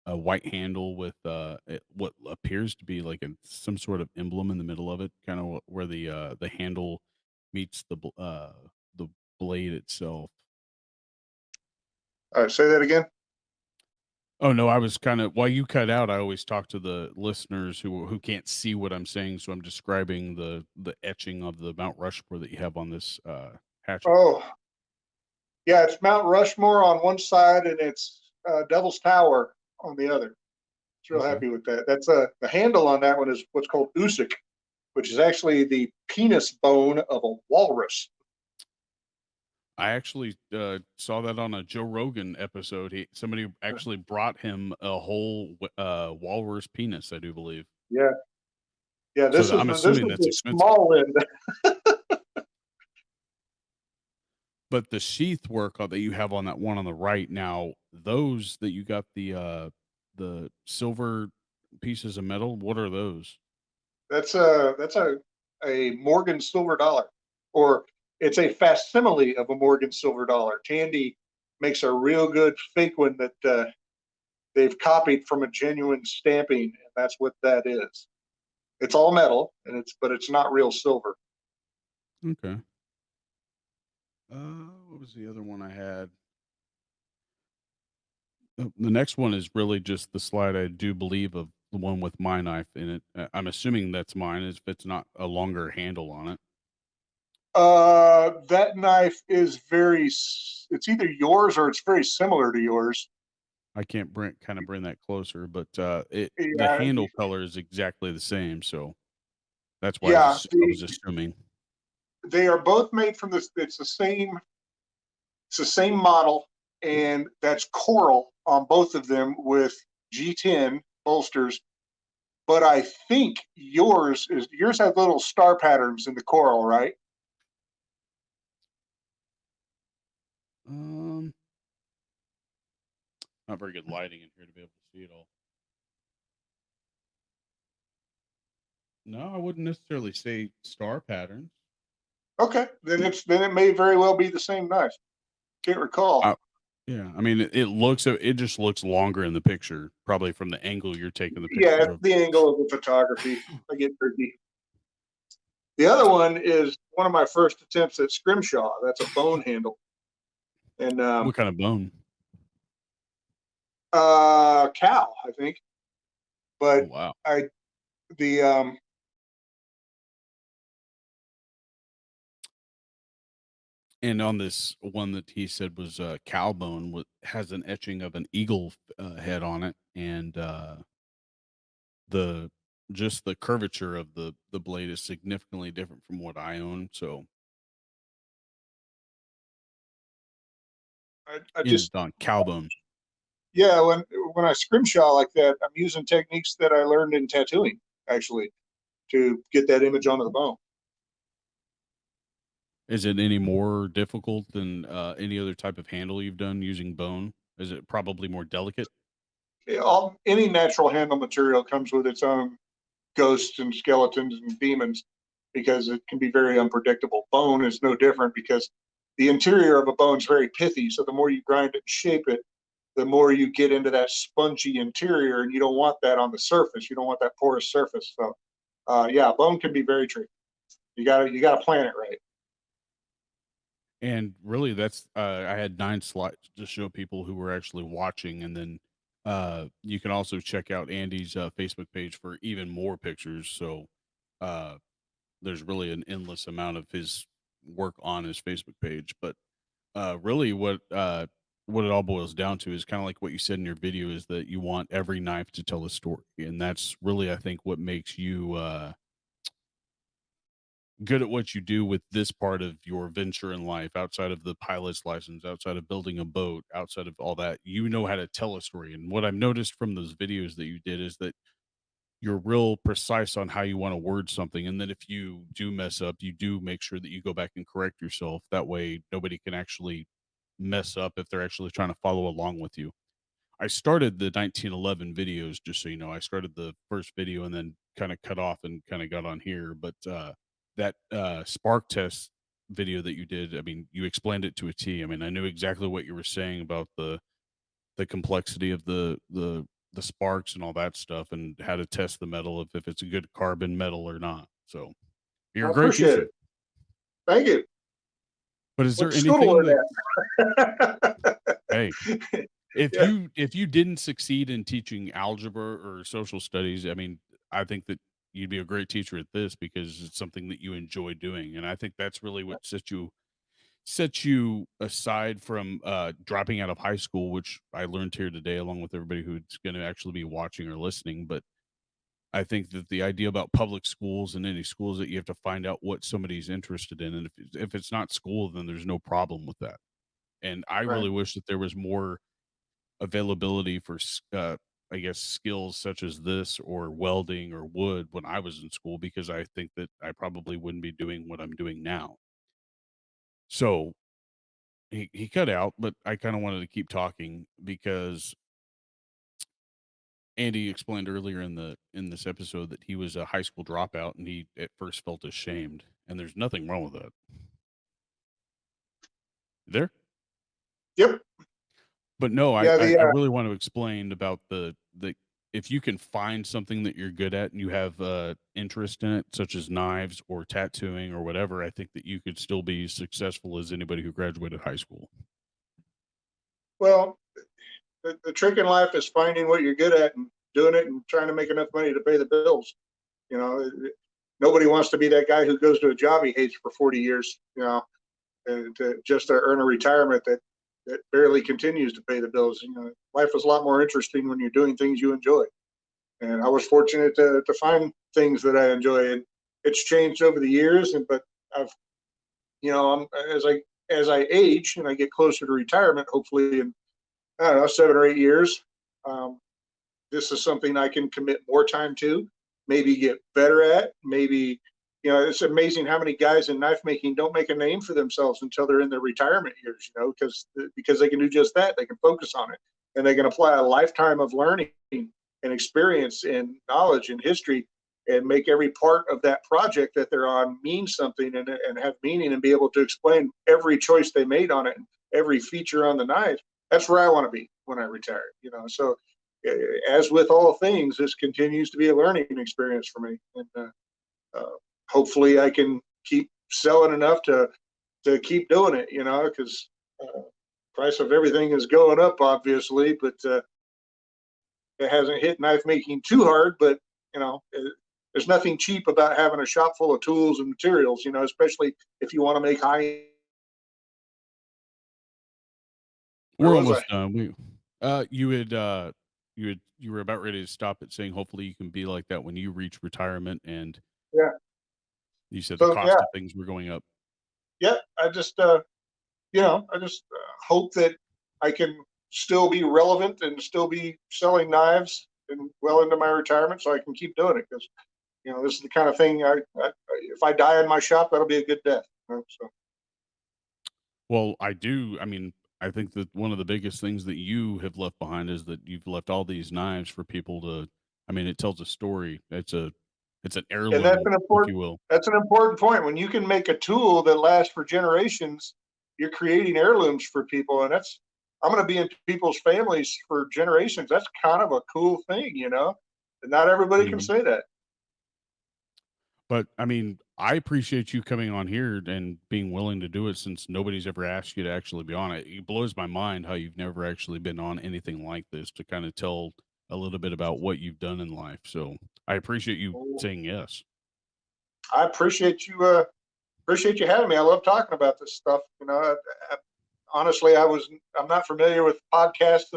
a white handle with what appears to be like some sort of emblem in the middle of it, kind of where the handle meets the blade itself. Say that again. Oh no, I was kind of, while you cut out, I always talk to the listeners who can't see what I'm saying, so I'm describing the etching of the Mount Rushmore that you have on this hatchet. Oh, Yeah, it's Mount Rushmore on one side and it's Devil's Tower on the other. It's real Okay. happy with that. That's the handle on that one is what's called Usik, which is actually the penis bone of a walrus. I actually saw that on a Joe Rogan episode. Somebody actually brought him a whole walrus penis, I do believe. Yeah, yeah. So I'm This assuming is that's the expensive. small end. But the sheath work that you have on that one on the right now, those that you got the silver pieces of metal, what are those? That's a Morgan silver dollar, or it's a facsimile of a Morgan silver dollar. Tandy makes a real good fake one that they've copied from a genuine stamping, and that's what that is. It's all metal, and it's not real silver. Okay. What was the other one I had? The next one is really just the slide I do believe of the one with my knife in it. I'm assuming that's mine if it's not a longer handle on it. That knife is it's either yours or it's very similar to yours. I can't bring that closer, but the Yeah, handle color is exactly the same, so that's why yeah. I was assuming. They are both made from this. It's the same model, and that's coral on both of them with G10 bolsters. But I think yours has little star patterns in the coral, right? Um, Not very good lighting in here to be able to see it all. No, I wouldn't necessarily say star patterns. Okay, then it may very well be the same knife. Can't recall. I, yeah, I mean, it just looks longer in the picture, probably from the angle you're taking the Yeah, picture it's of. the angle of the photography. I get tricky. The other one is one of my first attempts at scrimshaw. That's a bone handle, and What kind of bone? cow, I think. Oh But wow. I the And on this one that he said was cow bone, has an etching of an eagle head on it, and the just the curvature of the blade is significantly different from what I own. So I in just on cow bone. yeah when I scrimshaw like that, I'm using techniques that I learned in tattooing actually to get that image onto the bone. Is it any more difficult than any other type of handle you've done using bone? Is it probably more delicate? Any natural handle material comes with its own ghosts and skeletons and demons because it can be very unpredictable. Bone is no different because the interior of a bone is very pithy. So the more you grind it and shape it, the more you get into that spongy interior, and you don't want that on the surface. You don't want that porous surface. So, yeah, bone can be very tricky. You gotta plan it right. And really, that's I had 9 slides to show people who were actually watching, and then you can also check out Andy's Facebook page for even more pictures. So uh, there's really an endless amount of his work on his Facebook page. But really, what it all boils down to is kind of like what you said in your video, is that you want every knife to tell a story, and that's really, I think, what makes you good at what you do with this part of your venture in life, outside of the pilot's license, outside of building a boat, outside of all that. You know how to tell a story. And what I've noticed from those videos that you did is that you're real precise on how you want to word something. And then if you do mess up, you do make sure that you go back and correct yourself. That way, nobody can actually mess up if they're actually trying to follow along with you. I started the 1911 videos, just so you know. I started the first video and then kind of cut off and kind of got on here. But that spark test video that you did, I mean, you explained it to a T. I mean, I knew exactly what you were saying about the complexity of the sparks and all that stuff, and how to test the metal if it's a good carbon metal or not. So you're I a great appreciate teacher. it. Thank you. But is What there school to anything learn that, at? hey, Yeah. if you didn't succeed in teaching algebra or social studies, I mean, I think that you'd be a great teacher at this because it's something that you enjoy doing, and I think that's really what sets you aside from dropping out of high school, which I learned here today, along with everybody who's going to actually be watching or listening. But I think that the idea about public schools and any schools that you have to find out what somebody's interested in, and if it's not school, then there's no problem with that. And I Right. really wish that there was more availability for I guess skills such as this or welding or wood when I was in school, because I think that I probably wouldn't be doing what I'm doing now. So he cut out, but I kind of wanted to keep talking because Andy explained earlier in this episode that he was a high school dropout and he at first felt ashamed, and there's nothing wrong with that. There? Yep. But no, Yeah. I really want to explain about the if you can find something that you're good at and you have interest in it, such as knives or tattooing or whatever, I think that you could still be successful as anybody who graduated high school. Well, the trick in life is finding what you're good at and doing it and trying to make enough money to pay the bills. You know, nobody wants to be that guy who goes to a job he hates for 40 years, and just to earn a retirement that barely continues to pay the bills. Life is a lot more interesting when you're doing things you enjoy. And I was fortunate to find things that I enjoy, and it's changed over the years. But I've, I'm, as I age and I get closer to retirement, hopefully in, I don't know, 7 or 8 years, um, this is something I can commit more time to, maybe get better at. Maybe, it's amazing how many guys in knife making don't make a name for themselves until they're in their retirement years, because they can do just that. They can focus on it, and they can apply a lifetime of learning and experience and knowledge and history, and make every part of that project that they're on mean something, and have meaning, and be able to explain every choice they made on it and every feature on the knife. That's where I want to be when I retire. So as with all things, this continues to be a learning experience for me, and hopefully I can keep selling enough to keep doing it. Because price of everything is going up, obviously, but it hasn't hit knife making too hard. But there's nothing cheap about having a shop full of tools and materials. Especially if you want to make high. Where We're was I? almost done. You had you were about ready to stop it, saying hopefully you can be like that when you reach retirement, and Yeah. you said the So yeah, cost of things were going up. yeah. I just hope that I can still be relevant and still be selling knives and well into my retirement, so I can keep doing it. Because this is the kind of thing if I die in my shop, that'll be a good death. So Well, I mean, I think that one of the biggest things that you have left behind is that you've left all these knives for people to. I mean, it tells a story. It's an and that's heirloom, an if important you will. that's an important point. When you can make a tool that lasts for generations, you're creating heirlooms for people, and that's I'm going to be in people's families for generations. That's kind of a cool thing. And not everybody can Mhm. say that. But I mean, I appreciate you coming on here and being willing to do it, since nobody's ever asked you to actually be on it. It blows my mind how you've never actually been on anything like this to kind of tell a little bit about what you've done in life. So I appreciate you saying yes. I appreciate you having me. I love talking about this stuff. Honestly, I'm not familiar with podcasts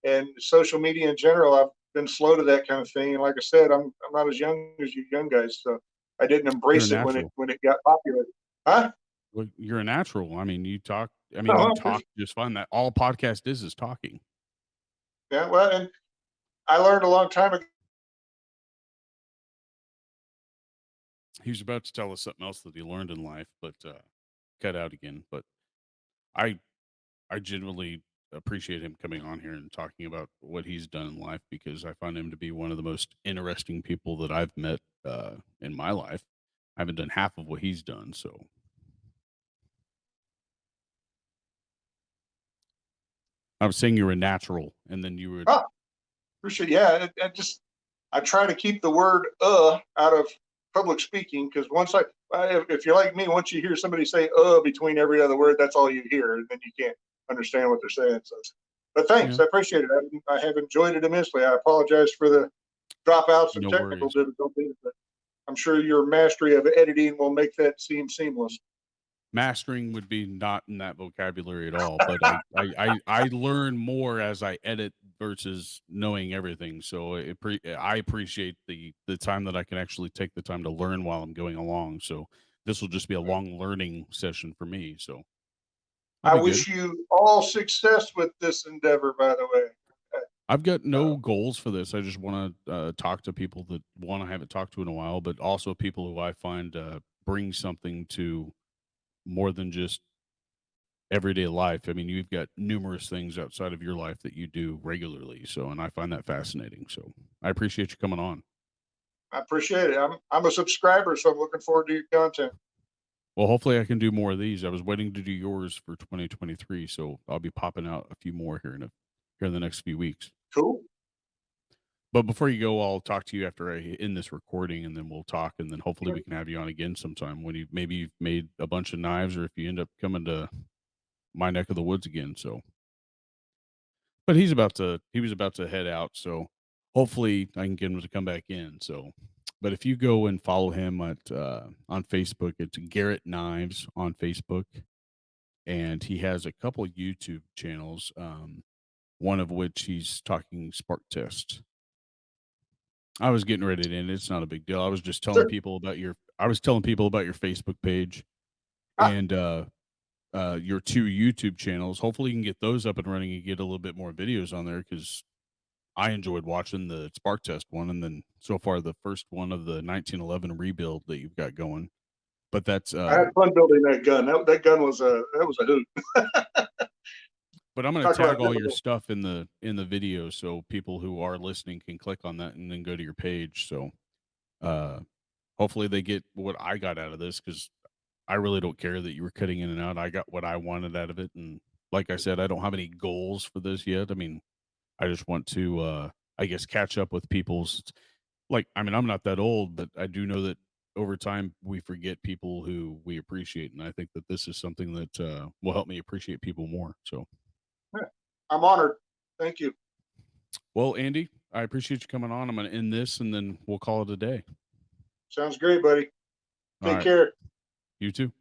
and social media in general. I've been slow to that kind of thing. And like I said, I'm not as young as you young guys, so I didn't You're a embrace it when it natural. when it got popular. Huh? Well, you're a natural. I mean, you talk. I mean, No, you I talk appreciate. just fine. That all podcast is talking. Yeah, well, and I learned a long time ago. He was about to tell us something else that he learned in life, but cut out again. But I I genuinely appreciate him coming on here and talking about what he's done in life, because I find him to be one of the most interesting people that I've met in my life. I haven't done half of what he's done, so I was saying you're a natural, and then you were Oh, appreciate. Yeah, I try to keep the word out of public speaking, because if you're like me, once you hear somebody say between every other word, that's all you hear, and then you can't understand what they're saying. So, but thanks, yeah, I appreciate it. I have enjoyed it immensely. I apologize for the dropouts and no technical worries. difficulties, but I'm sure your mastery of editing will make that seem seamless. Mastering would be not in that vocabulary at all, but I learn more as I edit versus knowing everything. So I appreciate the time that I can actually take the time to learn while I'm going along. So this will just be a long learning session for me. So I'll I be good. wish you all success with this endeavor, by the way. I've got Uh, no goals for this. I just want to talk to people that one I haven't talked to in a while, but also people who I find bring something to more than just everyday life. I mean, you've got numerous things outside of your life that you do regularly. So, and I find that fascinating. So, I appreciate you coming on. I appreciate it. I'm a subscriber, so I'm looking forward to your content. Well, hopefully, I can do more of these. I was waiting to do yours for 2023, so I'll be popping out a few more here in the next few weeks. Cool. But before you go, I'll talk to you after I end this recording, and then we'll talk, and then hopefully we can have you on again sometime when you've made a bunch of knives, or if you end up coming to my neck of the woods again. So, but he was about to head out, so hopefully I can get him to come back in. So, but if you go and follow him on Facebook, it's Garrett Knives on Facebook, and he has a couple YouTube channels, one of which he's talking spark test. I was getting ready to end. It's not a big deal. Sure. I was telling people about your Facebook page Ah, and your two YouTube channels. Hopefully, you can get those up and running and get a little bit more videos on there because I enjoyed watching the Spark Test one, and then so far the first one of the 1911 rebuild that you've got going. But that's I had fun building that gun. That gun was a hoot. but I'm going to Talk about tag all your difficult. stuff in the video so people who are listening can click on that and then go to your page. So uh, hopefully they get what I got out of this because I really don't care that you were cutting in and out. I got what I wanted out of it, and like I said, I don't have any goals for this yet. I mean, I just want to, I guess, catch up with people's like. I mean, I'm not that old, but I do know that over time we forget people who we appreciate, and I think that this is something that will help me appreciate people more. So, Yeah, I'm honored. Thank you. well, Andy, I appreciate you coming on. I'm going to end this, and then we'll call it a day. Sounds great, buddy. All Take right, care. you too.